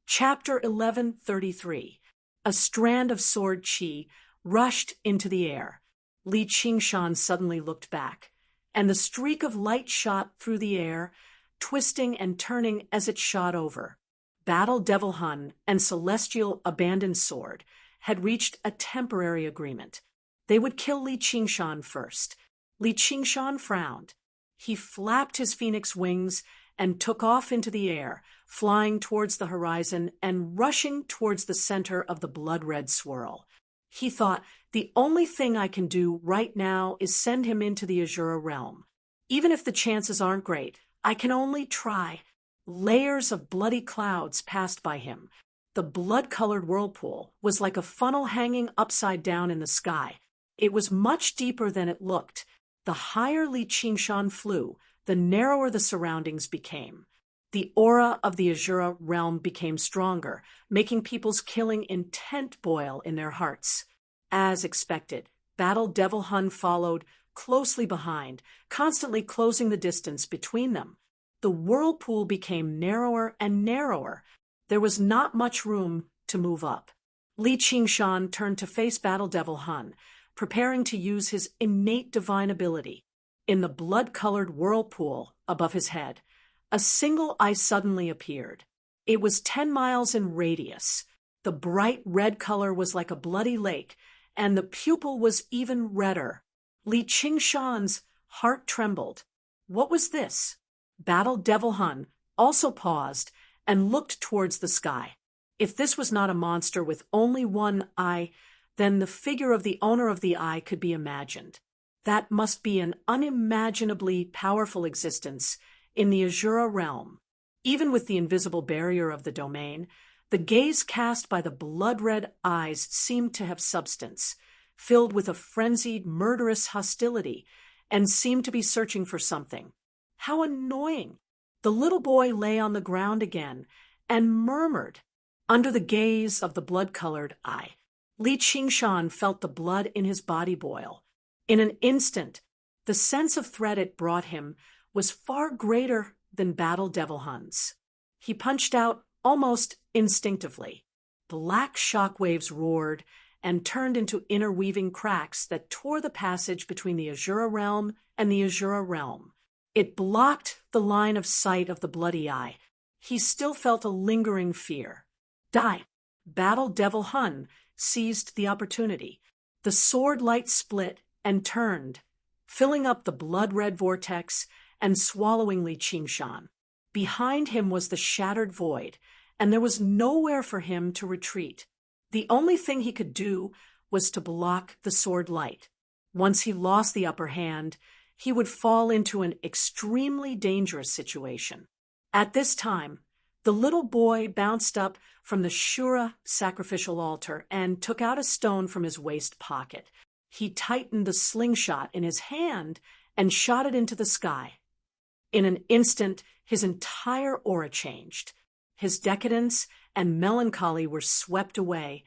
Chapter 1133. A strand of sword chi rushed into the air. Li Qingshan suddenly looked back, and the streak of light shot through the air, twisting and turning as it shot over. Battle Devil Hun and Celestial Abandoned Sword had reached a temporary agreement. They would kill Li Qingshan first. Li Qingshan frowned. He flapped his phoenix wings and took off into the air, flying towards the horizon and rushing towards the center of the blood-red swirl. He thought, the only thing I can do right now is send him into the Azura realm. Even if the chances aren't great, I can only try. Layers of bloody clouds passed by him. The blood-colored whirlpool was like a funnel hanging upside down in the sky. It was much deeper than it looked. The higher Li Qingshan flew, the narrower the surroundings became. The aura of the Azura realm became stronger, making people's killing intent boil in their hearts. As expected, Battle Devil Hun followed closely behind, constantly closing the distance between them. The whirlpool became narrower and narrower. There was not much room to move up. Li Qingshan turned to face Battle Devil Hun, preparing to use his innate divine ability. In the blood-colored whirlpool above his head, a single eye suddenly appeared. It was 10 miles in radius. The bright red color was like a bloody lake, and the pupil was even redder. Li Qingshan's heart trembled. What was this? Battle Devil Hun also paused and looked towards the sky. If this was not a monster with only one eye, then the figure of the owner of the eye could be imagined. That must be an unimaginably powerful existence in the Azura realm. Even with the invisible barrier of the domain, the gaze cast by the blood-red eyes seemed to have substance, filled with a frenzied, murderous hostility, and seemed to be searching for something. How annoying! The little boy lay on the ground again and murmured. Under the gaze of the blood-colored eye, Li Qingshan felt the blood in his body boil. In an instant, the sense of threat it brought him was far greater than Battle Devil Hun's. He punched out almost instinctively. Black shockwaves roared and turned into interweaving cracks that tore the passage between the Azura realm and the Azura realm. It blocked the line of sight of the bloody eye. He still felt a lingering fear. Die! Battle Devil Hun seized the opportunity. The sword light split and turned, filling up the blood-red vortex and swallowing Li Qingshan. Behind him was the shattered void, and there was nowhere for him to retreat. The only thing he could do was to block the sword light. Once he lost the upper hand, he would fall into an extremely dangerous situation. At this time, the little boy bounced up from the Shura sacrificial altar and took out a stone from his waist pocket. He tightened the slingshot in his hand and shot it into the sky. In an instant, his entire aura changed. His decadence and melancholy were swept away,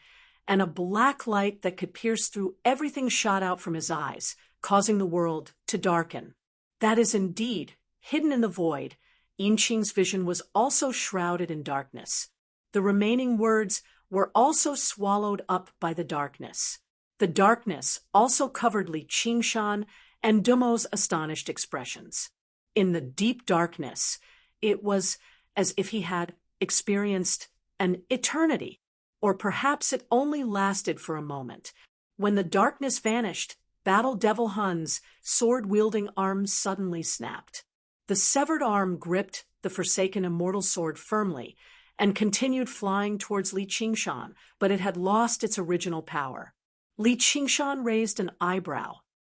and a black light that could pierce through everything shot out from his eyes, causing the world to darken. That is indeed hidden in the void. Yinqing's vision was also shrouded in darkness. The remaining words were also swallowed up by the darkness. The darkness also covered Li Qingshan and Dumo's astonished expressions. In the deep darkness, it was as if he had experienced an eternity, or perhaps it only lasted for a moment. When the darkness vanished, Battle Devil Hun's sword-wielding arm suddenly snapped. The severed arm gripped the Forsaken Immortal Sword firmly and continued flying towards Li Qingshan, but it had lost its original power. Li Qingshan raised an eyebrow.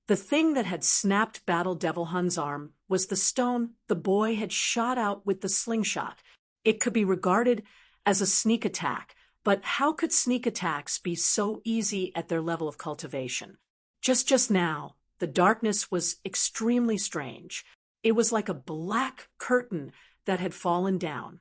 The thing that had snapped Battle Devil Hun's arm was the stone the boy had shot out with the slingshot. It could be regarded as a sneak attack, but how could sneak attacks be so easy at their level of cultivation? Just now, the darkness was extremely strange. It was like a black curtain that had fallen down.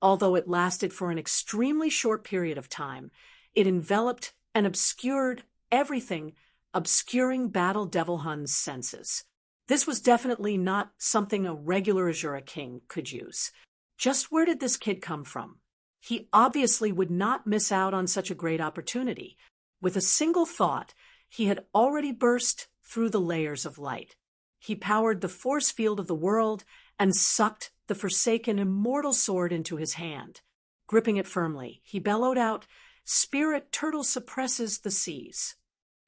Although it lasted for an extremely short period of time, it enveloped and obscured everything, obscuring Battle Devil Hun's senses. This was definitely not something a regular Azura king could use. Just where did this kid come from? He obviously would not miss out on such a great opportunity. With a single thought, he had already burst through the layers of light. He powered the force field of the world and sucked the Forsaken Immortal Sword into his hand. Gripping it firmly, he bellowed out, "Spirit Turtle suppresses the seas."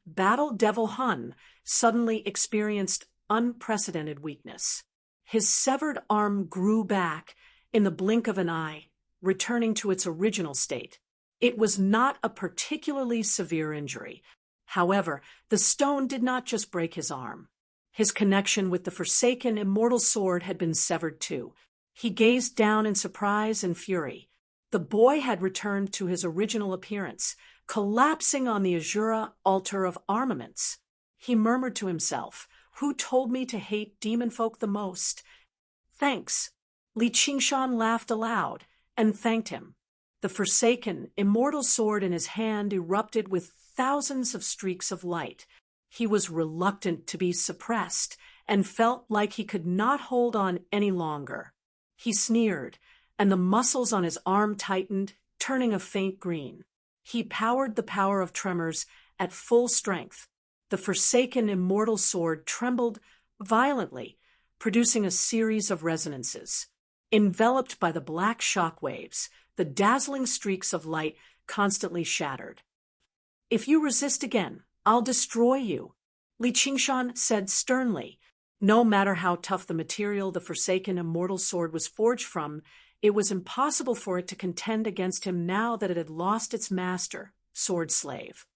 Battle Devil Hun suddenly experienced unprecedented weakness. His severed arm grew back in the blink of an eye, returning to its original state. It was not a particularly severe injury. However, the stone did not just break his arm. His connection with the Forsaken Immortal Sword had been severed too. He gazed down in surprise and fury. The boy had returned to his original appearance, collapsing on the Azura altar of armaments. He murmured to himself, "Who told me to hate demon folk the most?" "Thanks." Li Qingshan laughed aloud and thanked him. The Forsaken Immortal Sword in his hand erupted with thousands of streaks of light. He was reluctant to be suppressed and felt like he could not hold on any longer. He sneered, and the muscles on his arm tightened, turning a faint green. He powered the power of tremors at full strength. The Forsaken Immortal Sword trembled violently, producing a series of resonances. enveloped by the black shock waves, the dazzling streaks of light constantly shattered. "If you resist again, I'll destroy you," Li Qingshan said sternly. No matter how tough the material the forsaken immortal sword was forged from, it was impossible for it to contend against him now that it had lost its master, Sword Slave.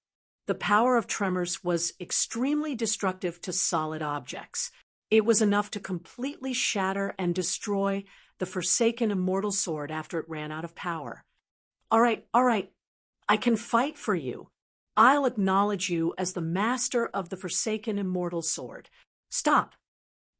The power of tremors was extremely destructive to solid objects. It was enough to completely shatter and destroy the forsaken immortal sword after it ran out of power. All right, I can fight for you. I'll acknowledge you as the master of the forsaken immortal sword. Stop.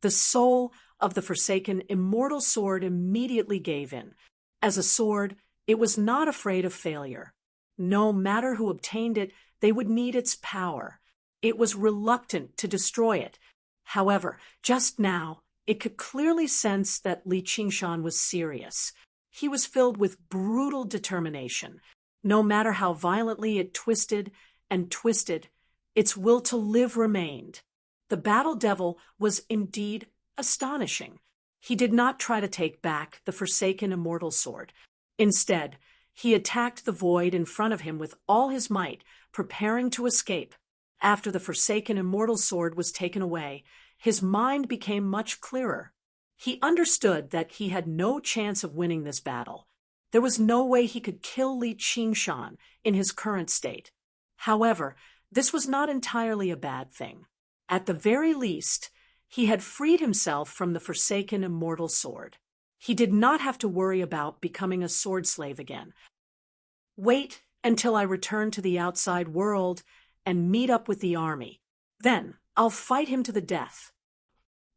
The soul of the forsaken immortal sword immediately gave in. As a sword, it was not afraid of failure. No matter who obtained it, they would need its power. It was reluctant to destroy it. However, just now, it could clearly sense that Li Qingshan was serious. He was filled with brutal determination. No matter how violently it twisted and twisted, its will to live remained. The battle devil was indeed astonishing. He did not try to take back the forsaken immortal sword. Instead, he attacked the void in front of him with all his might, preparing to escape. After the forsaken immortal sword was taken away, his mind became much clearer. He understood that he had no chance of winning this battle. There was no way he could kill Li Qingshan in his current state. However, this was not entirely a bad thing. At the very least, he had freed himself from the forsaken immortal sword. He did not have to worry about becoming a sword slave again. Wait until I return to the outside world and meet up with the army. Then I'll fight him to the death.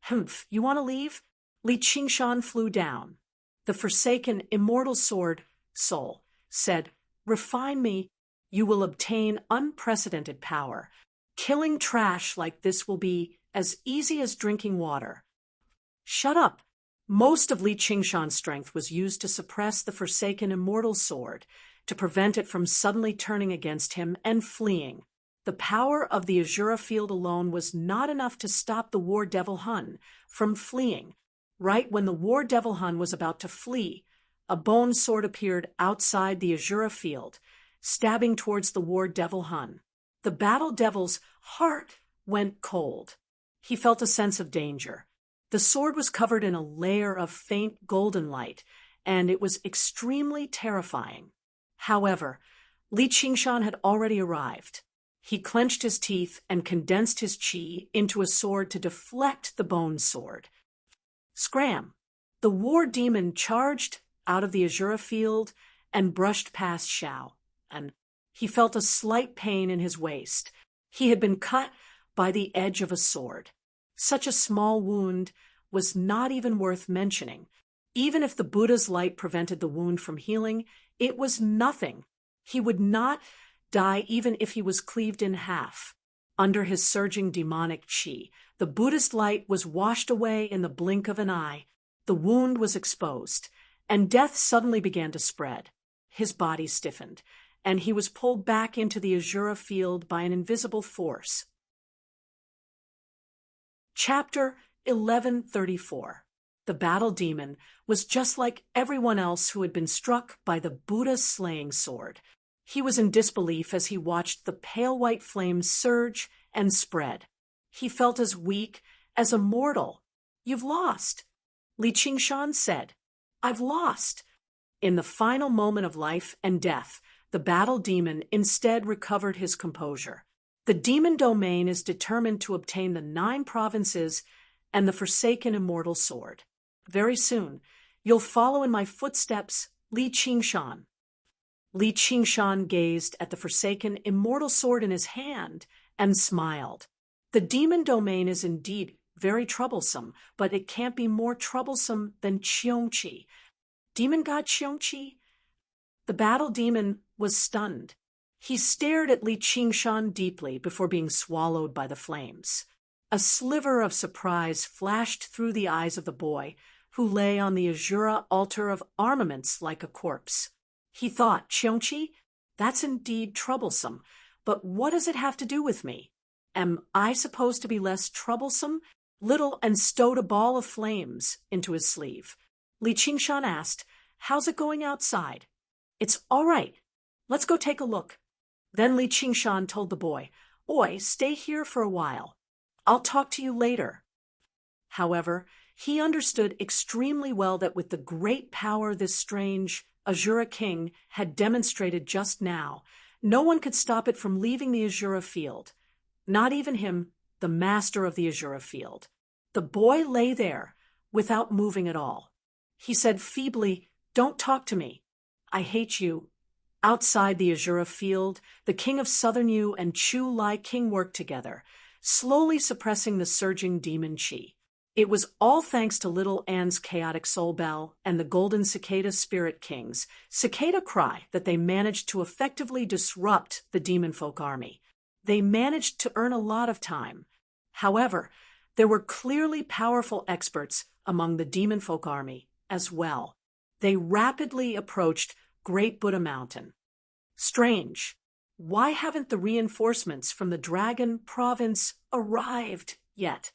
Humph, you want to leave? Li Qingshan flew down. The forsaken immortal sword, soul, said, "Refine me. You will obtain unprecedented power. Killing trash like this will be as easy as drinking water." Shut up. Most of Li Qingshan's strength was used to suppress the forsaken immortal sword, to prevent it from suddenly turning against him and fleeing. The power of the Azura field alone was not enough to stop the War Devil Hun from fleeing. Right when the War Devil Hun was about to flee, a bone sword appeared outside the Azura field, stabbing towards the War Devil Hun. The Battle Devil's heart went cold. He felt a sense of danger. The sword was covered in a layer of faint golden light, and it was extremely terrifying. However, Li Qingshan had already arrived. He clenched his teeth and condensed his chi into a sword to deflect the bone sword. Scram! The war demon charged out of the Azura field and brushed past Xiao, and he felt a slight pain in his waist. He had been cut by the edge of a sword. Such a small wound was not even worth mentioning. Even if the Buddha's light prevented the wound from healing, it was nothing. He would not die even if he was cleaved in half. Under his surging demonic chi, the Buddhist light was washed away in the blink of an eye. The wound was exposed, and death suddenly began to spread. His body stiffened, and he was pulled back into the Azura field by an invisible force. Chapter 1134. The battle demon was just like everyone else who had been struck by the Buddha's slaying sword. He was in disbelief as he watched the pale white flames surge and spread. He felt as weak as a mortal. "You've lost," Li Qingshan said. "I've lost." In the final moment of life and death, the battle demon instead recovered his composure. The demon domain is determined to obtain the 9 provinces and the forsaken immortal sword. Very soon, you'll follow in my footsteps, Li Qingshan. Li Qingshan gazed at the forsaken immortal sword in his hand and smiled. The demon domain is indeed very troublesome, but it can't be more troublesome than Qiongqi. Demon god Qiongqi? The battle demon was stunned. He stared at Li Qingshan deeply before being swallowed by the flames. A sliver of surprise flashed through the eyes of the boy, who lay on the Azura altar of armaments like a corpse. He thought, "Qiongqi? That's indeed troublesome, but what does it have to do with me? Am I supposed to be less troublesome?" Little and stowed a ball of flames into his sleeve. Li Qingshan asked, "How's it going outside?" "It's all right. Let's go take a look." Then Li Qingshan told the boy, "Oi, stay here for a while. I'll talk to you later." However, he understood extremely well that with the great power this strange Azura king had demonstrated just now, no one could stop it from leaving the Azura field. Not even him, the master of the Azura field. The boy lay there, without moving at all. He said feebly, "Don't talk to me. I hate you." Outside the Azura field, the king of Southern Yu and Chu Lai King worked together, slowly suppressing the surging demon chi. It was all thanks to Little Anne's chaotic soul bell and the golden cicada spirit king's cicada cry that they managed to effectively disrupt the demon folk army. They managed to earn a lot of time. However, there were clearly powerful experts among the demon folk army as well. They rapidly approached Great Buddha Mountain. Strange. Why haven't the reinforcements from the Dragon Province arrived yet?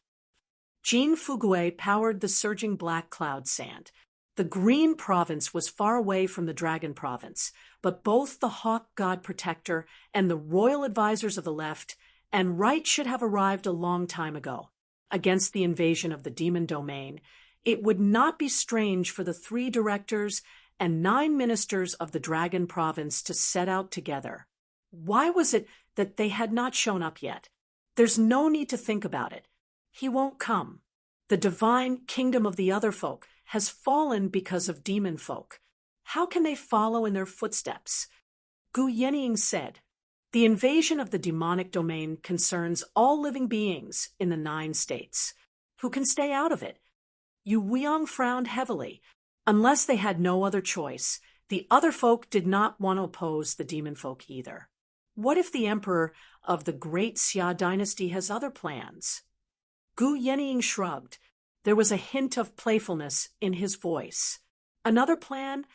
Jean Fugue powered the surging black cloud sand. The Green Province was far away from the Dragon Province, but both the Hawk God Protector and the royal advisors of the left and right should have arrived a long time ago. Against the invasion of the demon domain, it would not be strange for the 3 directors and 9 ministers of the Dragon Province to set out together. Why was it that they had not shown up yet? There's no need to think about it. He won't come. The divine kingdom of the other folk has fallen because of demon folk. How can they follow in their footsteps? Gu Yenying said, "The invasion of the demonic domain concerns all living beings in the 9 states. Who can stay out of it?" Yu Weong frowned heavily. Unless they had no other choice, the other folk did not want to oppose the demon folk either. What if the emperor of the great Xia dynasty has other plans? Gu Yenying shrugged. There was a hint of playfulness in his voice. Another plan?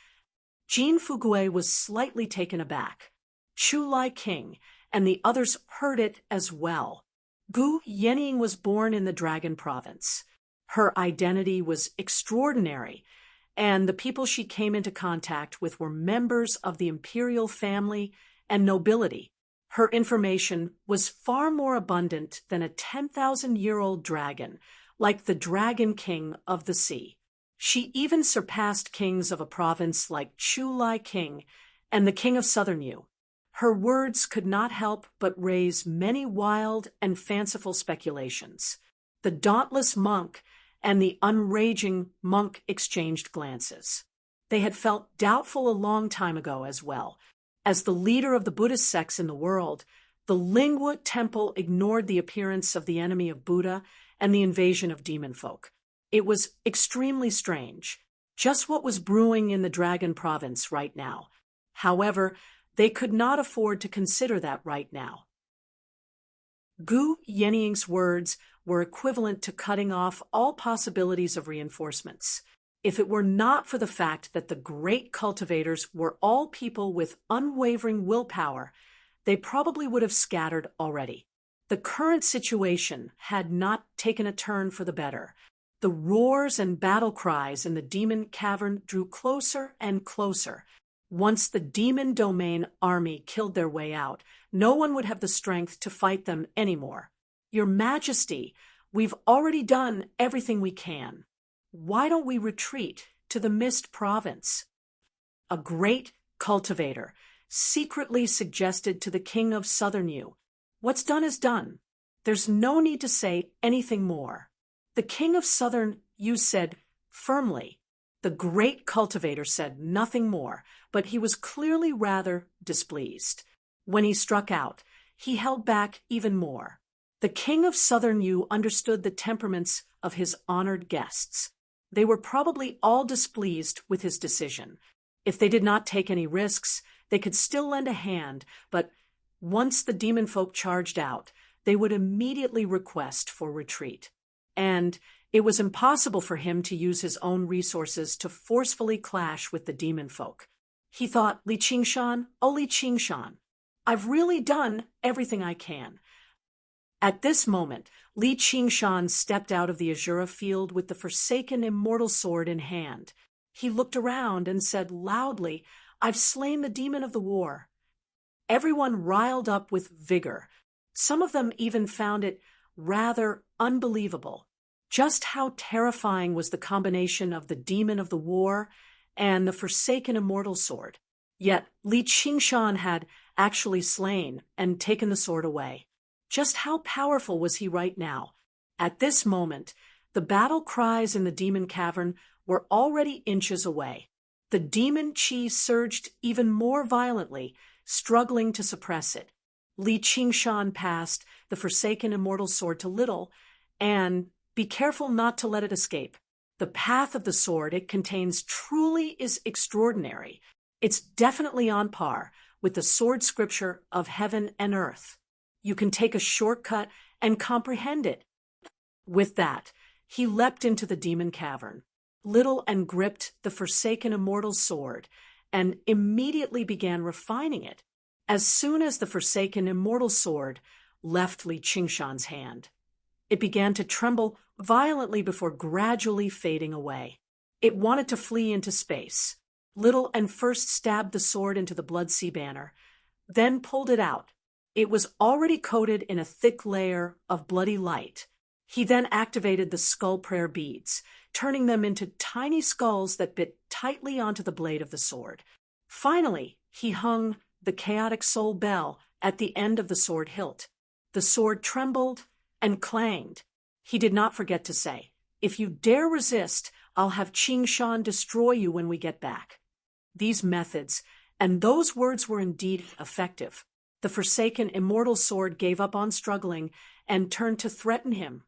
Jean Fugue was slightly taken aback. Chu Lai King and the others heard it as well. Gu Yenying was born in the Dragon Province. Her identity was extraordinary, and the people she came into contact with were members of the imperial family and nobility. Her information was far more abundant than a 10,000-year-old dragon, like the Dragon King of the Sea. She even surpassed kings of a province like Chu Lai King and the King of Southern Yu. Her words could not help but raise many wild and fanciful speculations. The dauntless monk and the unraging monk exchanged glances. They had felt doubtful a long time ago as well. As the leader of the Buddhist sects in the world, the Lingua Temple ignored the appearance of the enemy of Buddha and the invasion of demon folk. It was extremely strange, just what was brewing in the Dragon Province right now. However, they could not afford to consider that right now. Gu Yenying's words were equivalent to cutting off all possibilities of reinforcements. If it were not for the fact that the great cultivators were all people with unwavering willpower, they probably would have scattered already. The current situation had not taken a turn for the better. The roars and battle cries in the demon cavern drew closer and closer. Once the demon domain army killed their way out, no one would have the strength to fight them anymore. "Your Majesty, we've already done everything we can. Why don't we retreat to the Mist Province?" A great cultivator secretly suggested to the King of Southern Yu, "What's done is done. There's no need to say anything more." The King of Southern Yu said firmly. The great cultivator said nothing more, but he was clearly rather displeased. When he struck out, he held back even more. The King of Southern Yu understood the temperaments of his honored guests. They were probably all displeased with his decision. If they did not take any risks, they could still lend a hand, but once the demon folk charged out, they would immediately request for retreat. And it was impossible for him to use his own resources to forcefully clash with the demon folk. He thought, "Li Qingshan, oh Li Qingshan, I've really done everything I can." At this moment, Li Qingshan stepped out of the Azura field with the forsaken immortal sword in hand. He looked around and said loudly, "I've slain the demon of the war." Everyone riled up with vigor. Some of them even found it rather unbelievable. Just how terrifying was the combination of the demon of the war and the forsaken immortal sword. Yet Li Qingshan had actually slain and taken the sword away. Just how powerful was he right now? At this moment, the battle cries in the demon cavern were already inches away. The demon chi surged even more violently, struggling to suppress it. Li Qingshan passed the forsaken immortal sword to Little, and be careful not to let it escape. The path of the sword it contains truly is extraordinary. It's definitely on par with the sword scripture of heaven and earth. You can take a shortcut and comprehend it. With that, he leapt into the demon cavern. Little and gripped the forsaken immortal sword and immediately began refining it. As soon as the forsaken immortal sword left Li Qingshan's hand, it began to tremble violently before gradually fading away. It wanted to flee into space. Little and first stabbed the sword into the blood sea banner, then pulled it out. It was already coated in a thick layer of bloody light. He then activated the skull prayer beads, turning them into tiny skulls that bit tightly onto the blade of the sword. Finally, he hung the chaotic soul bell at the end of the sword hilt. The sword trembled and clanged. He did not forget to say, "If you dare resist, I'll have Qingshan destroy you when we get back." These methods and those words were indeed effective. The forsaken immortal sword gave up on struggling and turned to threaten him.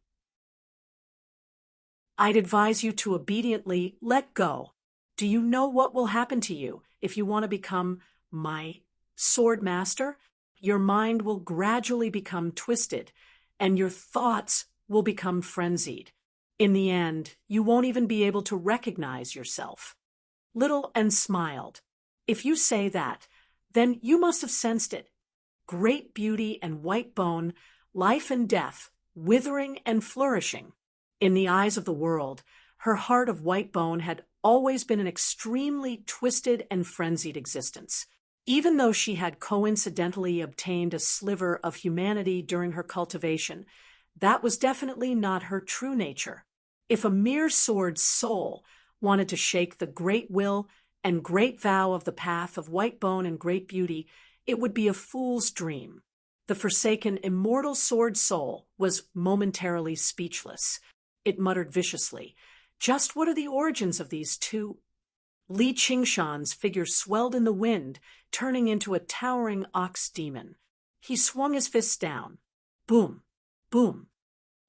"I'd advise you to obediently let go. Do you know what will happen to you if you want to become my sword master? Your mind will gradually become twisted, and your thoughts will become frenzied. In the end, you won't even be able to recognize yourself." Little and smiled. "If you say that, then you must have sensed it. Great beauty and white bone, life and death, withering and flourishing." In the eyes of the world, her heart of white bone had always been an extremely twisted and frenzied existence. Even though she had coincidentally obtained a sliver of humanity during her cultivation, that was definitely not her true nature. If a mere sword soul wanted to shake the great will and great vow of the path of white bone and great beauty, it would be a fool's dream. The forsaken immortal sword soul was momentarily speechless. It muttered viciously, "Just what are the origins of these two?" Li Qingshan's figure swelled in the wind, turning into a towering ox demon. He swung his fists down. Boom, boom,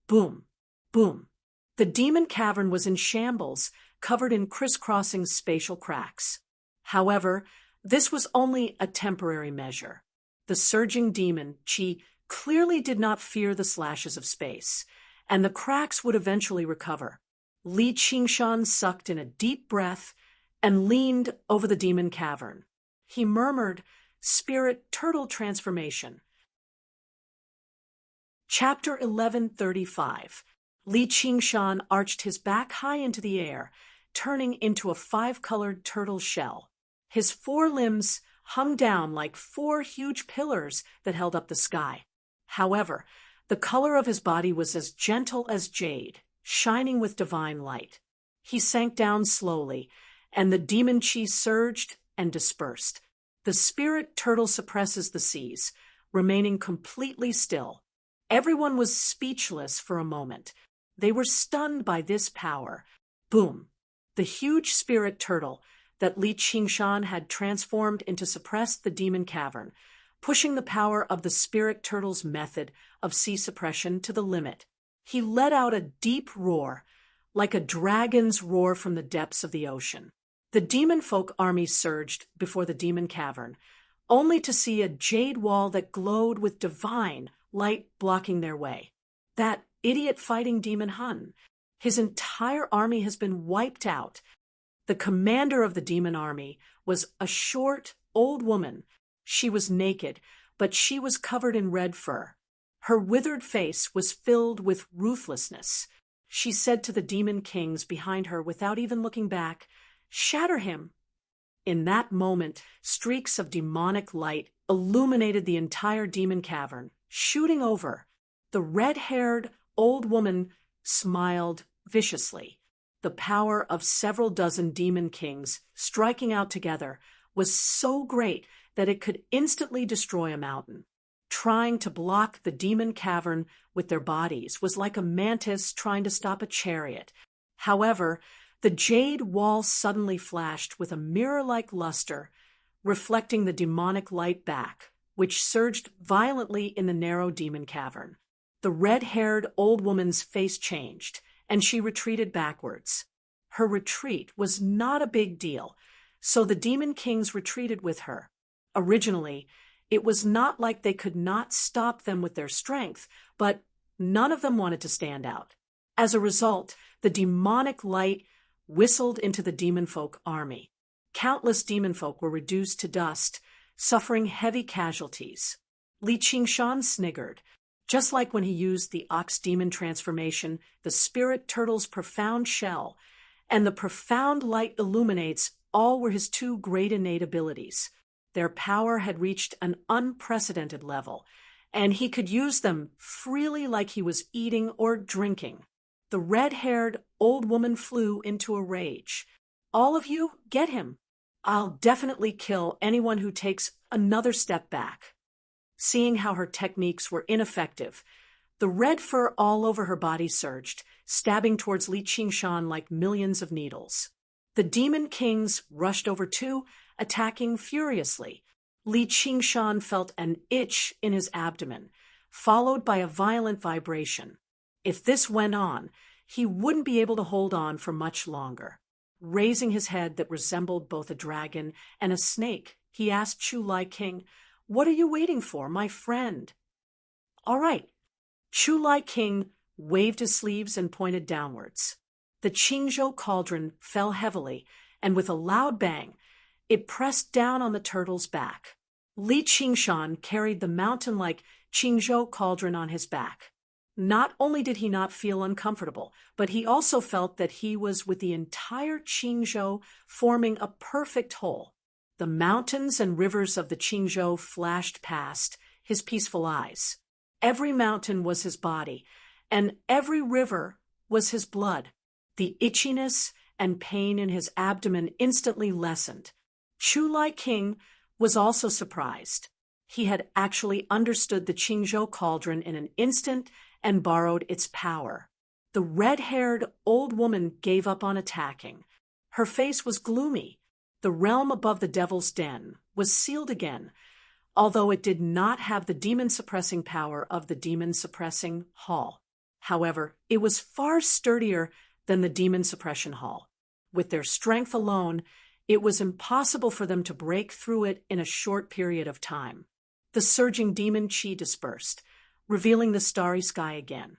boom, boom. The demon cavern was in shambles, covered in crisscrossing spatial cracks. However, this was only a temporary measure. The surging demon, Qi, clearly did not fear the slashes of space, and the cracks would eventually recover. Li Qingshan sucked in a deep breath and leaned over the demon cavern. He murmured, "Spirit turtle transformation." Chapter 1135. Li Qingshan arched his back high into the air, turning into a 5-colored turtle shell. His 4 limbs hung down like 4 huge pillars that held up the sky. However, the color of his body was as gentle as jade, shining with divine light. He sank down slowly, and the demon chi surged and dispersed. The spirit turtle suppresses the seas, remaining completely still. Everyone was speechless for a moment. They were stunned by this power. Boom! The huge spirit turtle that Li Qingshan had transformed into suppressed the demon cavern, pushing the power of the spirit turtle's method of sea suppression to the limit. He let out a deep roar, like a dragon's roar from the depths of the ocean. The demon folk army surged before the demon cavern, only to see a jade wall that glowed with divine light blocking their way. That idiot fighting demon Hun. His entire army has been wiped out. The commander of the demon army was a short, old woman. She was naked, but she was covered in red fur. Her withered face was filled with ruthlessness. She said to the demon kings behind her without even looking back, Shatter him." In that moment, streaks of demonic light illuminated the entire demon cavern, shooting over. The red-haired old woman smiled viciously. The power of several dozen demon kings striking out together was so great that it could instantly destroy a mountain. Trying to block the demon cavern with their bodies was like a mantis trying to stop a chariot. However, the jade wall suddenly flashed with a mirror-like luster, reflecting the demonic light back, which surged violently in the narrow demon cavern. The red-haired old woman's face changed, and she retreated backwards. Her retreat was not a big deal, so the demon kings retreated with her. Originally, it was not like they could not stop them with their strength, but none of them wanted to stand out. As a result, the demonic light whistled into the demon folk army. Countless demon folk were reduced to dust, suffering heavy casualties. Li Qingshan sniggered. Just like when he used the ox demon transformation, the spirit turtle's profound shell and the profound light illuminates all were his two great innate abilities. Their power had reached an unprecedented level, and he could use them freely like he was eating or drinking. The red-haired old woman flew into a rage. "All of you, get him. I'll definitely kill anyone who takes another step back." Seeing how her techniques were ineffective, the red fur all over her body surged, stabbing towards Li Qingshan like millions of needles. The demon kings rushed over too, attacking furiously. Li Qingshan felt an itch in his abdomen, followed by a violent vibration. If this went on, he wouldn't be able to hold on for much longer. Raising his head that resembled both a dragon and a snake, he asked Chu Lai King, "What are you waiting for, my friend?" "All right." Chu Lai King waved his sleeves and pointed downwards. The Qingzhou cauldron fell heavily, and with a loud bang, it pressed down on the turtle's back. Li Qingshan carried the mountain-like Qingzhou cauldron on his back. Not only did he not feel uncomfortable, but he also felt that he was with the entire Qingzhou forming a perfect whole. The mountains and rivers of the Qingzhou flashed past his peaceful eyes. Every mountain was his body, and every river was his blood. The itchiness and pain in his abdomen instantly lessened. Chu Lai King was also surprised. He had actually understood the Qingzhou cauldron in an instant and borrowed its power. The red-haired old woman gave up on attacking. Her face was gloomy. The realm above the devil's den was sealed again, although it did not have the demon-suppressing power of the demon-suppressing hall. However, it was far sturdier than the demon suppression hall. With their strength alone, it was impossible for them to break through it in a short period of time. The surging demon chi dispersed, revealing the starry sky again.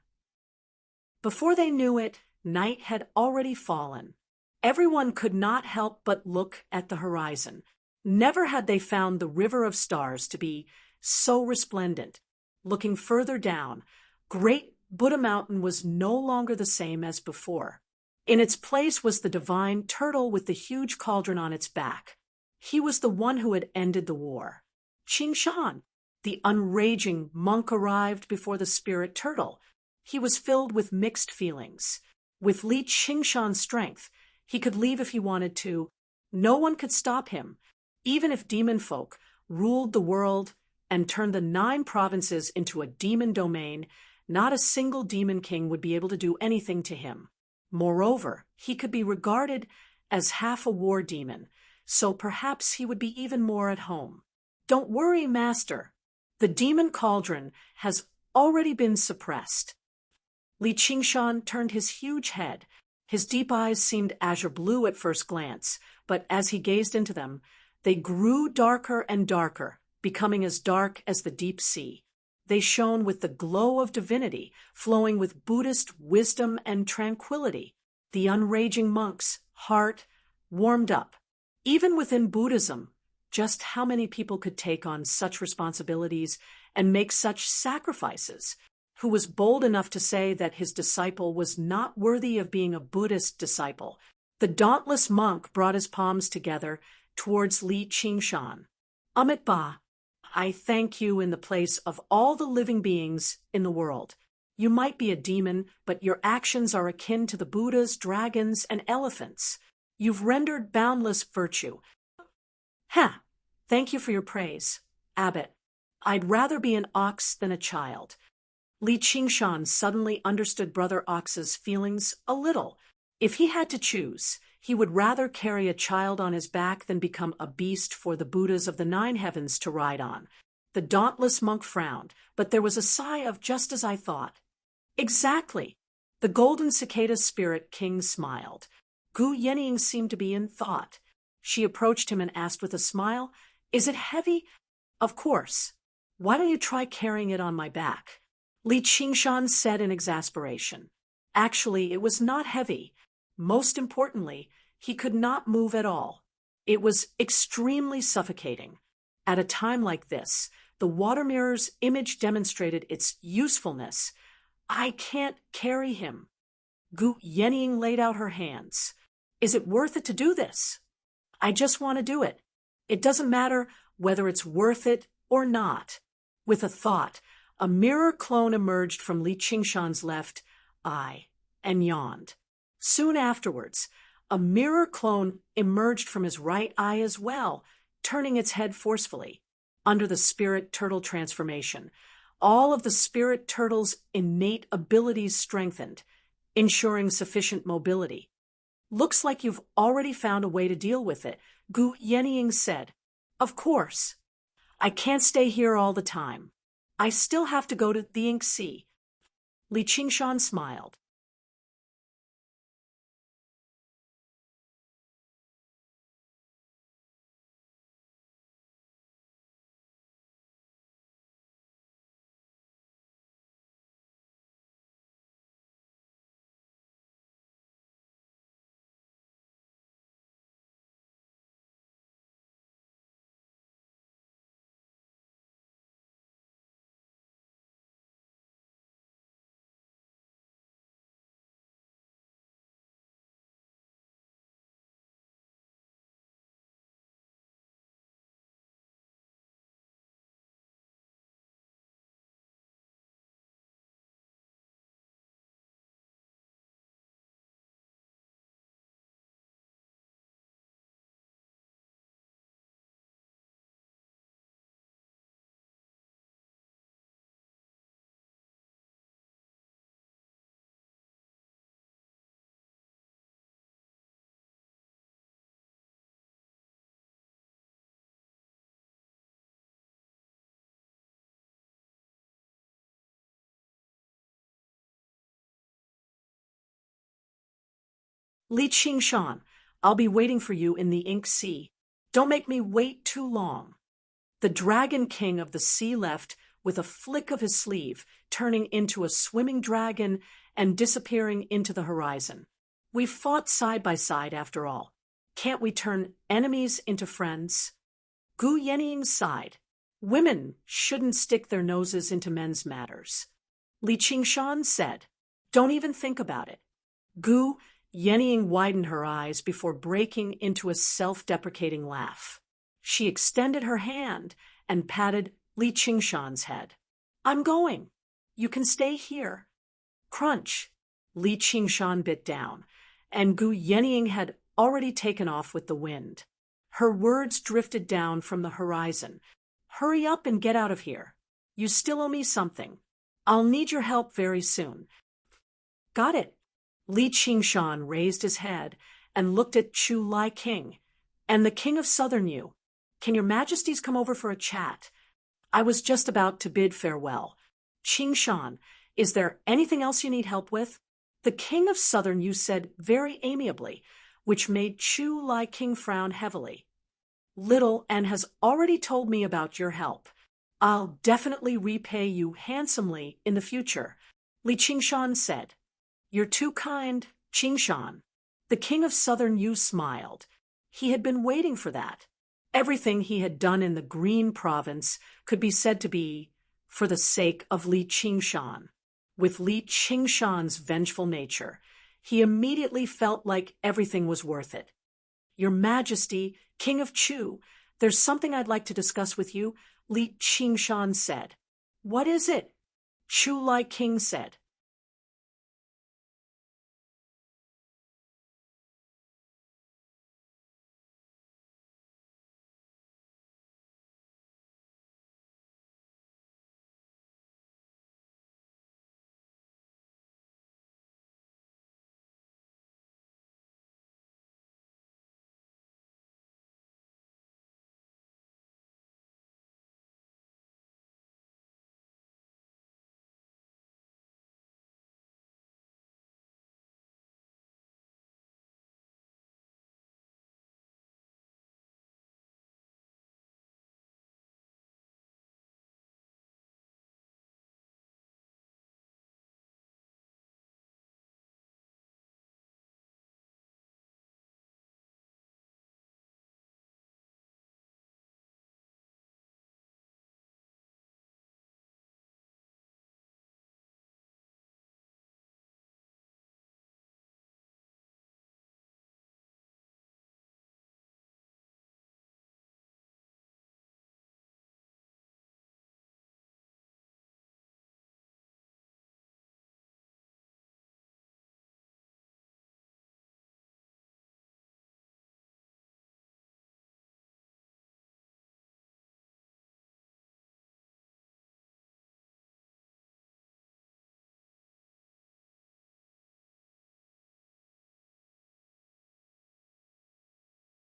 Before they knew it, night had already fallen. Everyone could not help but look at the horizon. Never had they found the river of stars to be so resplendent. Looking further down, great Buddha Mountain was no longer the same as before. In its place was the divine turtle with the huge cauldron on its back. He was the one who had ended the war. Qingshan, the unraging monk, arrived before the spirit turtle. He was filled with mixed feelings. With Li Qingshan's strength, he could leave if he wanted to. No one could stop him. Even if demon folk ruled the world and turned the 9 provinces into a demon domain, not a single demon king would be able to do anything to him. Moreover, he could be regarded as half a war demon, so perhaps he would be even more at home. "Don't worry, Master. The demon cauldron has already been suppressed." Li Qingshan turned his huge head. His deep eyes seemed azure blue at first glance, but as he gazed into them, they grew darker and darker, becoming as dark as the deep sea. They shone with the glow of divinity, flowing with Buddhist wisdom and tranquility. The unraging monk's heart warmed up. Even within Buddhism, just how many people could take on such responsibilities and make such sacrifices? Who was bold enough to say that his disciple was not worthy of being a Buddhist disciple? The dauntless monk brought his palms together towards Li Qingshan. Amit Ba, I thank you in the place of all the living beings in the world. You might be a demon, but your actions are akin to the Buddhas, dragons, and elephants. You've rendered boundless virtue. Thank you for your praise, Abbot. I'd rather be an ox than a child. Li Qingshan suddenly understood Brother Ox's feelings a little. If he had to choose, he would rather carry a child on his back than become a beast for the Buddhas of the 9 heavens to ride on. The dauntless monk frowned, but there was a sigh of just as I thought. Exactly. The golden cicada spirit king smiled. Gu Yenying seemed to be in thought. She approached him and asked with a smile, Is it heavy? Of course. Why don't you try carrying it on my back? Li Qingshan said in exasperation. Actually, it was not heavy. Most importantly, he could not move at all. It was extremely suffocating. At a time like this, the water mirror's image demonstrated its usefulness. I can't carry him. Gu Yenying laid out her hands. Is it worth it to do this? I just want to do it. It doesn't matter whether it's worth it or not. With a thought, a mirror clone emerged from Li Qingshan's left eye and yawned. Soon afterwards, a mirror clone emerged from his right eye as well, turning its head forcefully. Under the spirit turtle transformation, all of the spirit turtle's innate abilities strengthened, ensuring sufficient mobility. Looks like you've already found a way to deal with it, Gu Yenying said. Of course. I can't stay here all the time. I still have to go to the Ink Sea. Li Qingshan smiled. Li Qingshan, I'll be waiting for you in the Ink Sea. Don't make me wait too long. The Dragon King of the Sea left with a flick of his sleeve, turning into a swimming dragon and disappearing into the horizon. We've fought side by side after all. Can't we turn enemies into friends? Gu Yenying sighed. Women shouldn't stick their noses into men's matters. Li Qingshan said, Don't even think about it. Gu Yenying widened her eyes before breaking into a self-deprecating laugh. She extended her hand and patted Li Qingshan's head. I'm going. You can stay here. Crunch. Li Qingshan bit down, and Gu Yenying had already taken off with the wind. Her words drifted down from the horizon. Hurry up and get out of here. You still owe me something. I'll need your help very soon. Got it. Li Qingshan raised his head and looked at Chu Lai King. And the King of Southern Yu. Can your majesties come over for a chat? I was just about to bid farewell. Qingshan, is there anything else you need help with? The King of Southern Yu said very amiably, which made Chu Lai King frown heavily. Little and has already told me about your help. I'll definitely repay you handsomely in the future, Li Qingshan said. You're too kind, Qingshan. The King of Southern Yu smiled. He had been waiting for that. Everything he had done in the Green Province could be said to be for the sake of Li Qingshan. With Li Qingshan's vengeful nature, he immediately felt like everything was worth it. "Your Majesty, King of Chu, there's something I'd like to discuss with you," Li Qingshan said. "What is it?" Chu Lai King said.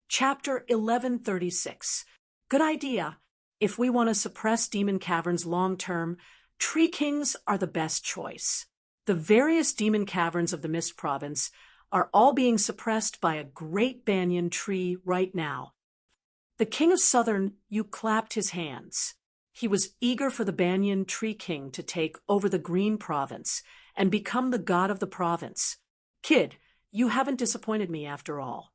Chapter 1136. Good idea. If we want to suppress demon caverns long-term, tree kings are the best choice. The various demon caverns of the Mist Province are all being suppressed by a great banyan tree right now. The King of Southern Yu clapped his hands. He was eager for the banyan tree king to take over the Green Province and become the god of the province. "Kid, you haven't disappointed me after all."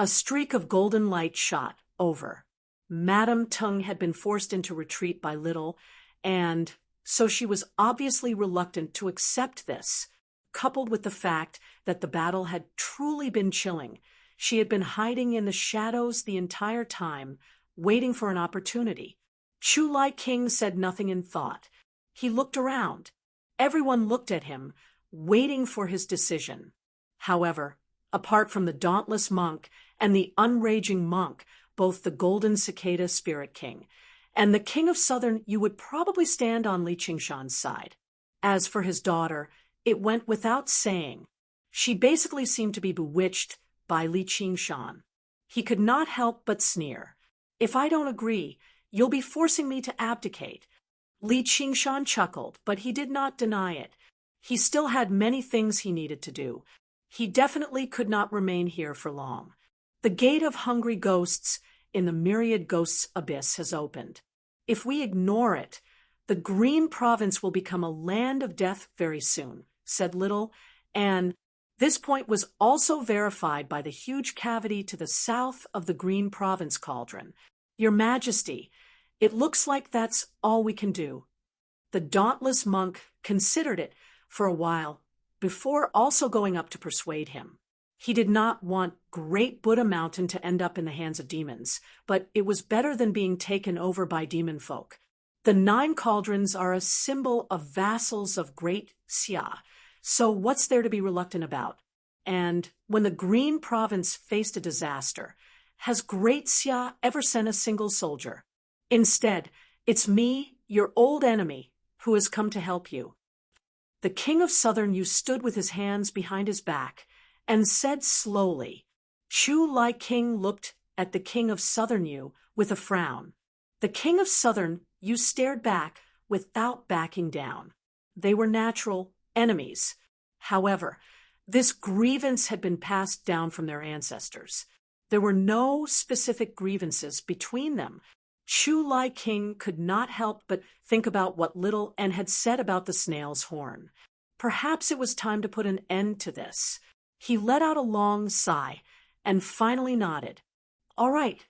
A streak of golden light shot over. Madame Tung had been forced into retreat by Little, and so she was obviously reluctant to accept this, coupled with the fact that the battle had truly been chilling. She had been hiding in the shadows the entire time, waiting for an opportunity. Chu Lai King said nothing in thought. He looked around. Everyone looked at him, waiting for his decision. However, apart from the dauntless monk and the unraging monk, both the Golden Cicada Spirit King and the King of Southern, you would probably stand on Li Qingshan's side. As for his daughter, it went without saying. She basically seemed to be bewitched by Li Qingshan. He could not help but sneer. "If I don't agree, you'll be forcing me to abdicate." Li Qingshan chuckled, but he did not deny it. He still had many things he needed to do. He definitely could not remain here for long. The gate of hungry ghosts in the myriad ghosts abyss has opened. If we ignore it, the Green Province will become a land of death very soon, said Little, and this point was also verified by the huge cavity to the south of the Green Province cauldron. "Your Majesty, it looks like that's all we can do." The dauntless monk considered it for a while before also going up to persuade him. He did not want Great Buddha Mountain to end up in the hands of demons, but it was better than being taken over by demon folk. The 9 cauldrons are a symbol of vassals of Great Xia, so what's there to be reluctant about? And when the Green Province faced a disaster, has Great Xia ever sent a single soldier? Instead, it's me, your old enemy, who has come to help you. The King of Southern Yu stood with his hands behind his back and said slowly. Chu Lai King looked at the King of Southern Yu with a frown. The King of Southern Yu stared back without backing down. They were natural enemies. However, this grievance had been passed down from their ancestors. There were no specific grievances between them. Chu Lai King could not help but think about what Little N had said about the snail's horn. Perhaps it was time to put an end to this. He let out a long sigh and finally nodded. "All right."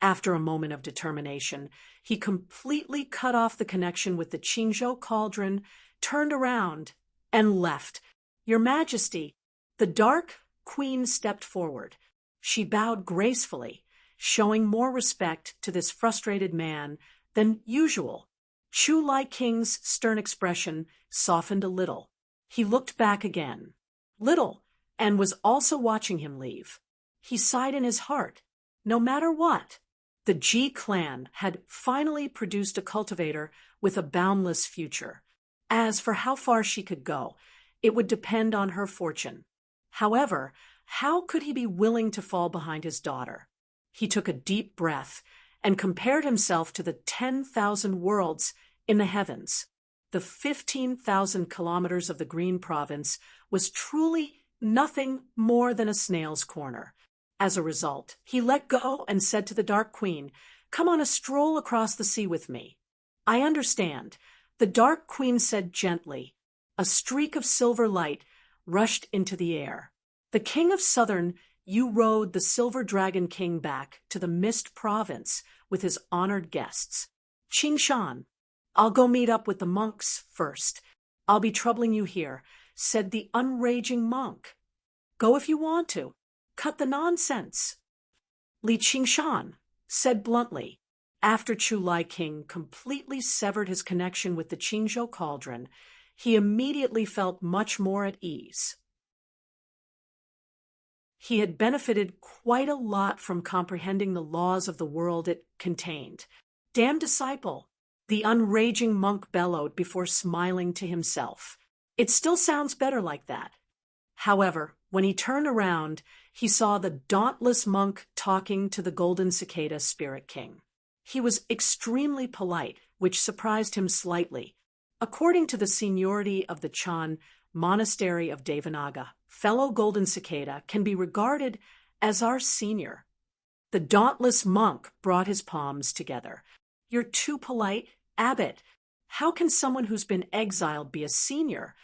After a moment of determination, he completely cut off the connection with the Qingzhou cauldron, turned around, and left. Your Majesty, the Dark Queen stepped forward. She bowed gracefully, showing more respect to this frustrated man than usual. Chu Lai King's stern expression softened a little. He looked back again. Little, and was also watching him leave. He sighed in his heart. No matter what, the Ji clan had finally produced a cultivator with a boundless future. As for how far she could go, it would depend on her fortune. However, how could he be willing to fall behind his daughter? He took a deep breath and compared himself to the 10,000 worlds in the heavens. The 15,000 kilometers of the Green Province was truly nothing more than a snail's corner. As a result, he let go and said to the Dark Queen, "Come on a stroll across the sea with me." "I understand," the Dark Queen said gently. A streak of silver light rushed into the air. The King of Southern Yu rode the Silver Dragon King back to the Mist Province with his honored guests. "Qingshan, I'll go meet up with the monks first. I'll be troubling you here," said the unraging monk. "Go if you want to. Cut the nonsense." Li Qingshan said bluntly. After Chu Lai King completely severed his connection with the Qingzhou cauldron, he immediately felt much more at ease. He had benefited quite a lot from comprehending the laws of the world it contained. "Damn disciple," the unraging monk bellowed before smiling to himself. "It still sounds better like that." However, when he turned around, he saw the dauntless monk talking to the Golden Cicada Spirit King. He was extremely polite, which surprised him slightly. According to the seniority of the Chan Monastery of Devanaga, fellow Golden Cicada can be regarded as our senior. The dauntless monk brought his palms together. "You're too polite, Abbot. How can someone who's been exiled be a senior?"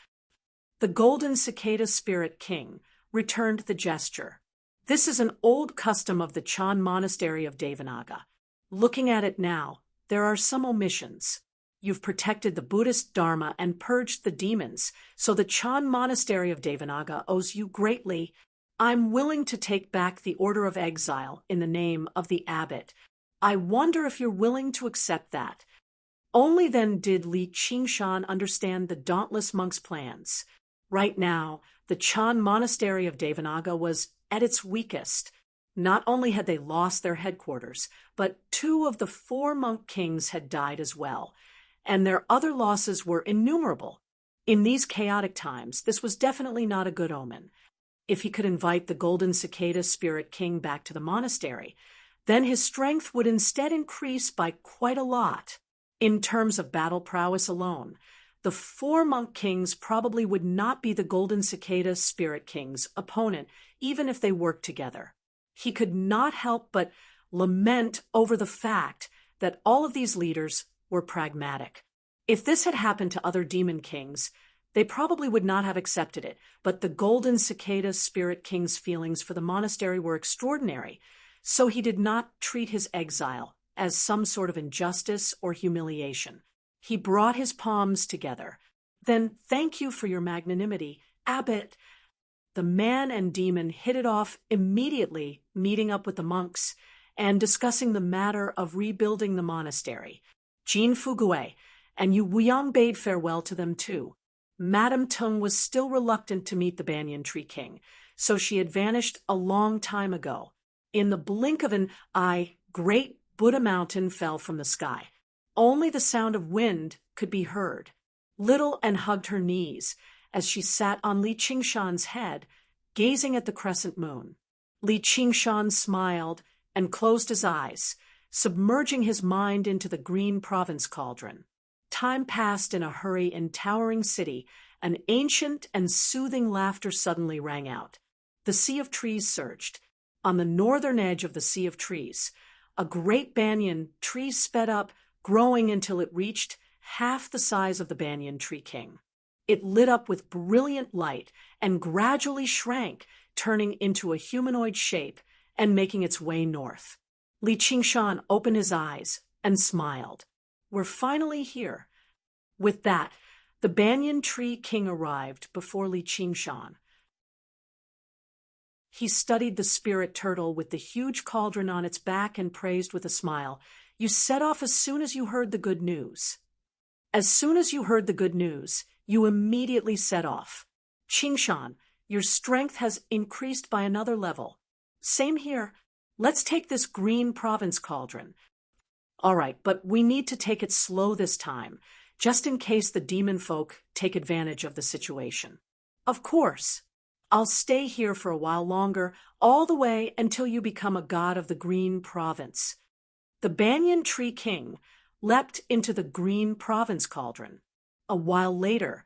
The Golden Cicada Spirit King returned the gesture. "This is an old custom of the Chan Monastery of Devanaga. Looking at it now, there are some omissions. You've protected the Buddhist Dharma and purged the demons, so the Chan Monastery of Devanaga owes you greatly. I'm willing to take back the Order of Exile in the name of the Abbot. I wonder if you're willing to accept that." Only then did Li Qingshan understand the dauntless monk's plans. Right now, the Chan Monastery of Devanaga was at its weakest. Not only had they lost their headquarters, but 2 of the 4 monk kings had died as well, and their other losses were innumerable. In these chaotic times, this was definitely not a good omen. If he could invite the Golden Cicada Spirit King back to the monastery, then his strength would instead increase by quite a lot. In terms of battle prowess alone, the 4 monk kings probably would not be the Golden Cicada Spirit King's opponent, even if they worked together. He could not help but lament over the fact that all of these leaders were pragmatic. If this had happened to other demon kings, they probably would not have accepted it, but the Golden Cicada Spirit King's feelings for the monastery were extraordinary, so he did not treat his exile as some sort of injustice or humiliation. He brought his palms together. "Then thank you for your magnanimity, Abbot." The man and demon hit it off immediately, meeting up with the monks and discussing the matter of rebuilding the monastery. Jin Fugui and Yu Wuyang bade farewell to them too. Madame Tung was still reluctant to meet the Banyan Tree King, so she had vanished a long time ago. In the blink of an eye, great Buddha Mountain fell from the sky. Only the sound of wind could be heard. Little and hugged her knees as she sat on Li Qingshan's head, gazing at the crescent moon. Li Qingshan smiled and closed his eyes, submerging his mind into the Green Province cauldron. Time passed in a hurry in Towering City. An ancient and soothing laughter suddenly rang out. The Sea of Trees surged. On the northern edge of the Sea of Trees, a great banyan tree sped up, growing until it reached half the size of the Banyan Tree King. It lit up with brilliant light and gradually shrank, turning into a humanoid shape and making its way north. Li Qingshan opened his eyes and smiled. "We're finally here." With that, The Banyan Tree King arrived before Li Qingshan. He studied the spirit turtle with the huge cauldron on its back and praised with a smile, "You set off as soon as you heard the good news." As soon as you heard the good news, you immediately set off. "Qingshan, your strength has increased by another level." "Same here. Let's take this green province cauldron." "All right, but we need to take it slow this time, just in case the demon folk take advantage of the situation." "Of course. I'll stay here for a while longer, all the way until you become a god of the green province." The Banyan Tree King leapt into the green province cauldron. A while later,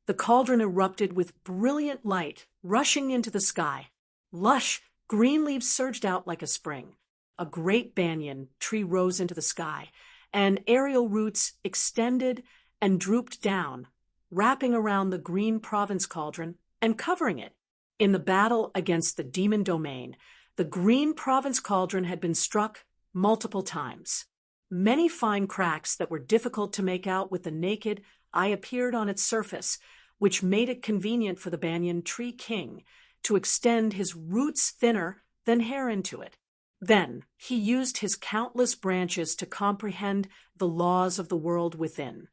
the cauldron erupted with brilliant light rushing into the sky. Lush green leaves surged out like a spring. A great banyan tree rose into the sky, and aerial roots extended and drooped down, wrapping around the green province cauldron and covering it. In the battle against the demon domain, the green province cauldron had been struck multiple times. Many fine cracks that were difficult to make out with the naked eye appeared on its surface, which made it convenient for the Banyan Tree King to extend his roots thinner than hair into it. Then he used his countless branches to comprehend the laws of the world within.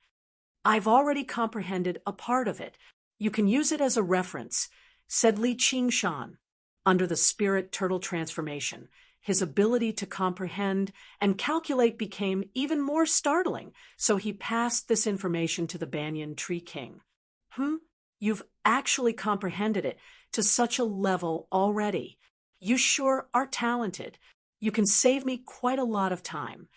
"I've already comprehended a part of it. You can use it as a reference," said Li Qingshan. Under the spirit turtle transformation, his ability to comprehend and calculate became even more startling, so he passed this information to the Banyan Tree King. You've actually comprehended it to such a level already. You sure are talented. You can save me quite a lot of time."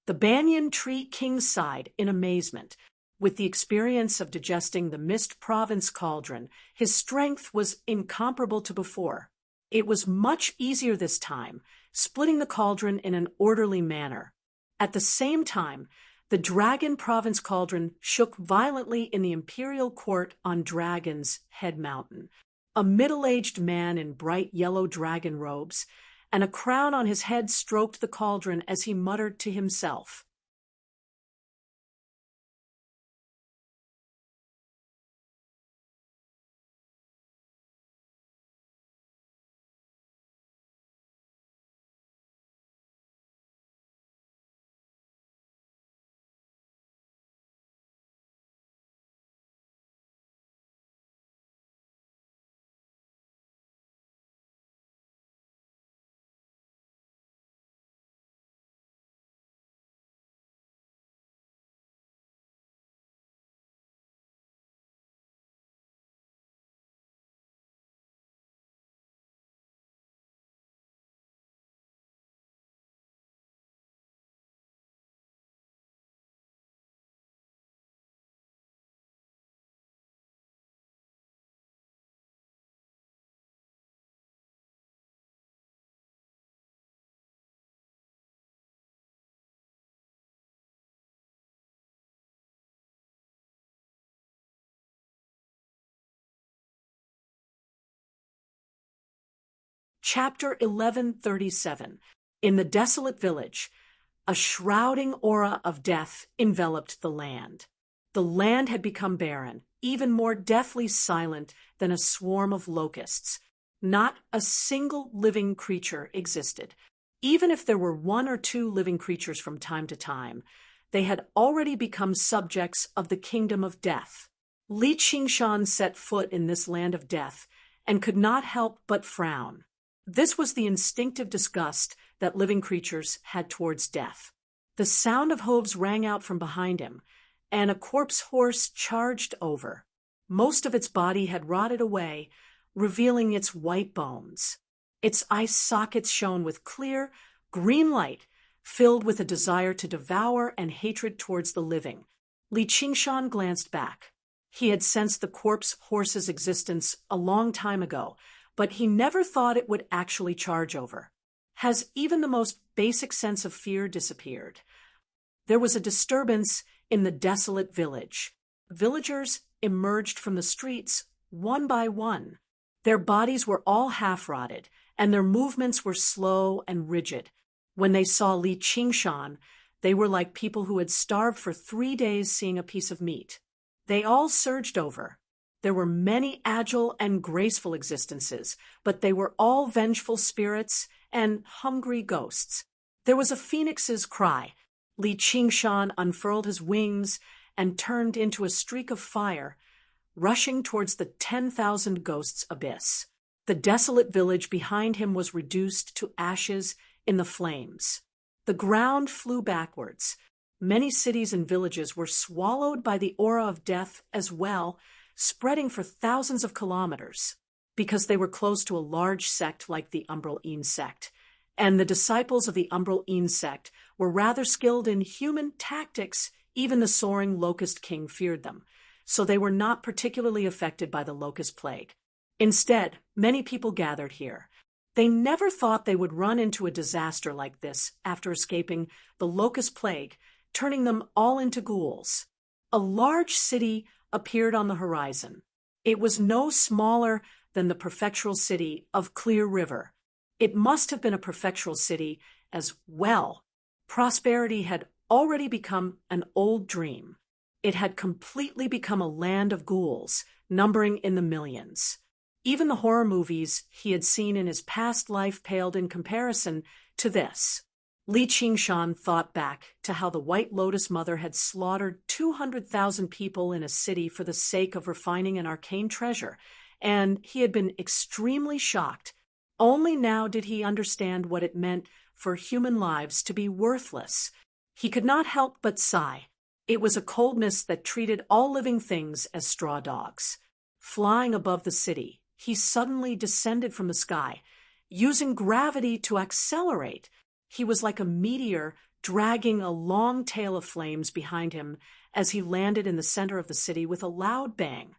The Banyan Tree King sighed in amazement. With the experience of digesting the Mist Province cauldron, his strength was incomparable to before. It was much easier this time, splitting the cauldron in an orderly manner. At the same time, the Dragon Province cauldron shook violently in the imperial court on Dragon's Head Mountain. A middle-aged man in bright yellow dragon robes and a crown on his head stroked the cauldron as he muttered to himself. Chapter 1137. In the desolate village, a shrouding aura of death enveloped the land. The land had become barren, even more deathly silent than a swarm of locusts. Not a single living creature existed. Even if there were one or two living creatures from time to time, they had already become subjects of the kingdom of death. Li Qingshan set foot in this land of death and could not help but frown. This was the instinctive disgust that living creatures had towards death. The sound of hooves rang out from behind him, and a corpse horse charged over. Most of its body had rotted away, revealing its white bones. Its eye sockets shone with clear, green light, filled with a desire to devour and hatred towards the living. Li Qingshan glanced back. He had sensed the corpse horse's existence a long time ago, but he never thought it would actually charge over. Has even the most basic sense of fear disappeared? There was a disturbance in the desolate village. Villagers emerged from the streets one by one. Their bodies were all half-rotted, and their movements were slow and rigid. When they saw Li Qingshan, they were like people who had starved for 3 days seeing a piece of meat. They all surged over. There were many agile and graceful existences, but they were all vengeful spirits and hungry ghosts. There was a phoenix's cry. Li Qingshan unfurled his wings and turned into a streak of fire, rushing towards the 10,000 ghosts' abyss. The desolate village behind him was reduced to ashes in the flames. The ground flew backwards. Many cities and villages were swallowed by the aura of death as well, spreading for thousands of kilometers. Because they were close to a large sect like the Umbral Een sect, and the disciples of the Umbral Een sect were rather skilled in human tactics, even the soaring Locust King feared them, so they were not particularly affected by the Locust Plague. Instead, many people gathered here. They never thought they would run into a disaster like this after escaping the Locust Plague, turning them all into ghouls. A large city appeared on the horizon. It was no smaller than the prefectural city of Clear River. It must have been a prefectural city as well. Prosperity had already become an old dream. It had completely become a land of ghouls, numbering in the millions. Even the horror movies he had seen in his past life paled in comparison to this. Li Qingshan thought back to how the White Lotus Mother had slaughtered 200,000 people in a city for the sake of refining an arcane treasure, and he had been extremely shocked. Only now did he understand what it meant for human lives to be worthless. He could not help but sigh. It was a coldness that treated all living things as straw dogs. Flying above the city, he suddenly descended from the sky, using gravity to accelerate. He was like a meteor dragging a long tail of flames behind him as he landed in the center of the city with a loud bang.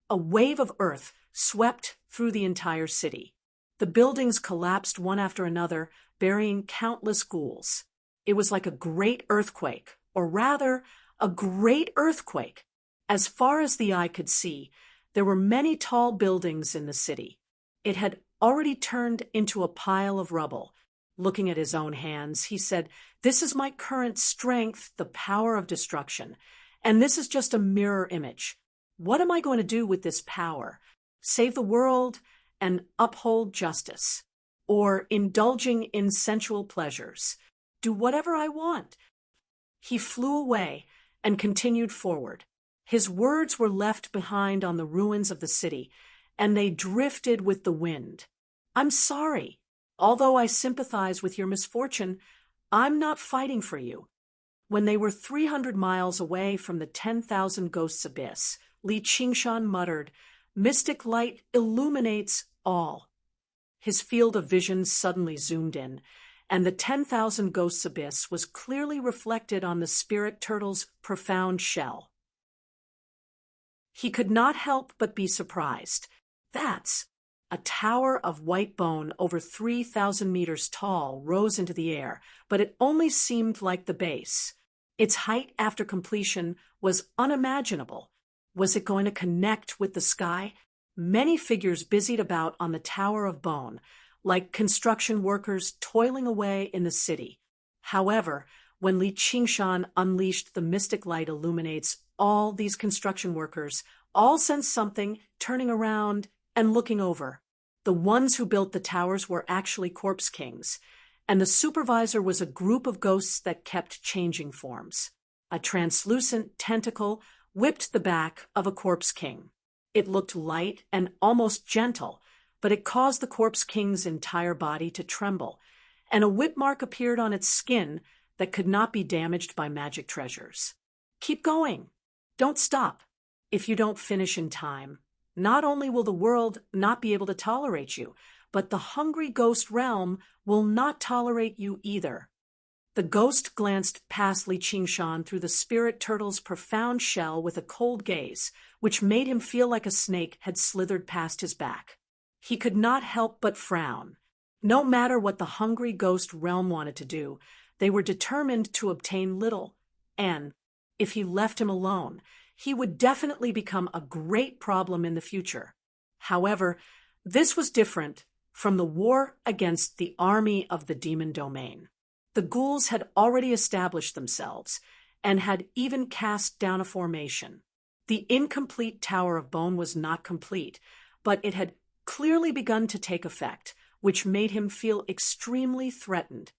A wave of earth swept through the entire city. The buildings collapsed one after another, burying countless ghouls. It was like a great earthquake, or rather, a great earthquake. As far as the eye could see, there were many tall buildings in the city. It had already turned into a pile of rubble. Looking at his own hands, he said, "This is my current strength, the power of destruction, and this is just a mirror image. What am I going to do with this power? Save the world and uphold justice? Or indulging in sensual pleasures? Do whatever I want?" He flew away and continued forward. His words were left behind on the ruins of the city, and they drifted with the wind. "I'm sorry. Although I sympathize with your misfortune, I'm not fighting for you." When they were 300 miles away from the 10,000 ghosts' abyss, Li Qingshan muttered, "Mystic light illuminates all." His field of vision suddenly zoomed in, and the 10,000 ghosts' abyss was clearly reflected on the spirit turtle's profound shell. He could not help but be surprised. That's a tower of white bone over 3,000 meters tall rose into the air, but it only seemed like the base. Its height after completion was unimaginable. Was it going to connect with the sky? Many figures busied about on the Tower of Bone, like construction workers toiling away in the city. However, when Li Qingshan unleashed the mystic light illuminates all, these construction workers all sensed something, turning around and looking over. The ones who built the towers were actually corpse kings, and the supervisor was a group of ghosts that kept changing forms. A translucent tentacle whipped the back of a corpse king. It looked light and almost gentle, but it caused the corpse king's entire body to tremble, and a whip mark appeared on its skin that could not be damaged by magic treasures. "Keep going. Don't stop. If you don't finish in time, not only will the world not be able to tolerate you, but the hungry ghost realm will not tolerate you either." The ghost glanced past Li Qingshan through the spirit turtle's profound shell with a cold gaze, which made him feel like a snake had slithered past his back. He could not help but frown. No matter what the hungry ghost realm wanted to do, they were determined to obtain little, and if he left him alone, he would definitely become a great problem in the future. However, this was different from the war against the army of the demon domain. The ghouls had already established themselves and had even cast down a formation. The incomplete Tower of Bone was not complete, but it had clearly begun to take effect, which made him feel extremely threatened.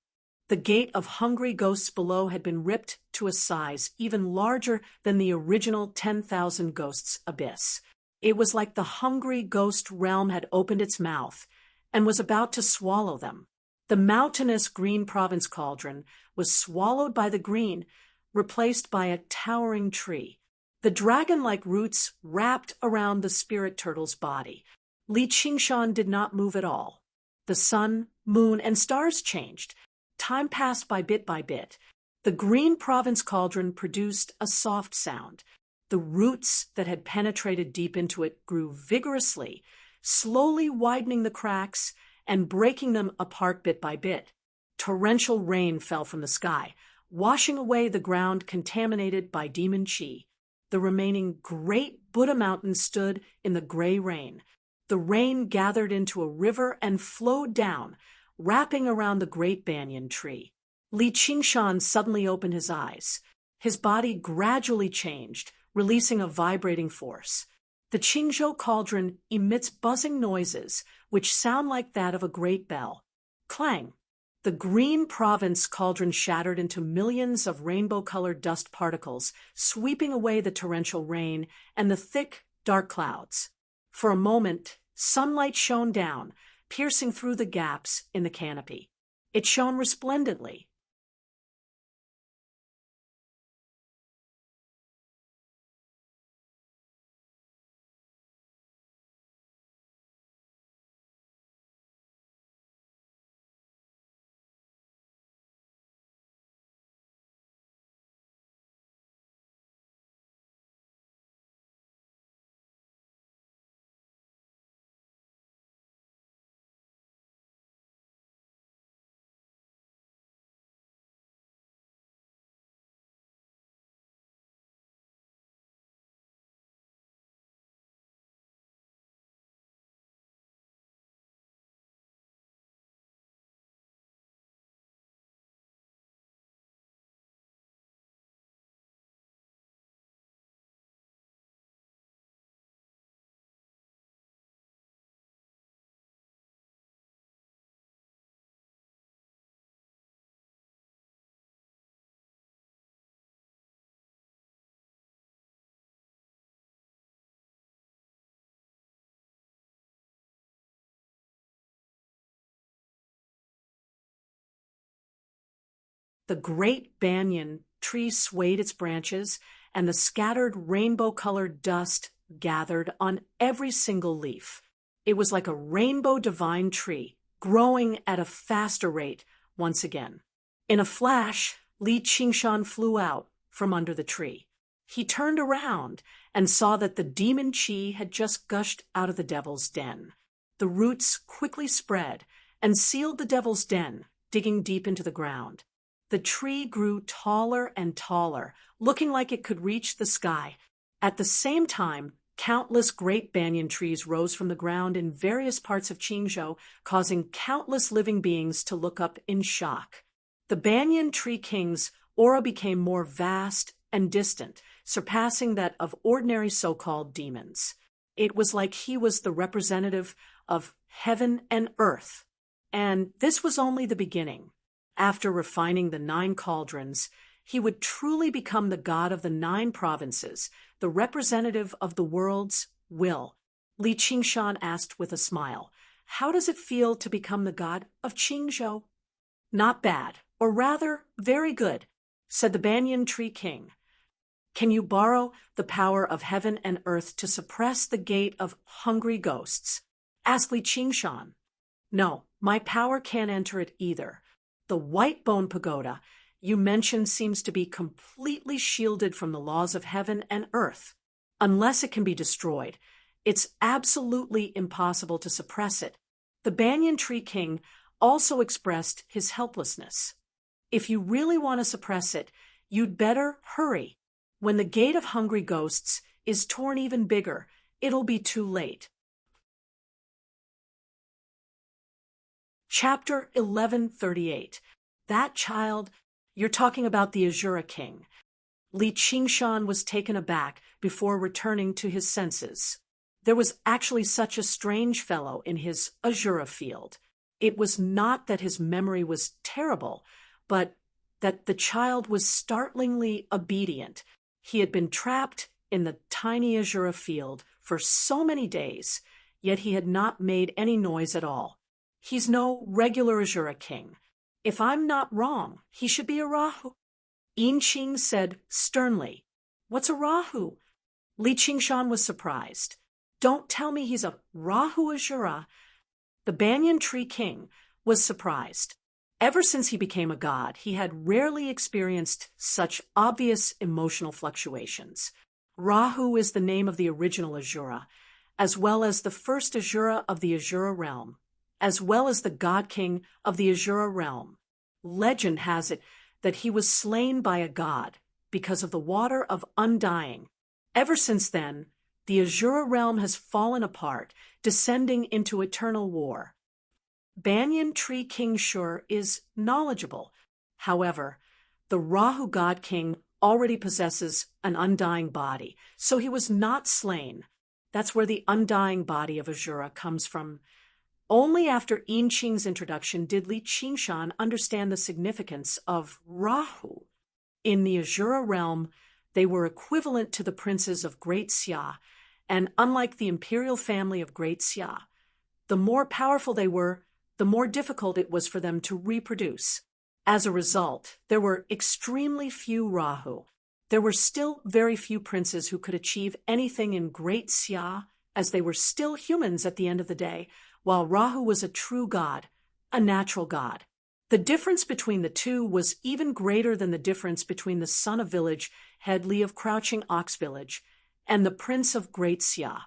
The gate of hungry ghosts below had been ripped to a size even larger than the original 10,000 ghosts abyss. It was like the hungry ghost realm had opened its mouth and was about to swallow them. The mountainous green province cauldron was swallowed by the green, replaced by a towering tree. The dragon-like roots wrapped around the spirit turtle's body. Li Qingshan did not move at all. The sun, moon, and stars changed. Time passed by bit. The green province cauldron produced a soft sound. The roots that had penetrated deep into it grew vigorously, slowly widening the cracks and breaking them apart bit by bit. Torrential rain fell from the sky, washing away the ground contaminated by demon chi. The remaining great Buddha mountain stood in the gray rain. The rain gathered into a river and flowed down, wrapping around the great banyan tree. Li Qingshan suddenly opened his eyes. His body gradually changed, releasing a vibrating force. The Qingzhou cauldron emits buzzing noises, which sound like that of a great bell. Clang! The green province cauldron shattered into millions of rainbow-colored dust particles, sweeping away the torrential rain and the thick, dark clouds. For a moment, sunlight shone down, piercing through the gaps in the canopy. It shone resplendently. The great banyan tree swayed its branches, and the scattered rainbow-colored dust gathered on every single leaf. It was like a rainbow divine tree, growing at a faster rate once again. In a flash, Li Qingshan flew out from under the tree. He turned around and saw that the demon chi had just gushed out of the devil's den. The roots quickly spread and sealed the devil's den, digging deep into the ground. The tree grew taller and taller, looking like it could reach the sky. At the same time, countless great banyan trees rose from the ground in various parts of Qingzhou, causing countless living beings to look up in shock. The banyan tree king's aura became more vast and distant, surpassing that of ordinary so-called demons. It was like he was the representative of heaven and earth. And this was only the beginning. After refining the 9 cauldrons, he would truly become the god of the 9 provinces, the representative of the world's will. Li Qingshan asked with a smile, "How does it feel to become the god of Qingzhou?" "Not bad, or rather, very good," said the banyan tree king. "Can you borrow the power of heaven and earth to suppress the gate of hungry ghosts?" asked Li Qingshan. "No, my power can't enter it either. The white bone pagoda you mentioned seems to be completely shielded from the laws of heaven and earth. Unless it can be destroyed, it's absolutely impossible to suppress it." The banyan tree king also expressed his helplessness. "If you really want to suppress it, you'd better hurry. When the gate of hungry ghosts is torn even bigger, it'll be too late." Chapter 1138. That child, you're talking about the Azura king. Li Qingshan was taken aback before returning to his senses. There was actually such a strange fellow in his Azura field. It was not that his memory was terrible, but that the child was startlingly obedient. He had been trapped in the tiny Azura field for so many days, yet he had not made any noise at all. He's no regular Azura king. If I'm not wrong, he should be a Rahu. Inching said sternly, "What's a Rahu?" Li Qingshan was surprised. "Don't tell me he's a Rahu Azura." The Banyan Tree King was surprised. Ever since he became a god, he had rarely experienced such obvious emotional fluctuations. Rahu is the name of the original Azura, as well as the first Azura of the Azura realm, as well as the god king of the Azura realm. Legend has it that he was slain by a god because of the water of undying. Ever since then, the Azura realm has fallen apart, descending into eternal war. Banyan Tree King Shur is knowledgeable. However, the Rahu God King already possesses an undying body, so he was not slain. That's where the undying body of Azura comes from. Only after Inqing's introduction did Li Qingshan understand the significance of Rahu. In the Azura realm, they were equivalent to the princes of Great Xia, and unlike the imperial family of Great Xia, the more powerful they were, the more difficult it was for them to reproduce. As a result, there were extremely few Rahu. There were still very few princes who could achieve anything in Great Xia, as they were still humans at the end of the day, while Rahu was a true god, a natural god. The difference between the two was even greater than the difference between the son of village, Headley of Crouching Ox Village, and the prince of Great Xia.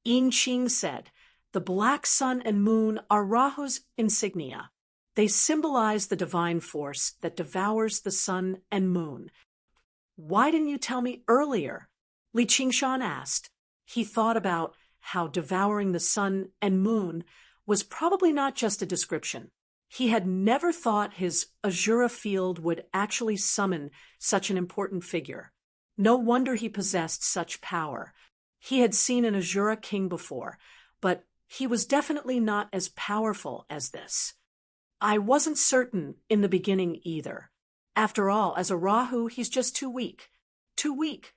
Inqing said, "The black sun and moon are Rahu's insignia. They symbolize the divine force that devours the sun and moon." "Why didn't you tell me earlier?" Li Qingshan asked. He thought about how devouring the sun and moon was probably not just a description. He had never thought his Azura field would actually summon such an important figure. No wonder he possessed such power. He had seen an Azura king before, but he was definitely not as powerful as this. "I wasn't certain in the beginning either. After all, as a Rahu, he's just too weak." Too weak?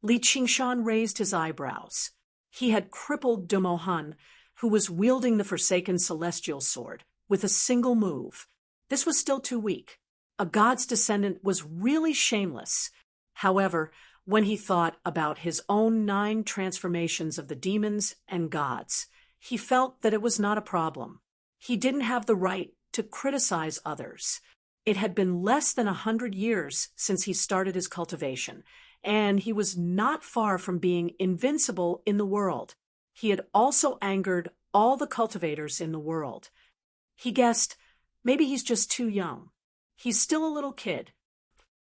Li Qingshan raised his eyebrows. He had crippled Dumohan, who was wielding the Forsaken Celestial Sword, with a single move. This was still too weak. A god's descendant was really shameless. However, when he thought about his own 9 transformations of the demons and gods, he felt that it was not a problem. He didn't have the right to criticize others. It had been less than 100 years since he started his cultivation, and he was not far from being invincible in the world. He had also angered all the cultivators in the world. He guessed, maybe he's just too young. He's still a little kid.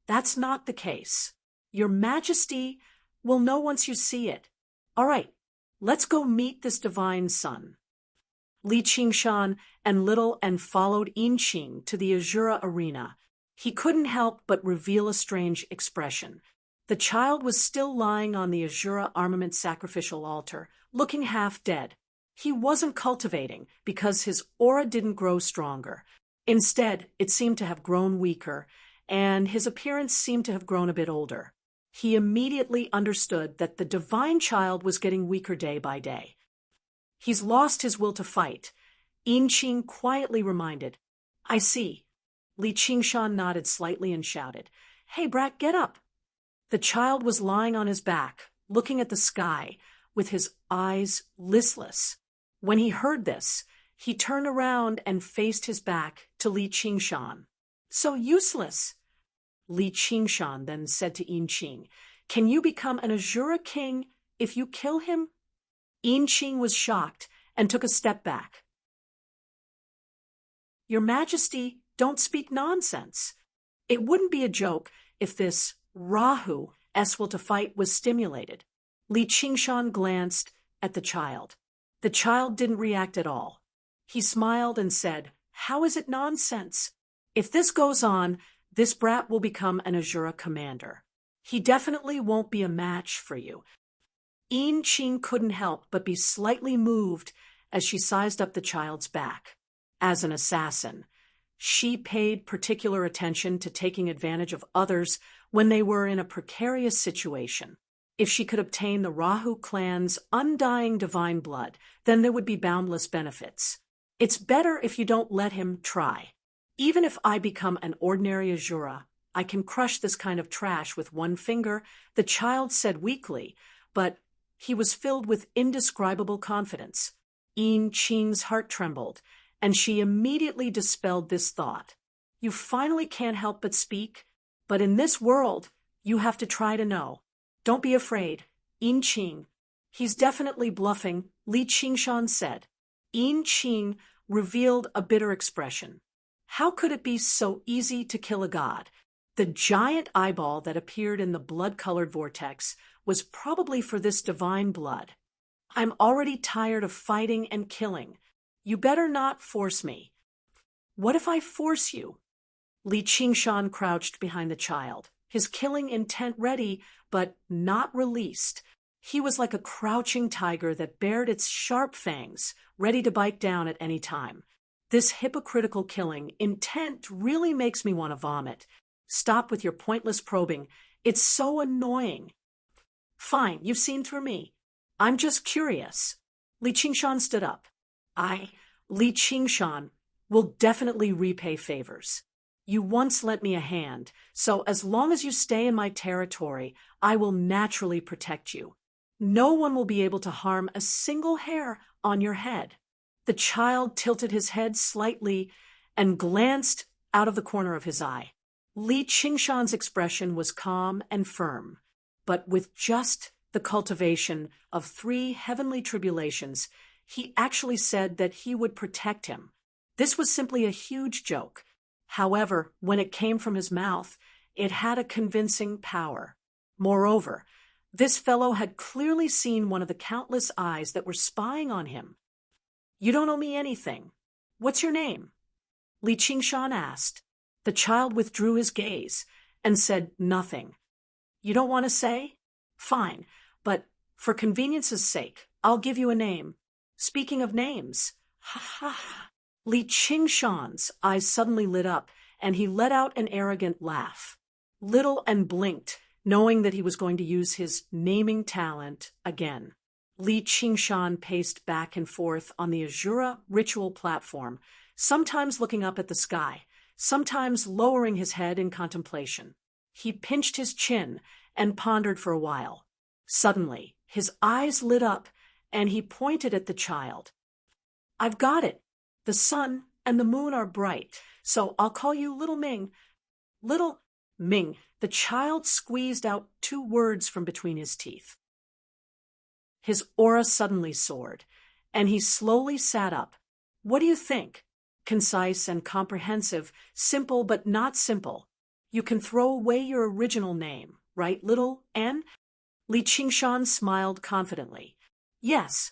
That's not the case. Your Majesty will know once you see it. All right, let's go meet this divine son. Li Qingshan and Little and followed Inqing to the Azura arena. He couldn't help but reveal a strange expression. The child was still lying on the Azura armament sacrificial altar, looking half dead. He wasn't cultivating because his aura didn't grow stronger. Instead, it seemed to have grown weaker, and his appearance seemed to have grown a bit older. He immediately understood that the divine child was getting weaker day by day. "He's lost his will to fight," Inqing quietly reminded. "I see." Li Qingshan nodded slightly and shouted, "Hey, brat, get up." The child was lying on his back, looking at the sky, with his eyes listless. When he heard this, he turned around and faced his back to Li Qingshan. "So useless." Li Qingshan then said to Inqing, "Can you become an Azura king if you kill him?" Inqing was shocked and took a step back. "Your Majesty, don't speak nonsense. It wouldn't be a joke if this Rahu-'s will to fight was stimulated." Li Qingshan glanced at the child. The child didn't react at all. He smiled and said, "How is it nonsense? If this goes on, this brat will become an Azura commander." He definitely won't be a match for you. Yin Qing couldn't help but be slightly moved as she sized up the child's back. As an assassin, she paid particular attention to taking advantage of others when they were in a precarious situation. If she could obtain the Rahu clan's undying divine blood, then there would be boundless benefits. It's better if you don't let him try. Even if I become an ordinary Azura, I can crush this kind of trash with one finger, the child said weakly, but he was filled with indescribable confidence. Yin Qing's heart trembled, and she immediately dispelled this thought. You finally can't help but speak, but in this world, you have to try to know. Don't be afraid, Yin Qing. He's definitely bluffing, Li Qingshan said. Yin Qing revealed a bitter expression. How could it be so easy to kill a god? The giant eyeball that appeared in the blood-colored vortex was probably for this divine blood. I'm already tired of fighting and killing. You better not force me. What if I force you? Li Qingshan crouched behind the child, his killing intent ready, but not released. He was like a crouching tiger that bared its sharp fangs, ready to bite down at any time. This hypocritical killing intent really makes me want to vomit. Stop with your pointless probing. It's so annoying. Fine, you've seen through me. I'm just curious. Li Qingshan stood up. Li Qingshan, will definitely repay favors. You once lent me a hand, so as long as you stay in my territory, I will naturally protect you. No one will be able to harm a single hair on your head. The child tilted his head slightly and glanced out of the corner of his eye. Li Qingshan's expression was calm and firm, but with just the cultivation of 3 heavenly tribulations, he actually said that he would protect him. This was simply a huge joke. However, when it came from his mouth, it had a convincing power. Moreover, this fellow had clearly seen one of the countless eyes that were spying on him. You don't owe me anything. What's your name? Li Qingshan asked. The child withdrew his gaze and said nothing. You don't want to say? Fine, but for convenience's sake, I'll give you a name. Speaking of names, ha ha. Li Qingshan's eyes suddenly lit up, and he let out an arrogant laugh. Little and blinked, knowing that he was going to use his naming talent again. Li Qingshan paced back and forth on the Azura ritual platform, sometimes looking up at the sky, sometimes lowering his head in contemplation. He pinched his chin and pondered for a while. Suddenly, his eyes lit up, and he pointed at the child. I've got it. The sun and the moon are bright, so I'll call you Little Ming. Little Ming. The child squeezed out 2 words from between his teeth. His aura suddenly soared, and he slowly sat up. What do you think? Concise and comprehensive, simple but not simple. You can throw away your original name, right, Little N? Li Qingshan smiled confidently. Yes.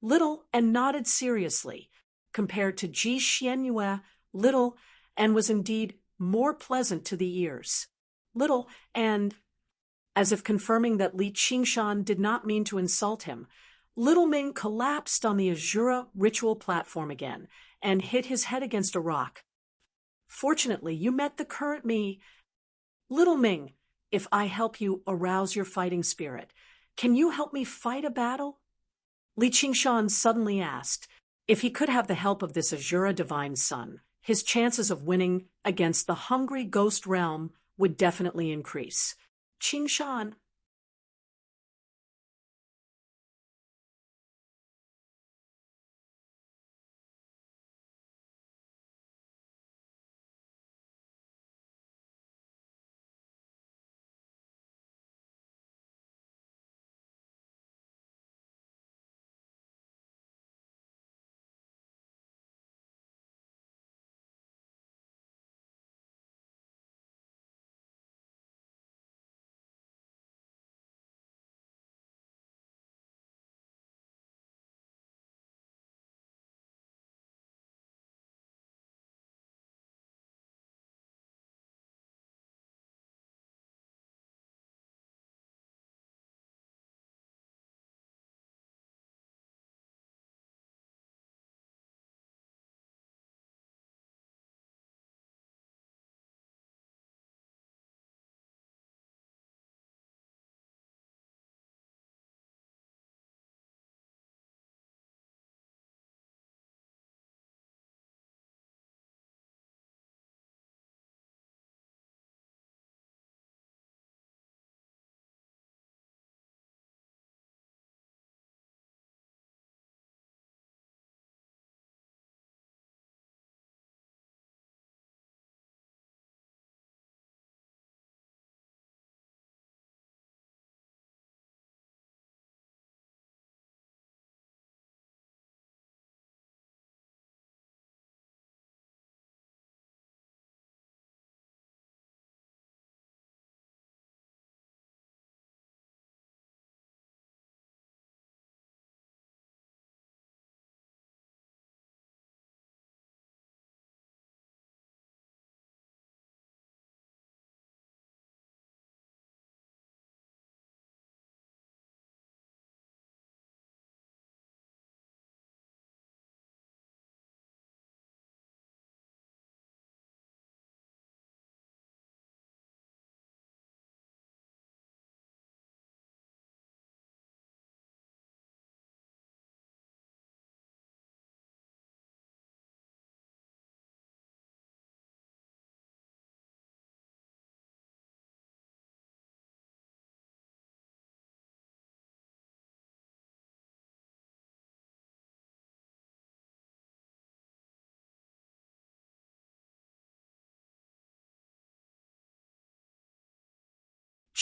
Little and nodded seriously. Compared to Ji Xianyue, Little and was indeed more pleasant to the ears. Little and, as if confirming that Li Qingshan did not mean to insult him, Little Ming collapsed on the Azura ritual platform again and hit his head against a rock. Fortunately, you met the current me. Little Ming, if I help you arouse your fighting spirit, can you help me fight a battle? Li Qingshan suddenly asked. If he could have the help of this Azura divine son, his chances of winning against the hungry ghost realm would definitely increase. Qingshan,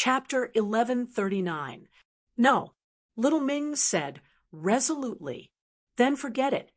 Chapter 1139. No, little Ming said resolutely. Then forget it.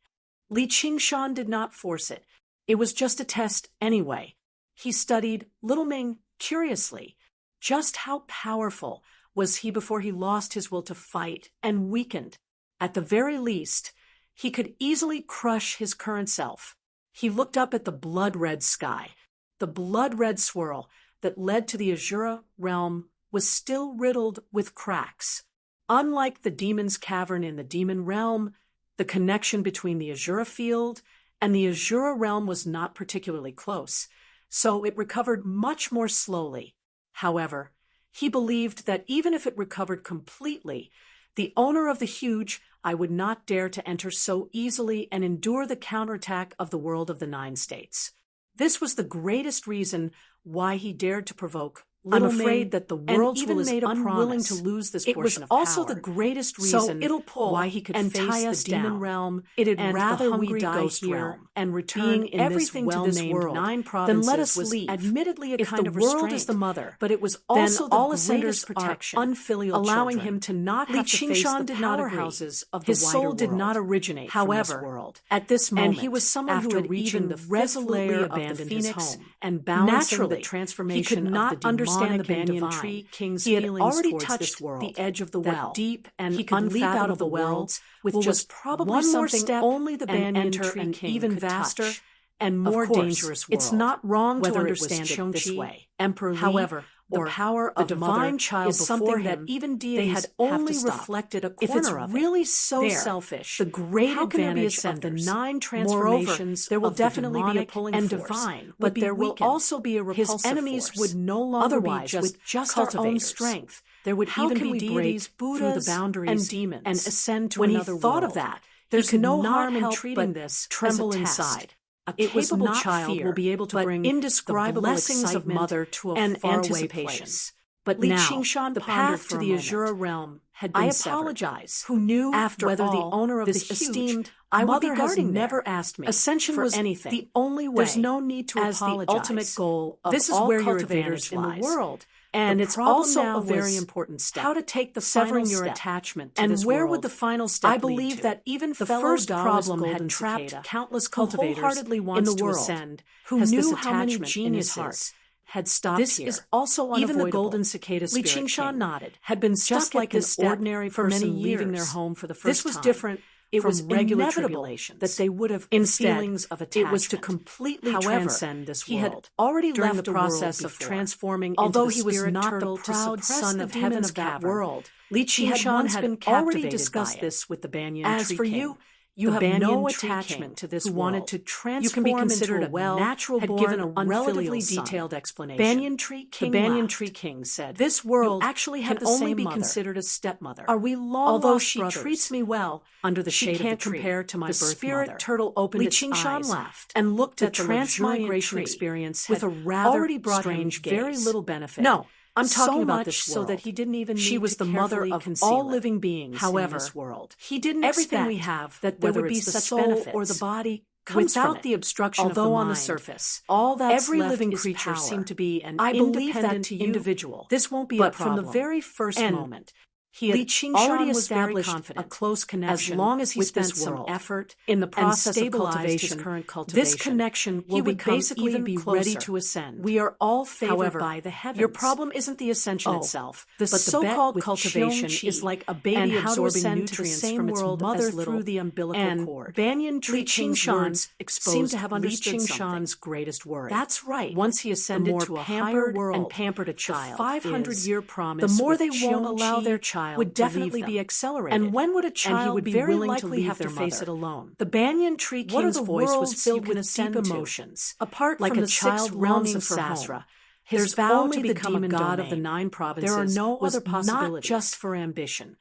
Li Qingshan did not force it. It was just a test anyway. He studied little Ming curiously. Just how powerful was he before he lost his will to fight and weakened? At the very least, he could easily crush his current self. He looked up at the blood-red sky. The blood-red swirl that led to the Azura realm was still riddled with cracks. Unlike the demon's cavern in the demon realm, the connection between the Azura field and the Azura realm was not particularly close, so it recovered much more slowly. However, he believed that even if it recovered completely, the owner of the huge eye would not dare to enter so easily and endure the counterattack of the world of the 9 states. This was the greatest reason why he dared to provoke little Ming. I'm afraid that the worlds will is unwilling to lose this portion of power. It was also the greatest reason why he could face the demon realm. It'd rather we die here and return in everything to this world 9 provinces. Then let us leave. Admittedly, a kind of restraint. If the world is the mother, but it was also the greatest protection, unfilial allowing him to not have to face the powerhouses of the wider world. His soul did not originate from this world. At this moment, and he was someone who had reached the resolutely abandoned his home and balancing the transformation of the demonic the banyan tree king's he had already touched the edge of the well, deep and he could leap out of the wells with just probably one more step only the banyan tree king even vaster and more dangerous world. It's not wrong to understand it this way. Emperor Li, however, the power of the divine child is something that even deities had only reflected a corner of. If it's really so selfish, the great advantage of the 9 transformations, there will definitely be a pulling and divine, but there will also be a repulsive force. His enemies would no longer be just our own strength. There would even be deities, Buddhas, through the boundaries and demons, and ascend to another world. When he thought of that, there's no harm in treating this tremble inside. A capable child will be able to bring indescribable blessings of mother to a faraway place. But Li Qingshan, the path to the Azura realm had been severed. I apologize. Who knew after whether the owner of this esteemed mother has never asked me Ascension for was anything. The only way. There's no need to apologize. The ultimate goal of this is all where your advantage in the world. And it's also a very important step. How to take the severing your attachment to this world. And where would the final step lead to? I believe that even the first problem had trapped countless cultivators wholeheartedly wants in the world, to ascend, who knew how many geniuses had stopped this here. This is also unavoidable. Even the golden cicada spirit Li Qingshan nodded, had been stuck like an ordinary person leaving their home for the first time. This was different. It was regular tribulations that they would have feelings of attachment. It was to completely transcend this world. He had already left the process of transforming although into the he was not the proud son of heaven of that world. Li Qingshan had already discussed this with the banyan tree king. As for you, you have no attachment to this world. Wanted to transform you can be considered into a natural had given a relatively detailed explanation. Banyan tree king the banyan tree king said, "This world actually had the only be considered a stepmother. Are we long although she brothers? Treats me well under the shade of the tree. Compare to my birth spirit mother." Turtle opened its eyes laughed and looked at the transmigration experience with a rather already brought strange, very little benefit. No. I'm talking about this world. So that he didn't even need she was to the mother of all living beings. However, in this world. He didn't everything we have that there would be such benefits or the body without the obstruction of the mind. On the surface, all that every living creature seemed to be an independent individual. This won't be a problem. But from the very first moment, he had already established a close connection as long as he spent some effort in the process of cultivation. His current cultivation. This connection will basically be ready to ascend. We are all favored by the heavens. Your problem isn't the ascension itself, but the so-called cultivation is like a baby absorbing nutrients from its mother through the umbilical cord. Banyan tree Qingshan seemed to have understood Qingshan's greatest worry. That's right. Once he ascended to a higher world and pampered a child, 500-year promise, the more they won't allow their child would definitely be accelerated. And when would a child be very likely have to face it alone? The banyan tree king's voice was filled with deep emotions. Apart from the child longing for Sasra, his vow to become a god of the 9 provinces there are no other possibilities. Not just for ambition.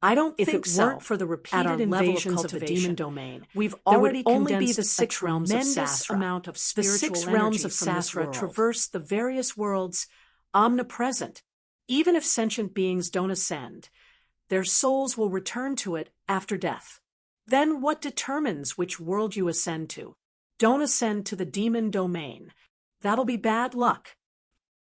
I don't think so. If it weren't for the repeated invasions of the demon domain, we've already condensed the 6 realms of Sasra. Amount of spiritual the 6 realms of Sasra traverse the various worlds, omnipresent. Even if sentient beings don't ascend, their souls will return to it after death. Then what determines which world you ascend to? Don't ascend to the demon domain. That'll be bad luck.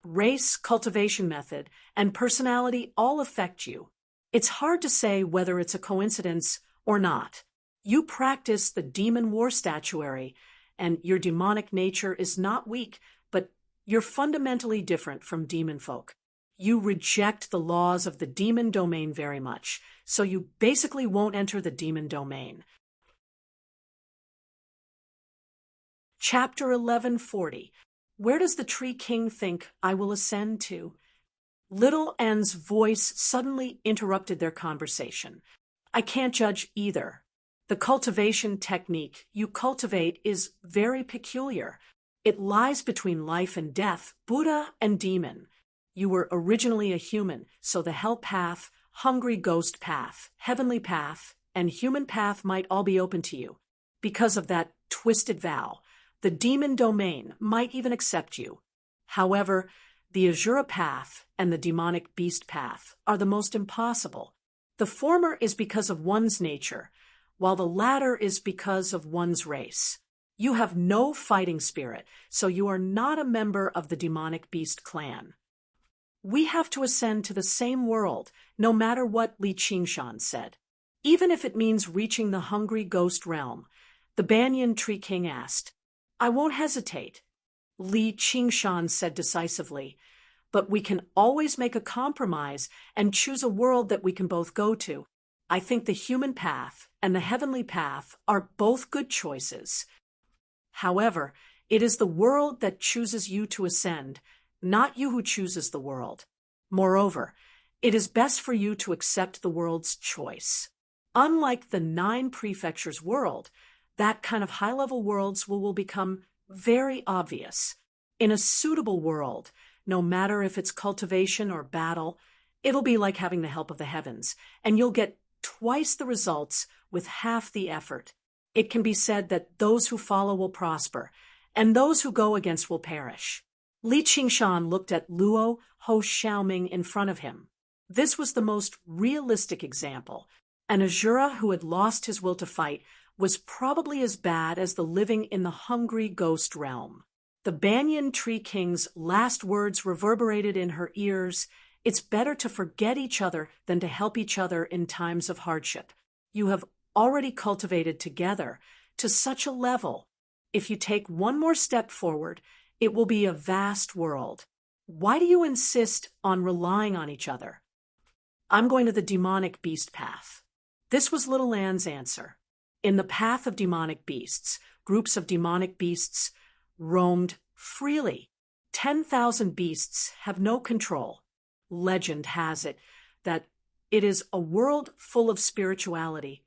Race, cultivation method, and personality all affect you. It's hard to say whether it's a coincidence or not. You practice the demon war statuary, and your demonic nature is not weak, but you're fundamentally different from demon folk. You reject the laws of the demon domain very much, so you basically won't enter the demon domain. Chapter 1140. Where does the Tree King think I will ascend to? Little N's voice suddenly interrupted their conversation. I can't judge either. The cultivation technique you cultivate is very peculiar. It lies between life and death, Buddha and demon. You were originally a human, so the hell path, hungry ghost path, heavenly path, and human path might all be open to you. Because of that twisted vow, the demon domain might even accept you. However, the Asura path and the demonic beast path are the most impossible. The former is because of one's nature, while the latter is because of one's race. You have no fighting spirit, so you are not a member of the demonic beast clan. We have to ascend to the same world, no matter what Li Qingshan said. Even if it means reaching the hungry ghost realm, the Banyan Tree King asked. I won't hesitate, Li Qingshan said decisively, but we can always make a compromise and choose a world that we can both go to. I think the human path and the heavenly path are both good choices. However, it is the world that chooses you to ascend, not you who chooses the world. Moreover, it is best for you to accept the world's choice. Unlike the 9 prefectures world, that kind of high-level worlds will become very obvious. In a suitable world, no matter if it's cultivation or battle, it'll be like having the help of the heavens, and you'll get twice the results with half the effort. It can be said that those who follow will prosper, and those who go against will perish. Li Qingshan looked at Luo Ho Xiaoming in front of him. This was the most realistic example. An Asura who had lost his will to fight was probably as bad as the living in the hungry ghost realm. The Banyan Tree King's last words reverberated in her ears. It's better to forget each other than to help each other in times of hardship. You have already cultivated together to such a level. If you take one more step forward, it will be a vast world. Why do you insist on relying on each other? I'm going to the demonic beast path. This was Little Anne's answer. In the path of demonic beasts, groups of demonic beasts roamed freely. 10,000 beasts have no control. Legend has it that it is a world full of spirituality,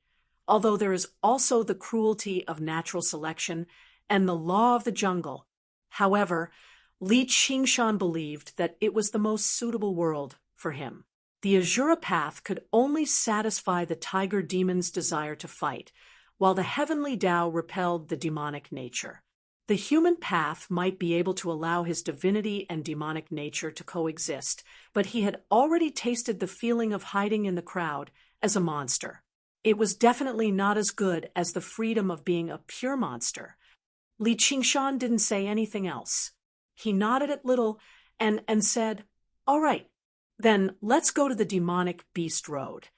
although there is also the cruelty of natural selection and the law of the jungle. However, Li Qingshan believed that it was the most suitable world for him. The Asura path could only satisfy the tiger demon's desire to fight, while the heavenly Tao repelled the demonic nature. The human path might be able to allow his divinity and demonic nature to coexist, but he had already tasted the feeling of hiding in the crowd as a monster. It was definitely not as good as the freedom of being a pure monster. Li Qingshan didn't say anything else. He nodded at Little and said, All right, then let's go to the demonic beast road.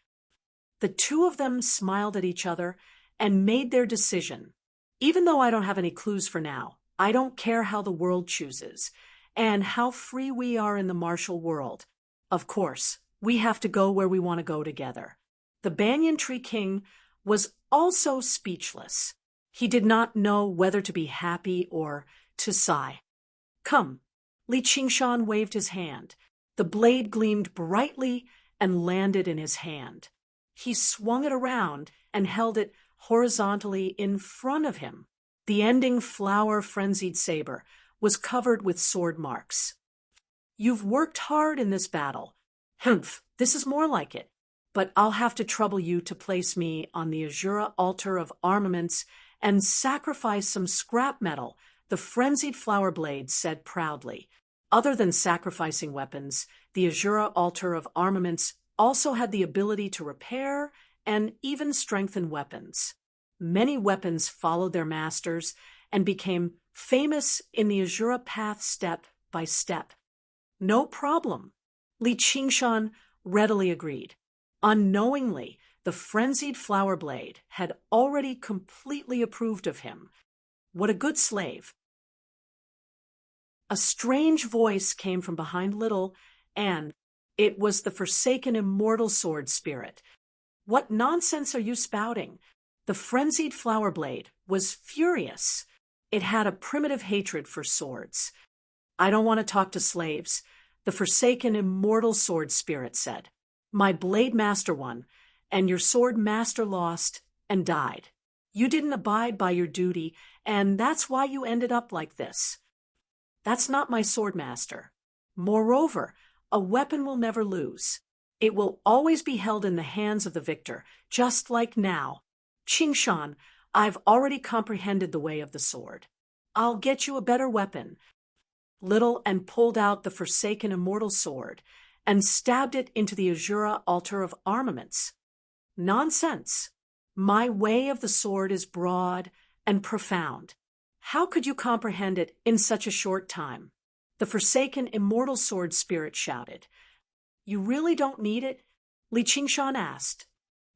The two of them smiled at each other and made their decision. Even though I don't have any clues for now, I don't care how the world chooses and how free we are in the martial world. Of course, we have to go where we want to go together. The Banyan Tree King was also speechless. He did not know whether to be happy or to sigh. Come. Li Qingshan waved his hand. The blade gleamed brightly and landed in his hand. He swung it around and held it horizontally in front of him. The ending flower-frenzied saber was covered with sword marks. You've worked hard in this battle. Humph, this is more like it. But I'll have to trouble you to place me on the Asura altar of armaments and sacrifice some scrap metal, the frenzied flower blade said proudly. Other than sacrificing weapons, the Asura altar of armaments also had the ability to repair and even strengthen weapons. Many weapons followed their masters and became famous in the Asura path step by step. No problem. Li Qingshan readily agreed. Unknowingly, the frenzied flower blade had already completely approved of him. What a good slave. A strange voice came from behind Little, and it was the forsaken immortal sword spirit. What nonsense are you spouting? The frenzied flower blade was furious. It had a primitive hatred for swords. I don't want to talk to slaves, the forsaken immortal sword spirit said. My blade master won, and your sword master lost and died. You didn't abide by your duty, and that's why you ended up like this. That's not my sword master. Moreover, a weapon will never lose. It will always be held in the hands of the victor, just like now. Qingshan, I've already comprehended the way of the sword. I'll get you a better weapon. Little and pulled out the forsaken immortal sword and stabbed it into the Azura altar of armaments. Nonsense. My way of the sword is broad and profound. How could you comprehend it in such a short time? The forsaken immortal sword spirit shouted. You really don't need it? Li Qingshan asked.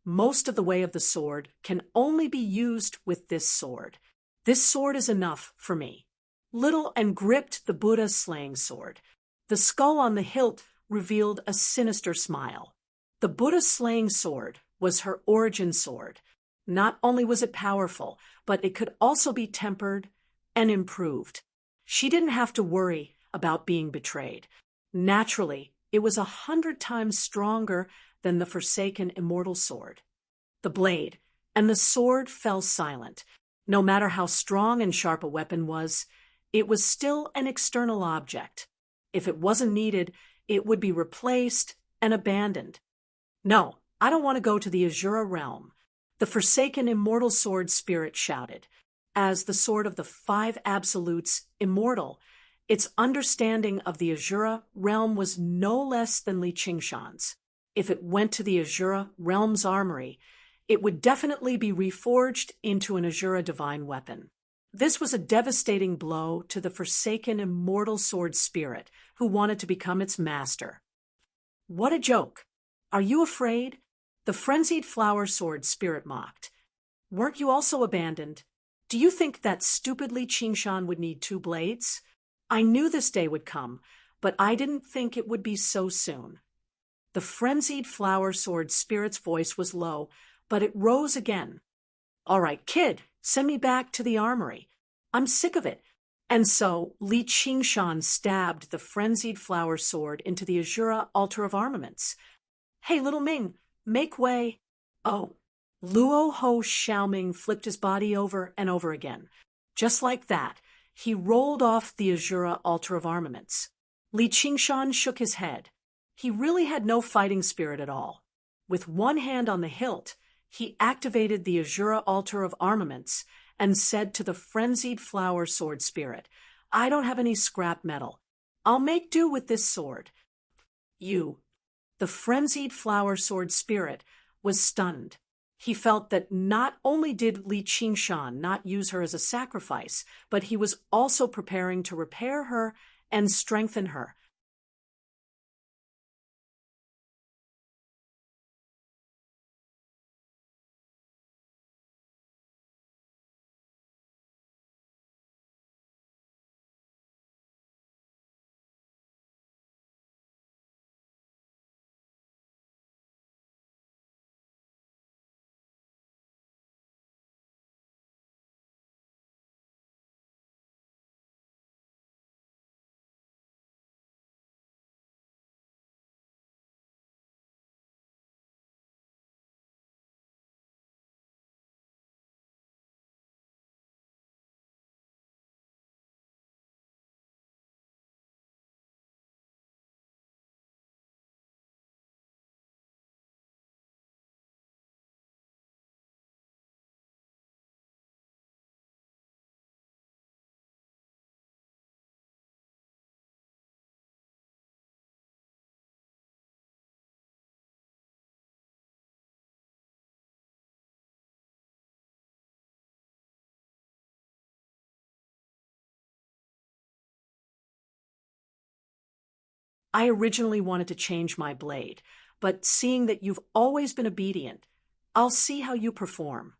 Most of the way of the sword can only be used with this sword. This sword is enough for me. Little and gripped the Buddha's slaying sword. The skull on the hilt revealed a sinister smile. The Buddha's slaying sword was her origin sword. Not only was it powerful, but it could also be tempered and improved. She didn't have to worry about being betrayed. Naturally, it was 100 times stronger than the forsaken immortal sword. The blade and the sword fell silent. No matter how strong and sharp a weapon was, it was still an external object. If it wasn't needed, it would be replaced and abandoned. No, I don't want to go to the Azura realm. The forsaken immortal sword spirit shouted. As the sword of the five absolutes immortal, its understanding of the Azura realm was no less than Li Qingshan's. If it went to the Azura realm's armory, it would definitely be reforged into an Azura divine weapon. This was a devastating blow to the forsaken immortal sword spirit who wanted to become its master. What a joke! Are you afraid? The frenzied flower sword spirit mocked. Weren't you also abandoned? Do you think that stupid Li Qingshan would need two blades? I knew this day would come, but I didn't think it would be so soon. The frenzied flower sword spirit's voice was low, but it rose again. All right, kid, send me back to the armory. I'm sick of it. And so Li Qingshan stabbed the frenzied flower sword into the Azura altar of armaments. Hey, little Ming, make way. Oh, Luo Ho Xiaoming flipped his body over and over again. Just like that, he rolled off the Azura altar of armaments. Li Qingshan shook his head. He really had no fighting spirit at all. With one hand on the hilt, he activated the Azura altar of armaments and said to the frenzied flower sword spirit, I don't have any scrap metal. I'll make do with this sword. You. The frenzied flower sword spirit was stunned. He felt that not only did Li Qingshan not use her as a sacrifice, but he was also preparing to repair her and strengthen her. I originally wanted to change my blade, but seeing that you've always been obedient, I'll see how you perform."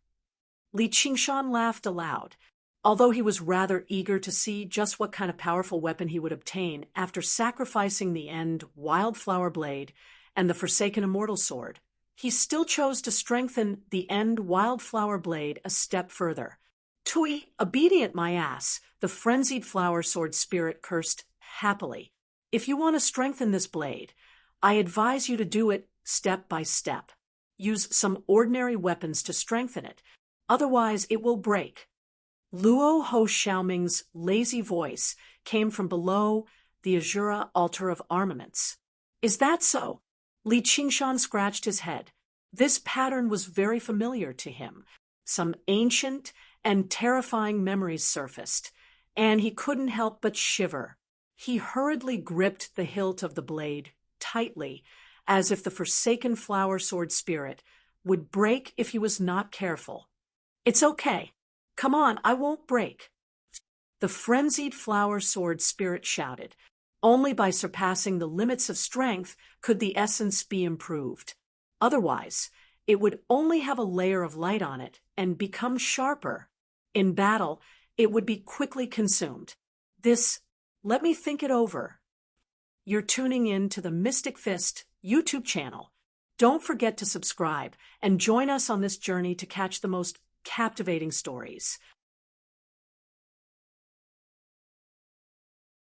Li Qingshan laughed aloud, although he was rather eager to see just what kind of powerful weapon he would obtain after sacrificing the End Wildflower Blade and the Forsaken Immortal Sword. He still chose to strengthen the End Wildflower Blade a step further. "Tui, obedient my ass," the Frenzied Flower Sword spirit cursed happily. "If you want to strengthen this blade, I advise you to do it step by step. Use some ordinary weapons to strengthen it, otherwise it will break." Luo Ho Xiaoming's lazy voice came from below the Azura altar of armaments. "Is that so?" Li Qingshan scratched his head. This pattern was very familiar to him. Some ancient and terrifying memories surfaced, and he couldn't help but shiver. He hurriedly gripped the hilt of the blade tightly, as if the Forsaken Flower Sword spirit would break if he was not careful. "It's okay. Come on, I won't break." The Frenzied Flower Sword spirit shouted. Only by surpassing the limits of strength could the essence be improved. Otherwise, it would only have a layer of light on it and become sharper. In battle, it would be quickly consumed. Let me think it over. You're tuning in to the Mystic Fist YouTube channel. Don't forget to subscribe and join us on this journey to catch the most captivating stories.